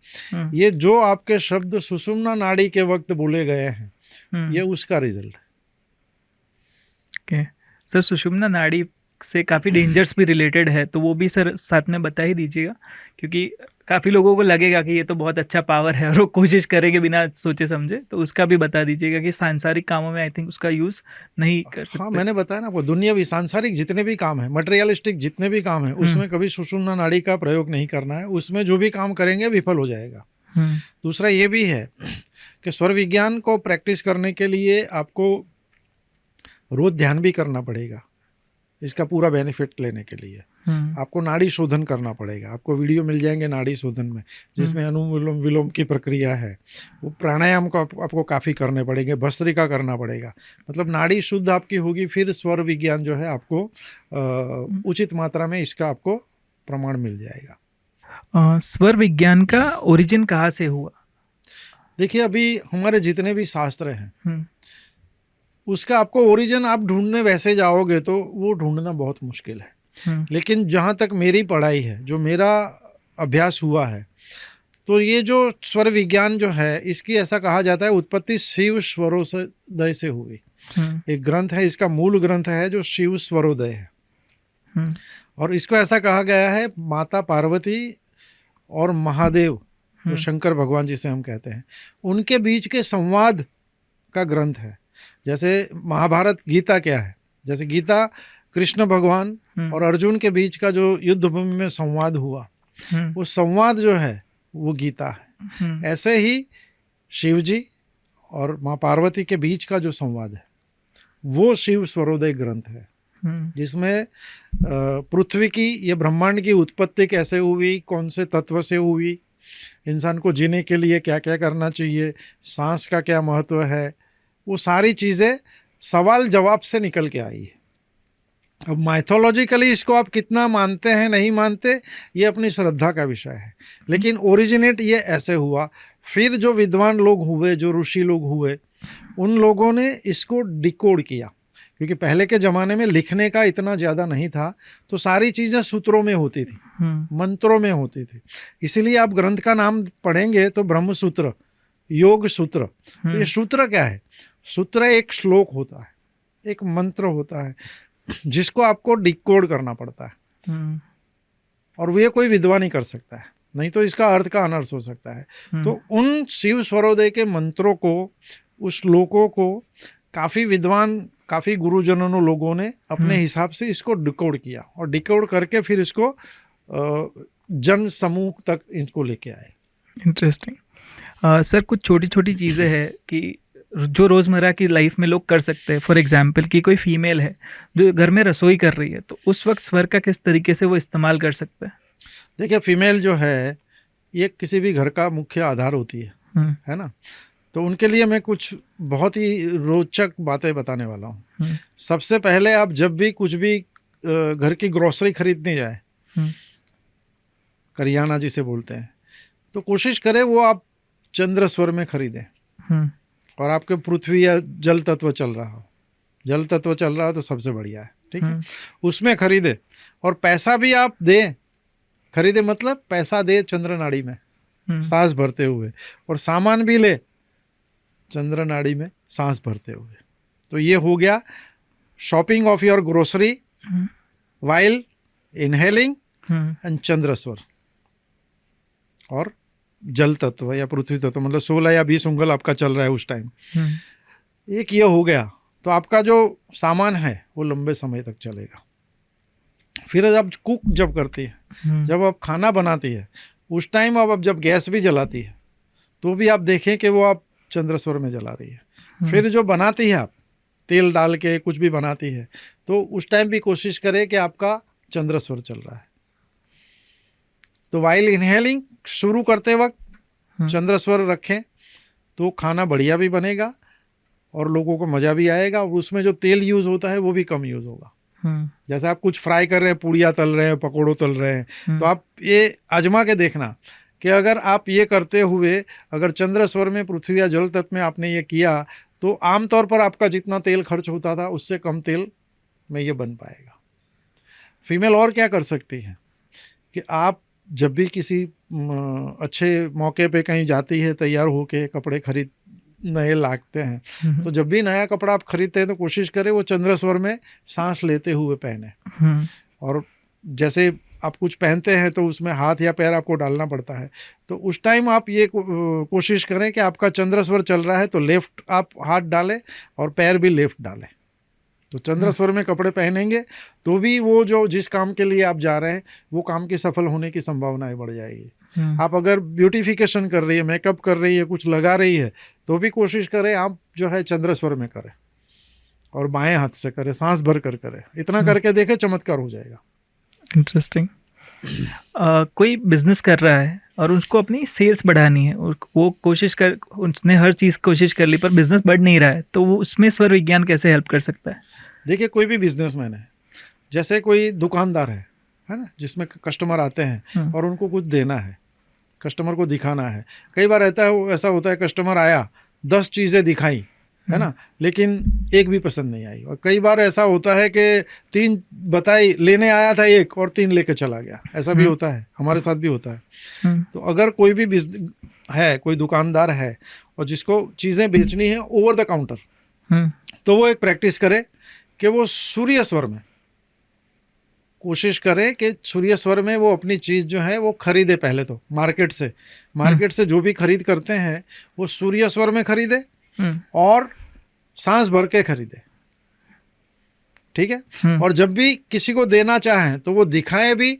ये जो आपके शब्द सुषुम्ना नाड़ी के वक्त बोले गए हैं ये उसका रिजल्ट है। सर सुषुम्ना नाड़ी से काफ़ी डेंजर्स भी रिलेटेड है, तो वो भी सर साथ में बता ही दीजिएगा, क्योंकि काफ़ी लोगों को लगेगा कि ये तो बहुत अच्छा पावर है और वो कोशिश करेंगे बिना सोचे समझे, तो उसका भी बता दीजिएगा कि सांसारिक कामों में आई थिंक उसका यूज़ नहीं कर हाँ, सकते। मैंने बताया ना आपको, दुनियावी सांसारिक जितने भी काम है, मटेरियलिस्टिक जितने भी काम है, उसमें कभी सुषुम्ना नाड़ी का प्रयोग नहीं करना है। उसमें जो भी काम करेंगे विफल हो जाएगा। दूसरा ये भी है कि स्वर विज्ञान को प्रैक्टिस करने के लिए आपको रोज ध्यान भी करना पड़ेगा। इसका पूरा बेनिफिट लेने के लिए आपको नाड़ी शोधन करना पड़ेगा। आपको वीडियो मिल जाएंगे नाड़ी शोधन में, जिसमें अनुलोम विलोम की प्रक्रिया है। वो प्राणायाम को आपको काफ़ी करने पड़ेंगे, भस्त्रिका करना पड़ेगा। मतलब नाड़ी शुद्ध आपकी होगी, फिर स्वर विज्ञान जो है आपको उचित मात्रा में इसका आपको प्रमाण मिल जाएगा। स्वर विज्ञान का ओरिजिन कहाँ से हुआ? देखिए, अभी हमारे जितने भी शास्त्र हैं उसका आपको ओरिजिन आप ढूंढने वैसे जाओगे तो वो ढूंढना बहुत मुश्किल है। लेकिन जहाँ तक मेरी पढ़ाई है, जो मेरा अभ्यास हुआ है, तो ये जो स्वर विज्ञान जो है, इसकी ऐसा कहा जाता है उत्पत्ति शिव स्वरोदय से हुई। एक ग्रंथ है, इसका मूल ग्रंथ है जो शिव स्वरोदय है। और इसको ऐसा कहा गया है माता पार्वती और महादेव, जो शंकर भगवान जिसे हम कहते हैं, उनके बीच के संवाद का ग्रंथ है। जैसे महाभारत गीता क्या है, जैसे गीता कृष्ण भगवान और अर्जुन के बीच का जो युद्ध भूमि में संवाद हुआ, वो संवाद जो है वो गीता है। ऐसे ही शिव जी और माँ पार्वती के बीच का जो संवाद है वो शिव स्वरोदय ग्रंथ है, जिसमें पृथ्वी की, ये ब्रह्मांड की उत्पत्ति कैसे हुई, कौन से तत्व से हुई, इंसान को जीने के लिए क्या क्या करना चाहिए, सांस का क्या महत्व है, वो सारी चीज़ें सवाल जवाब से निकल के आई है। अब माइथोलॉजिकली इसको आप कितना मानते हैं नहीं मानते, ये अपनी श्रद्धा का विषय है, लेकिन ओरिजिनेट ये ऐसे हुआ। फिर जो विद्वान लोग हुए, जो ऋषि लोग हुए, उन लोगों ने इसको डिकोड किया, क्योंकि पहले के ज़माने में लिखने का इतना ज़्यादा नहीं था, तो सारी चीज़ें सूत्रों में होती थी, मंत्रों में होती थी। इसीलिए आप ग्रंथ का नाम पढ़ेंगे तो ब्रह्म सूत्र, योग सूत्र। तो ये सूत्र क्या है? सूत्र एक श्लोक होता है, एक मंत्र होता है, जिसको आपको डिकोड करना पड़ता है, और ये कोई विद्वान ही कर सकता है, नहीं तो इसका अर्थ का अनर्थ हो सकता है। तो उन शिव स्वरोदय के मंत्रों को, उस श्लोकों को काफ़ी विद्वान, काफ़ी गुरुजनों लोगों ने अपने हिसाब से इसको डिकोड किया, और डिकोड करके फिर इसको जन समूह तक इसको लेके आए। इंटरेस्टिंग। सर, कुछ छोटी छोटी चीज़ें हैं कि जो रोज़मर्रा की लाइफ में लोग कर सकते हैं। फॉर एग्जांपल कि कोई फीमेल है जो घर में रसोई कर रही है, तो उस वक्त स्वर का किस तरीके से वो इस्तेमाल कर सकते हैं? देखिए, फीमेल जो है ये किसी भी घर का मुख्य आधार होती है ना। तो उनके लिए मैं कुछ बहुत ही रोचक बातें बताने वाला हूँ। सबसे पहले आप जब भी कुछ भी घर की ग्रोसरी खरीदने जाए, करियाना जिसे बोलते हैं, तो कोशिश करें वो आप चंद्र स्वर में खरीदें, और आपके पृथ्वी या जल तत्व चल रहा हो, जल तत्व चल रहा हो तो सबसे बढ़िया है, ठीक है, उसमें खरीदे। और पैसा भी आप दें, खरीदे मतलब पैसा दे चंद्र नाड़ी में सांस भरते हुए, और सामान भी ले चंद्र नाड़ी में सांस भरते हुए। तो ये हो गया shopping of your grocery while inhaling and चंद्र स्वर और जल तत्व या पृथ्वी तत्व, मतलब 16 या 20 उंगल आपका चल रहा है उस टाइम। एक ये हो गया, तो आपका जो सामान है वो लंबे समय तक चलेगा। फिर आप कुक जब करती है, जब आप खाना बनाती है, उस टाइम अब जब गैस भी जलाती है तो भी आप देखें कि वो आप चंद्र स्वर में जला रही है। फिर जो बनाती है, आप तेल डाल के कुछ भी बनाती है, तो उस टाइम भी कोशिश करें कि आपका चंद्र स्वर चल रहा है। तो वाइल इनहेलिंग शुरू करते वक्त चंद्र स्वर रखें, तो खाना बढ़िया भी बनेगा और लोगों को मज़ा भी आएगा, और उसमें जो तेल यूज़ होता है वो भी कम यूज़ होगा। जैसे आप कुछ फ्राई कर रहे हैं, पूड़ियाँ तल रहे हैं, पकौड़ों तल रहे हैं, तो आप ये आजमा के देखना कि अगर आप ये करते हुए अगर चंद्र स्वर में, पृथ्वी या जल तत्व में आपने ये किया, तो आमतौर पर आपका जितना तेल खर्च होता था उससे कम तेल में ये बन पाएगा। फीमेल और क्या कर सकती है कि आप जब भी किसी अच्छे मौके पे कहीं जाती है, तैयार होके कपड़े खरीद नए लागते हैं। हम्म, तो जब भी नया कपड़ा आप खरीदते हैं तो कोशिश करें वो चंद्र स्वर में सांस लेते हुए पहने। हम्म, और जैसे आप कुछ पहनते हैं तो उसमें हाथ या पैर आपको डालना पड़ता है, तो उस टाइम आप ये कोशिश करें कि आपका चंद्र स्वर चल रहा है तो लेफ्ट आप हाथ डालें और पैर भी लेफ्ट डालें। तो चंद्र स्वर में कपड़े पहनेंगे तो भी वो जो जिस काम के लिए आप जा रहे हैं वो काम की सफल होने की संभावनाएं बढ़ जाएगी। आप अगर ब्यूटिफिकेशन कर रही है, मेकअप कर रही है, कुछ लगा रही है, तो भी कोशिश करें आप जो है चंद्र स्वर में करें और बाएं हाथ से करें, सांस भर कर करें। इतना करके देखें, चमत्कार हो जाएगा। इंटरेस्टिंग। कोई बिजनेस कर रहा है और उसको अपनी सेल्स बढ़ानी है और वो उसने हर चीज़ कोशिश कर ली पर बिजनेस बढ़ नहीं रहा है, तो वो उसमें स्वर विज्ञान कैसे हेल्प कर सकता है? देखिए, कोई भी बिजनेसमैन है, जैसे कोई दुकानदार है ना, जिसमें कस्टमर आते हैं और उनको कुछ देना है, कस्टमर को दिखाना है। कई बार ऐसा होता है कस्टमर आया, 10 चीज़ें दिखाई, है ना, लेकिन एक भी पसंद नहीं आई। और कई बार ऐसा होता है कि 3 बताई, लेने आया था एक और 3 लेके चला गया। ऐसा भी होता है, हमारे साथ भी होता है। तो अगर कोई भी है, कोई दुकानदार है और जिसको चीज़ें बेचनी है ओवर द काउंटर, तो वो एक प्रैक्टिस करे कि वो सूर्य स्वर में कोशिश करे कि सूर्य स्वर में वो अपनी चीज़ जो है वो खरीदे। पहले तो मार्केट से जो भी खरीद करते हैं वो सूर्य स्वर में खरीदे और सांस भर के खरीदे, ठीक है। और जब भी किसी को देना चाहें तो वो दिखाएं भी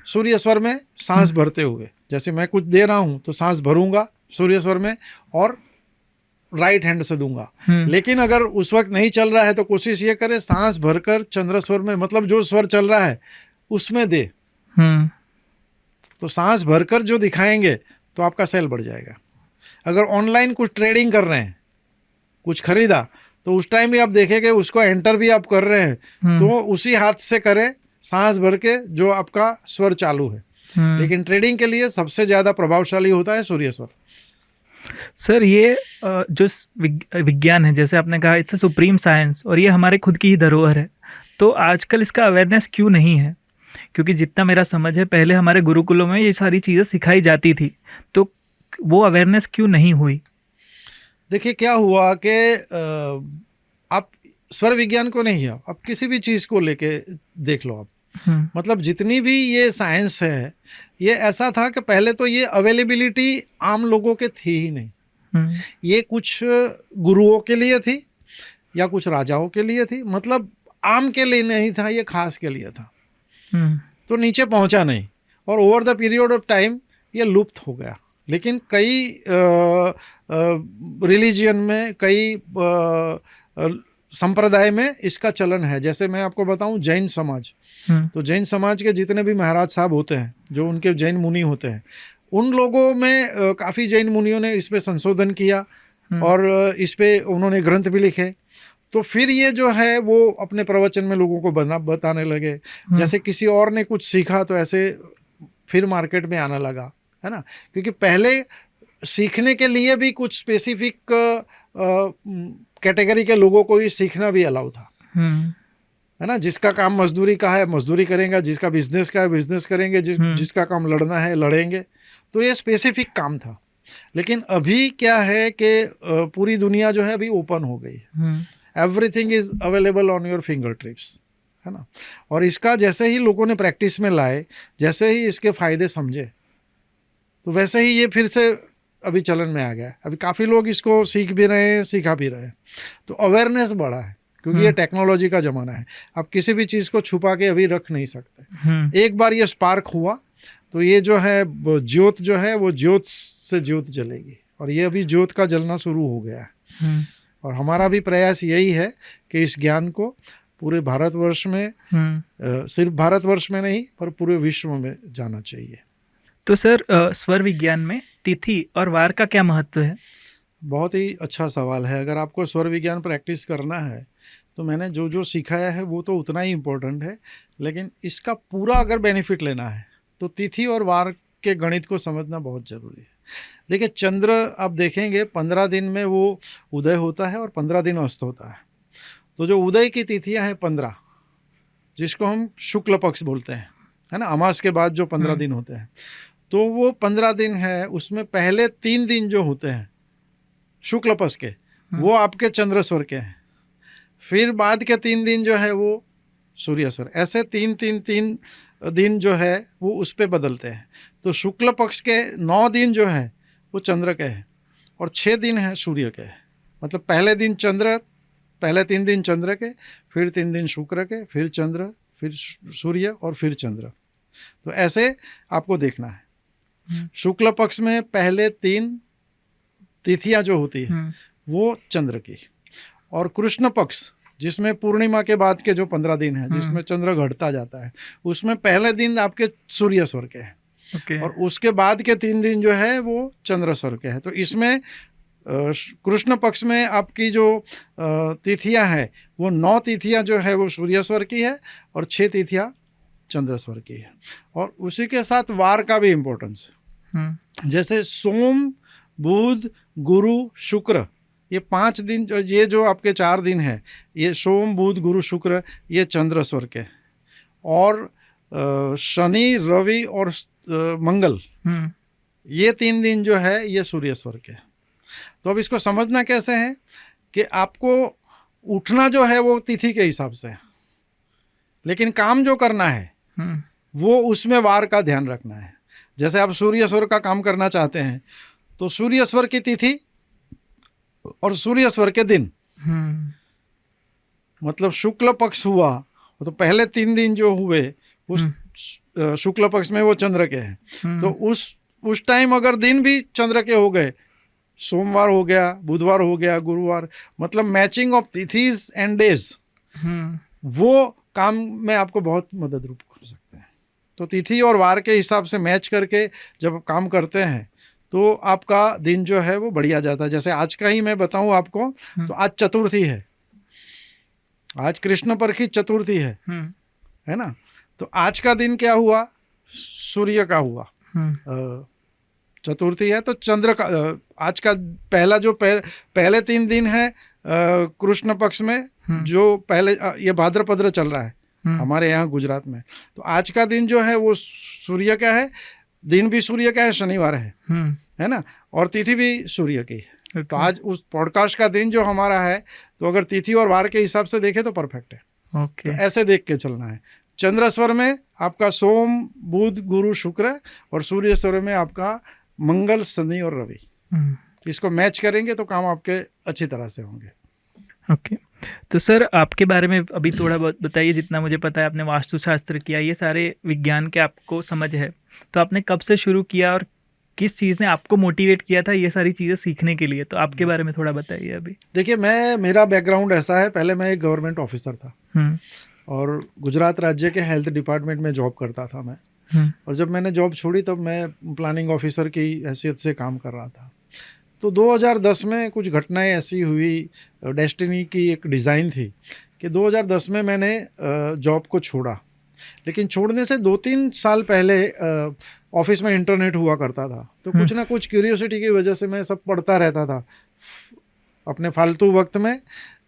सूर्य स्वर में सांस भरते हुए। जैसे मैं कुछ दे रहा हूं तो सांस भरूंगा सूर्य स्वर में और राइट हैंड से दूंगा। लेकिन अगर उस वक्त नहीं चल रहा है तो कोशिश ये करे सांस भरकर चंद्र स्वर में, मतलब जो स्वर चल रहा है उसमें दे। तो सांस भरकर जो दिखाएंगे तो आपका सेल बढ़ जाएगा। अगर ऑनलाइन कुछ ट्रेडिंग कर रहे हैं, कुछ खरीदा, तो उस टाइम भी आप देखेंगे उसको एंटर भी आप कर रहे हैं तो उसी हाथ से करें सांस भर के जो आपका स्वर चालू है। लेकिन ट्रेडिंग के लिए सबसे ज्यादा प्रभावशाली होता है सूर्य स्वर। सर, ये जो विज्ञान है, जैसे आपने कहा, इट्स अ सुप्रीम साइंस और ये हमारे खुद की ही धरोहर है, तो आजकल इसका अवेयरनेस क्यों नहीं है? क्योंकि जितना मेरा समझ है पहले हमारे गुरुकुलों में ये सारी चीज़ें सिखाई जाती थी, तो वो अवेयरनेस क्यों नहीं हुई? देखिए, क्या हुआ कि आप स्वर विज्ञान को नहीं, आप किसी भी चीज़ को लेके देख लो आप, मतलब जितनी भी ये साइंस है, ये ऐसा था कि पहले तो ये अवेलेबिलिटी आम लोगों के थी ही नहीं। ये कुछ गुरुओं के लिए थी या कुछ राजाओं के लिए थी, मतलब आम के लिए नहीं था, ये खास के लिए था। तो नीचे पहुंचा नहीं और over the period of time ये लुप्त हो गया। लेकिन कई रिलीजियन में, कई संप्रदाय में इसका चलन है। जैसे मैं आपको बताऊं, जैन समाज, तो जैन समाज के जितने भी महाराज साहब होते हैं, जो उनके जैन मुनि होते हैं, उन लोगों में काफ़ी जैन मुनियों ने इस पे संशोधन किया और इस पे उन्होंने ग्रंथ भी लिखे। तो फिर ये जो है वो अपने प्रवचन में लोगों को बताने लगे। जैसे किसी और ने कुछ सीखा तो ऐसे फिर मार्केट में आना लगा, है ना। क्योंकि पहले सीखने के लिए भी कुछ स्पेसिफिक कैटेगरी के लोगों को ही सीखना भी अलाउ था, है ना। जिसका काम मजदूरी का है मजदूरी करेंगे, जिसका बिजनेस का है बिजनेस करेंगे, जिसका काम लड़ना है लड़ेंगे। तो ये स्पेसिफिक काम था। लेकिन अभी क्या है कि पूरी दुनिया जो है अभी ओपन हो गई है। Everything is available on your finger tips, है ना। और इसका जैसे ही लोगों ने प्रैक्टिस में लाए, जैसे ही इसके फायदे समझे, तो वैसे ही ये फिर से अभी चलन में आ गया है। अभी काफ़ी लोग इसको सीख भी रहे हैं, सिखा भी रहे हैं। तो अवेयरनेस बढ़ा है, क्योंकि ये टेक्नोलॉजी का ज़माना है। आप किसी भी चीज़ को छुपा के अभी रख नहीं सकते। एक बार ये स्पार्क हुआ तो ये जो है ज्योत जो है वो ज्योत से ज्योत जलेगी, और ये अभी ज्योत का जलना शुरू हो गया है। और हमारा भी प्रयास यही है कि इस ज्ञान को पूरे भारतवर्ष में, सिर्फ भारतवर्ष में नहीं पर पूरे विश्व में जाना चाहिए। तो सर, स्वर विज्ञान में तिथि और वार का क्या महत्व है? बहुत ही अच्छा सवाल है। अगर आपको स्वर विज्ञान प्रैक्टिस करना है तो मैंने जो जो सिखाया है वो तो उतना ही इम्पोर्टेंट है, लेकिन इसका पूरा अगर बेनिफिट लेना है तो तिथि और वार के गणित को समझना बहुत ज़रूरी है। देखिए, चंद्र आप देखेंगे 15 दिन में वो उदय होता है और 15 दिन अस्त होता है। तो जो उदय की तिथियां हैं 15, जिसको हम शुक्ल पक्ष बोलते हैं, है ना, अमास के बाद जो 15 दिन होते हैं, तो वो 15 दिन है। उसमें पहले 3 दिन जो होते हैं शुक्ल पक्ष के, वो आपके चंद्र स्वर के हैं। फिर बाद के 3 दिन जो है वो सूर्य स्वर। ऐसे 3 दिन जो है वो उस पे बदलते हैं। तो शुक्ल पक्ष के 9 दिन जो है वो चंद्र के हैं और 6 दिन है सूर्य के। मतलब पहले 3 दिन चंद्र के, फिर 3 दिन शुक्र के, फिर चंद्र, फिर सूर्य और फिर चंद्र। तो ऐसे आपको देखना है। शुक्ल पक्ष में पहले 3 तिथियां जो होती है वो चंद्र की, और कृष्ण पक्ष जिसमें पूर्णिमा के बाद के जो 15 दिन है जिसमें चंद्र घटता जाता है, उसमें पहले दिन आपके सूर्य स्वर के हैं और उसके बाद के 3 दिन जो है वो चंद्र स्वर के हैं। तो इसमें कृष्ण पक्ष में आपकी जो तिथियां हैं वो 9 तिथियां जो है वो सूर्य स्वर की है और 6 तिथियां चंद्र स्वर की है। और उसी के साथ वार का भी इम्पोर्टेंस है। जैसे सोम, बुध, गुरु, शुक्र, ये 5 दिन जो आपके 4 दिन है, ये सोम, बुध, गुरु, शुक्र, ये चंद्र स्वर के, और शनि, रवि और मंगल, ये 3 दिन जो है ये सूर्य स्वर के। तो अब इसको समझना कैसे है कि आपको उठना जो है वो तिथि के हिसाब से है, लेकिन काम जो करना है वो उसमें वार का ध्यान रखना है। जैसे आप सूर्य स्वर का काम करना चाहते हैं तो सूर्य स्वर की तिथि और सूर्य स्वर के दिन, मतलब शुक्ल पक्ष हुआ तो पहले 3 दिन जो हुए उस शुक्ल पक्ष में वो चंद्र के हैं। तो उस टाइम अगर दिन भी चंद्र के हो गए, सोमवार हो गया, बुधवार हो गया, गुरुवार, मतलब मैचिंग ऑफ तिथीज एंड डेज, वो काम में आपको बहुत मदद रूप कर सकते हैं। तो तिथि और वार के हिसाब से मैच करके जब काम करते हैं तो आपका दिन जो है वो बढ़िया जाता है। जैसे आज का ही मैं बताऊं आपको, तो आज चतुर्थी है, आज कृष्ण पक्ष की चतुर्थी है ना। तो आज का दिन क्या हुआ, सूर्य का हुआ। चतुर्थी है तो चंद्र का आज का पहला जो पहले 3 दिन है कृष्ण पक्ष में, जो पहले ये भाद्रपद चल रहा है हमारे यहाँ गुजरात में। तो आज का दिन जो है वो सूर्य का है, दिन भी सूर्य का है, शनिवार है ना, और तिथि भी सूर्य की है। तो आज उस पॉडकास्ट का दिन जो हमारा है, तो अगर तिथि और वार के हिसाब से देखें तो परफेक्ट है। तो ऐसे देख के चलना है। चंद्र स्वर में आपका सोम, बुध, गुरु, शुक्र, और सूर्य स्वर में आपका मंगल, शनि और रवि। इसको मैच करेंगे तो काम आपके अच्छी तरह से होंगे। ओके तो सर आपके बारे में अभी थोड़ा बहुत बताइए। जितना मुझे पता है आपने वास्तुशास्त्र किया, ये सारे विज्ञान के आपको समझ है, तो आपने कब से शुरू किया और किस चीज़ ने आपको मोटिवेट किया था ये सारी चीज़ें सीखने के लिए? तो आपके बारे में थोड़ा बताइए अभी। देखिए, मेरा बैकग्राउंड ऐसा है, पहले मैं एक गवर्नमेंट ऑफिसर था और गुजरात राज्य के हेल्थ डिपार्टमेंट में जॉब करता था मैं। और जब मैंने जॉब छोड़ी तब मैं प्लानिंग ऑफिसर की हैसियत से काम कर रहा था। तो 2010 में कुछ घटनाएं ऐसी हुई, डेस्टिनी की एक डिज़ाइन थी कि 2010 में मैंने जॉब को छोड़ा। लेकिन छोड़ने से 2-3 साल पहले ऑफिस में इंटरनेट हुआ करता था, तो कुछ ना कुछ क्यूरियोसिटी की वजह से मैं सब पढ़ता रहता था अपने फालतू वक्त में।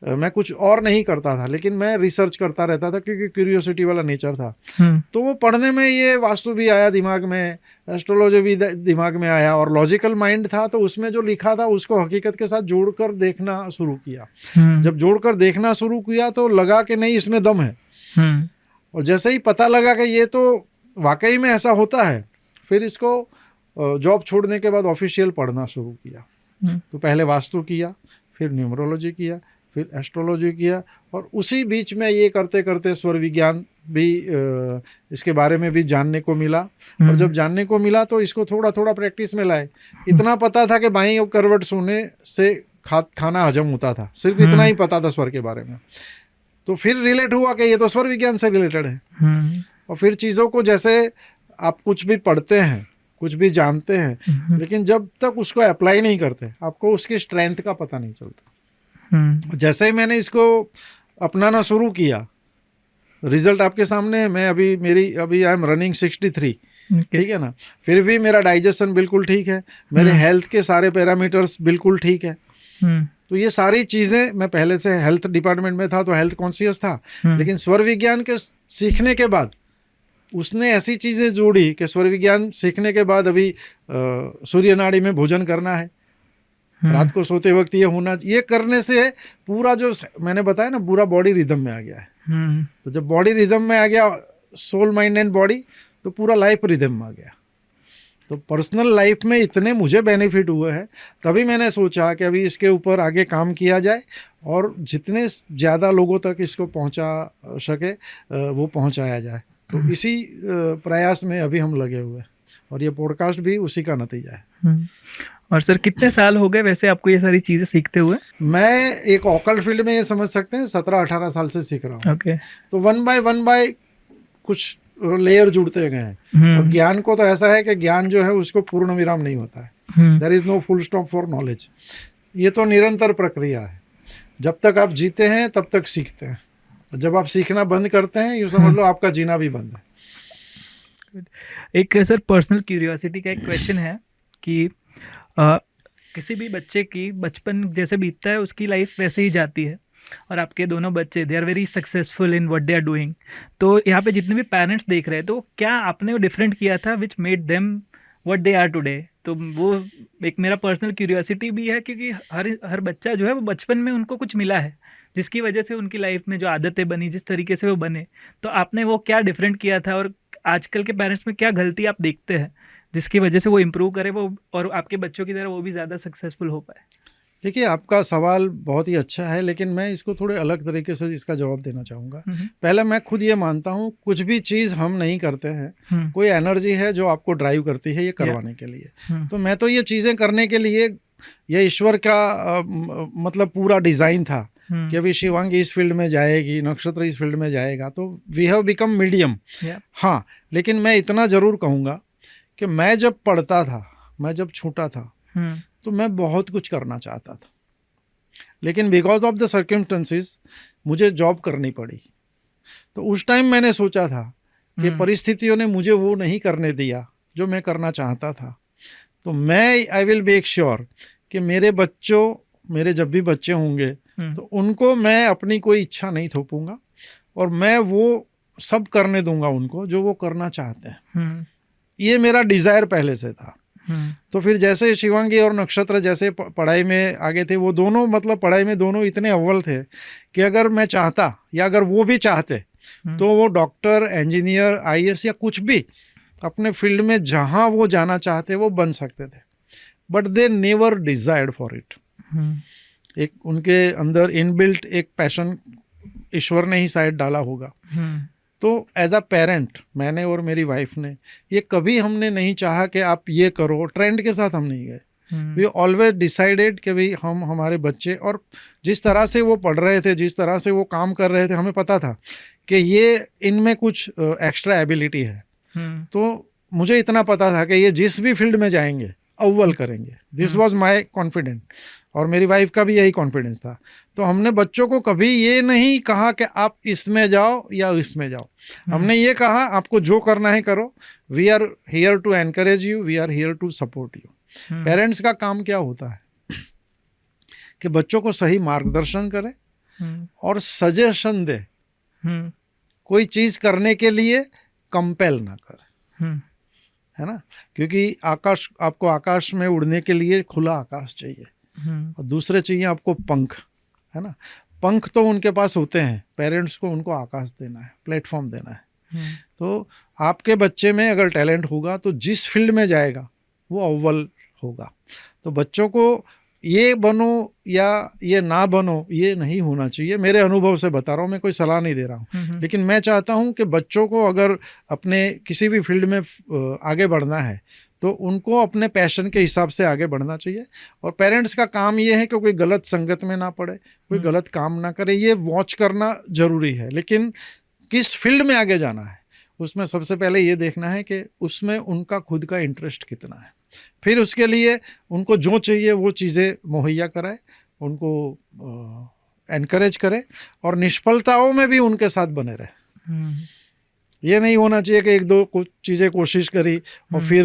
मैं कुछ और नहीं करता था, लेकिन मैं रिसर्च करता रहता था क्योंकि क्यूरियोसिटी वाला नेचर था। तो वो पढ़ने में ये वास्तु भी आया दिमाग में, एस्ट्रोलॉजी भी दिमाग में आया, और लॉजिकल माइंड था तो उसमें जो लिखा था उसको हकीकत के साथ जोड़कर देखना शुरू किया। जब जोड़कर देखना शुरू किया तो लगा कि नहीं, इसमें दम है। और जैसे ही पता लगा कि ये तो वाकई में ऐसा होता है, फिर इसको जॉब छोड़ने के बाद ऑफिशियल पढ़ना शुरू किया। तो पहले वास्तु किया, फिर न्यूमरोलॉजी किया, फिर एस्ट्रोलॉजी किया, और उसी बीच में ये करते करते स्वर विज्ञान भी इसके बारे में भी जानने को मिला। और जब जानने को मिला तो इसको थोड़ा थोड़ा प्रैक्टिस में लाए। इतना पता था कि बाईं करवट सोने से खाना हजम होता था, सिर्फ इतना ही पता था स्वर के बारे में। तो फिर रिलेट हुआ कि ये तो स्वर विज्ञान से रिलेटेड है। और फिर चीज़ों को, जैसे आप कुछ भी पढ़ते हैं, कुछ भी जानते हैं, लेकिन जब तक उसको अप्लाई नहीं करते आपको उसकी स्ट्रेंथ का पता नहीं चलता। जैसे ही मैंने इसको अपनाना शुरू किया, रिजल्ट आपके सामने है। मैं अभी आई एम रनिंग 63, ठीक है ना। फिर भी मेरा डाइजेशन बिल्कुल ठीक है, मेरे हेल्थ के सारे पैरामीटर्स बिल्कुल ठीक है। तो ये सारी चीज़ें, मैं पहले से हेल्थ डिपार्टमेंट में था तो हेल्थ कॉन्शियस था, लेकिन स्वर विज्ञान के सीखने के बाद उसने ऐसी चीज़ें जोड़ी कि स्वर विज्ञान सीखने के बाद अभी सूर्य नाड़ी में भोजन करना है, रात को सोते वक्त ये होना, ये करने से पूरा जो मैंने बताया ना, पूरा बॉडी रिदम में आ गया है। तो जब बॉडी रिदम में आ गया, सोल माइंड एंड बॉडी, तो पूरा लाइफ रिदम में आ गया। तो पर्सनल लाइफ में इतने मुझे बेनिफिट हुए हैं, तभी मैंने सोचा कि अभी इसके ऊपर आगे काम किया जाए और जितने ज़्यादा लोगों तक इसको पहुंचा सके वो पहुंचाया जाए। तो इसी प्रयास में अभी हम लगे हुए हैं और ये पॉडकास्ट भी उसी का नतीजा है। और सर कितने साल हो गए वैसे आपको ये सारी चीज़ें सीखते हुए? मैं एक ऑकल्ट फील्ड में ये समझ सकते हैं 17-18 साल से सीख रहा हूँ। ओके। तो वन बाय कुछ लेयर जुड़ते गए हैं। और ज्ञान को तो ऐसा है कि ज्ञान जो है उसको पूर्ण विराम नहीं होता है। There is no full stop for knowledge. ये तो निरंतर प्रक्रिया है। जब तक आप जीते हैं तब तक सीखते हैं। जब आप सीखना बंद करते हैं, यूँ समझ लो आपका जीना भी बंद है। एक सर पर्सनल क्यूरियोसिटी का एक क्वेश्चन है कि किसी भी बच्चे की बचपन जैसे बीतता है उसकी लाइफ वैसे ही जाती है, और आपके दोनों बच्चे they are very successful in what they are doing. तो यहाँ पे जितने भी पेरेंट्स देख रहे हैं, तो क्या आपने वो डिफरेंट किया था which made them what they are today? तो वो एक मेरा पर्सनल क्यूरियोसिटी भी है, क्योंकि हर बच्चा जो है वो बचपन में उनको कुछ मिला है जिसकी वजह से उनकी लाइफ में जो आदतें बनी, जिस तरीके से वो बने। तो आपने वो क्या डिफरेंट किया था, और आजकल के पेरेंट्स में क्या गलती आप देखते हैं जिसकी वजह से वो इम्प्रूव करे, वो और आपके बच्चों की तरह वो भी ज़्यादा सक्सेसफुल हो पाए? देखिए, आपका सवाल बहुत ही अच्छा है, लेकिन मैं इसको थोड़े अलग तरीके से इसका जवाब देना चाहूँगा। पहले मैं खुद ये मानता हूँ, कुछ भी चीज़ हम नहीं करते हैं, कोई एनर्जी है जो आपको ड्राइव करती है ये करवाने के लिए। तो मैं तो ये चीज़ें करने के लिए, ये ईश्वर का मतलब पूरा डिज़ाइन था कि अभी शिवांगी इस फील्ड में जाएगी, नक्षत्र इस फील्ड में जाएगा, तो वी हैव बिकम मीडियम। हाँ, लेकिन मैं इतना ज़रूर कहूँगा कि मैं जब पढ़ता था, मैं जब छोटा था, तो मैं बहुत कुछ करना चाहता था, लेकिन बिकॉज ऑफ द सर्कमस्टेंसेस मुझे जॉब करनी पड़ी। तो उस टाइम मैंने सोचा था कि परिस्थितियों ने मुझे वो नहीं करने दिया जो मैं करना चाहता था। तो मैं आई विल मेक श्योर कि मेरे जब भी बच्चे होंगे तो उनको मैं अपनी कोई इच्छा नहीं थोपूंगा, और मैं वो सब करने दूंगा उनको जो वो करना चाहते हैं। ये मेरा डिज़ायर पहले से था। तो फिर जैसे शिवांगी और नक्षत्र जैसे पढ़ाई में आगे थे, वो दोनों मतलब पढ़ाई में दोनों इतने अव्वल थे कि अगर मैं चाहता या अगर वो भी चाहते तो वो डॉक्टर, इंजीनियर, आईएएस या कुछ भी अपने फील्ड में जहां वो जाना चाहते वो बन सकते थे। But they never desired for it. एक उनके अंदर इनबिल्ट एक पैशन ईश्वर ने ही शायद डाला होगा। तो एज अ पेरेंट, मैंने और मेरी वाइफ ने ये कभी हमने नहीं चाहा कि आप ये करो, ट्रेंड के साथ हम नहीं गए। वी ऑलवेज डिसाइडेड कि भाई हम हमारे बच्चे, और जिस तरह से वो पढ़ रहे थे, जिस तरह से वो काम कर रहे थे, हमें पता था कि ये इनमें कुछ एक्स्ट्रा एबिलिटी है। तो मुझे इतना पता था कि ये जिस भी फील्ड में जाएंगे अव्वल करेंगे। दिस वॉज माई कॉन्फिडेंट, और मेरी वाइफ का भी यही कॉन्फिडेंस था। तो हमने बच्चों को कभी ये नहीं कहा कि आप इसमें जाओ या इसमें जाओ। हमने ये कहा आपको जो करना है करो। We are here to encourage you, we are here to support you. Parents का काम क्या होता है कि बच्चों को सही मार्गदर्शन करे और सजेशन दे, कोई चीज करने के लिए कंपेल ना करे, है ना। क्योंकि आपको आकाश में उड़ने के लिए खुला आकाश चाहिए, और दूसरे चाहिए आपको पंख, है ना। पंख तो उनके पास होते हैं, पेरेंट्स को उनको आकाश देना है, प्लेटफॉर्म देना है। तो आपके बच्चे में अगर टैलेंट होगा तो जिस फील्ड में जाएगा वो अव्वल होगा। तो बच्चों को ये बनो या ये ना बनो ये नहीं होना चाहिए। मेरे अनुभव से बता रहा हूँ, मैं कोई सलाह नहीं दे रहा हूँ, लेकिन मैं चाहता हूँ कि बच्चों को अगर अपने किसी भी फील्ड में आगे बढ़ना है तो उनको अपने पैशन के हिसाब से आगे बढ़ना चाहिए। और पेरेंट्स का काम ये है कि कोई गलत संगत में ना पड़े, कोई गलत काम ना करे, ये वॉच करना जरूरी है। लेकिन किस फील्ड में आगे जाना है उसमें सबसे पहले ये देखना है कि उसमें उनका खुद का इंटरेस्ट कितना है। फिर उसके लिए उनको जो चाहिए वो चीज़ें मुहैया कराए, उनको एनकरेज करे, और निष्फलताओं में भी उनके साथ बने रहे। ये नहीं होना चाहिए कि एक दो कुछ चीज़ें कोशिश करी और फिर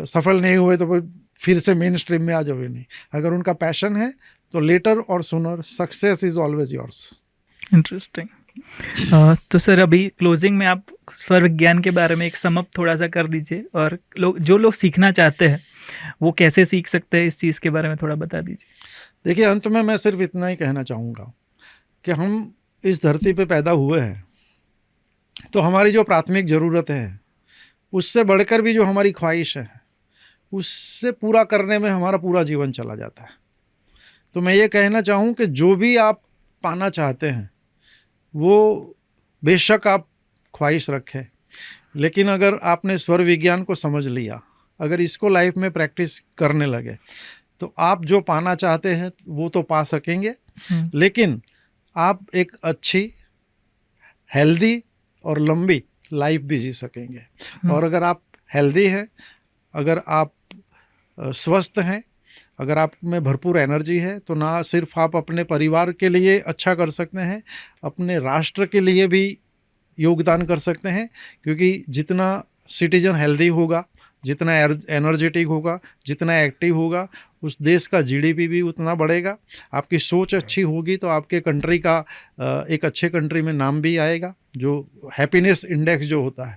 सफल नहीं हुए तो फिर से मेन स्ट्रीम में आ जाओ। नहीं, अगर उनका पैशन है तो लेटर और sooner success is always yours. Interesting. तो सर अभी क्लोजिंग में आप स्वर विज्ञान के बारे में एक समअप थोड़ा सा कर दीजिए, और जो लोग सीखना चाहते हैं वो कैसे सीख सकते हैं, इस चीज़ के बारे में थोड़ा बता दीजिए। देखिए, अंत में मैं सिर्फ इतना ही कहना चाहूँगा कि हम इस धरती पे पैदा हुए हैं, तो हमारी जो प्राथमिक ज़रूरत है, उससे बढ़कर भी जो हमारी ख्वाहिश है, उससे पूरा करने में हमारा पूरा जीवन चला जाता है। तो मैं ये कहना चाहूँ कि जो भी आप पाना चाहते हैं, वो बेशक आप ख्वाहिश रखें, लेकिन अगर आपने स्वर विज्ञान को समझ लिया, अगर इसको लाइफ में प्रैक्टिस करने लगे, तो आप जो पाना चाहते हैं वो तो पा सकेंगे, लेकिन आप एक अच्छी, हेल्दी और लंबी लाइफ भी जी सकेंगे। और अगर आप हेल्दी हैं, अगर आप स्वस्थ हैं, अगर आप में भरपूर एनर्जी है, तो ना सिर्फ आप अपने परिवार के लिए अच्छा कर सकते हैं, अपने राष्ट्र के लिए भी योगदान कर सकते हैं, क्योंकि जितना सिटीजन हेल्दी होगा, जितना एनर्जेटिक होगा, जितना एक्टिव होगा, उस देश का जीडीपी भी उतना बढ़ेगा। आपकी सोच अच्छी होगी तो आपके कंट्री का एक अच्छे कंट्री में नाम भी आएगा। जो हैप्पीनेस इंडेक्स जो होता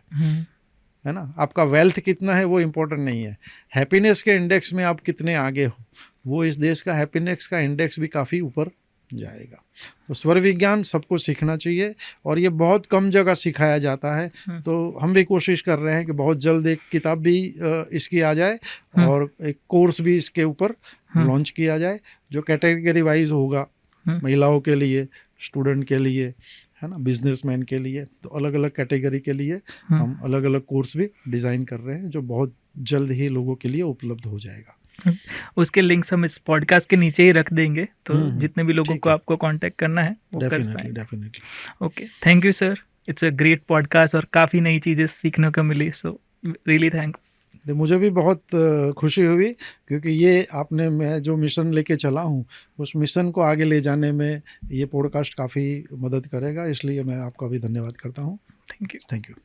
है ना, आपका वेल्थ कितना है वो इम्पोर्टेंट नहीं है, हैप्पीनेस के इंडेक्स में आप कितने आगे हो, वो इस देश का हैप्पीनेस का इंडेक्स भी काफ़ी ऊपर जाएगा। तो स्वर विज्ञान सबको सीखना चाहिए, और ये बहुत कम जगह सिखाया जाता है। तो हम भी कोशिश कर रहे हैं कि बहुत जल्द एक किताब भी इसकी आ जाए, और एक कोर्स भी इसके ऊपर लॉन्च किया जाए, जो कैटेगरी वाइज होगा, महिलाओं के लिए, स्टूडेंट के लिए, है ना, बिजनेसमैन के लिए। तो अलग अलग कैटेगरी के लिए हम अलग अलग कोर्स भी डिज़ाइन कर रहे हैं, जो बहुत जल्द ही लोगों के लिए उपलब्ध हो जाएगा। उसके लिंक्स हम इस पॉडकास्ट के नीचे ही रख देंगे, तो जितने भी लोगों को आपको कांटेक्ट करना है वो कर पाएंगे। Definitely. Okay, thank you sir, it's a great podcast और काफ़ी नई चीज़ें सीखने को मिली, सो रियली थैंक। मुझे भी बहुत खुशी हुई, क्योंकि ये आपने, मैं जो मिशन लेके चला हूँ, उस मिशन को आगे ले जाने में ये पॉडकास्ट काफ़ी मदद करेगा, इसलिए मैं आपका भी धन्यवाद करता हूँ। Thank you. Thank you.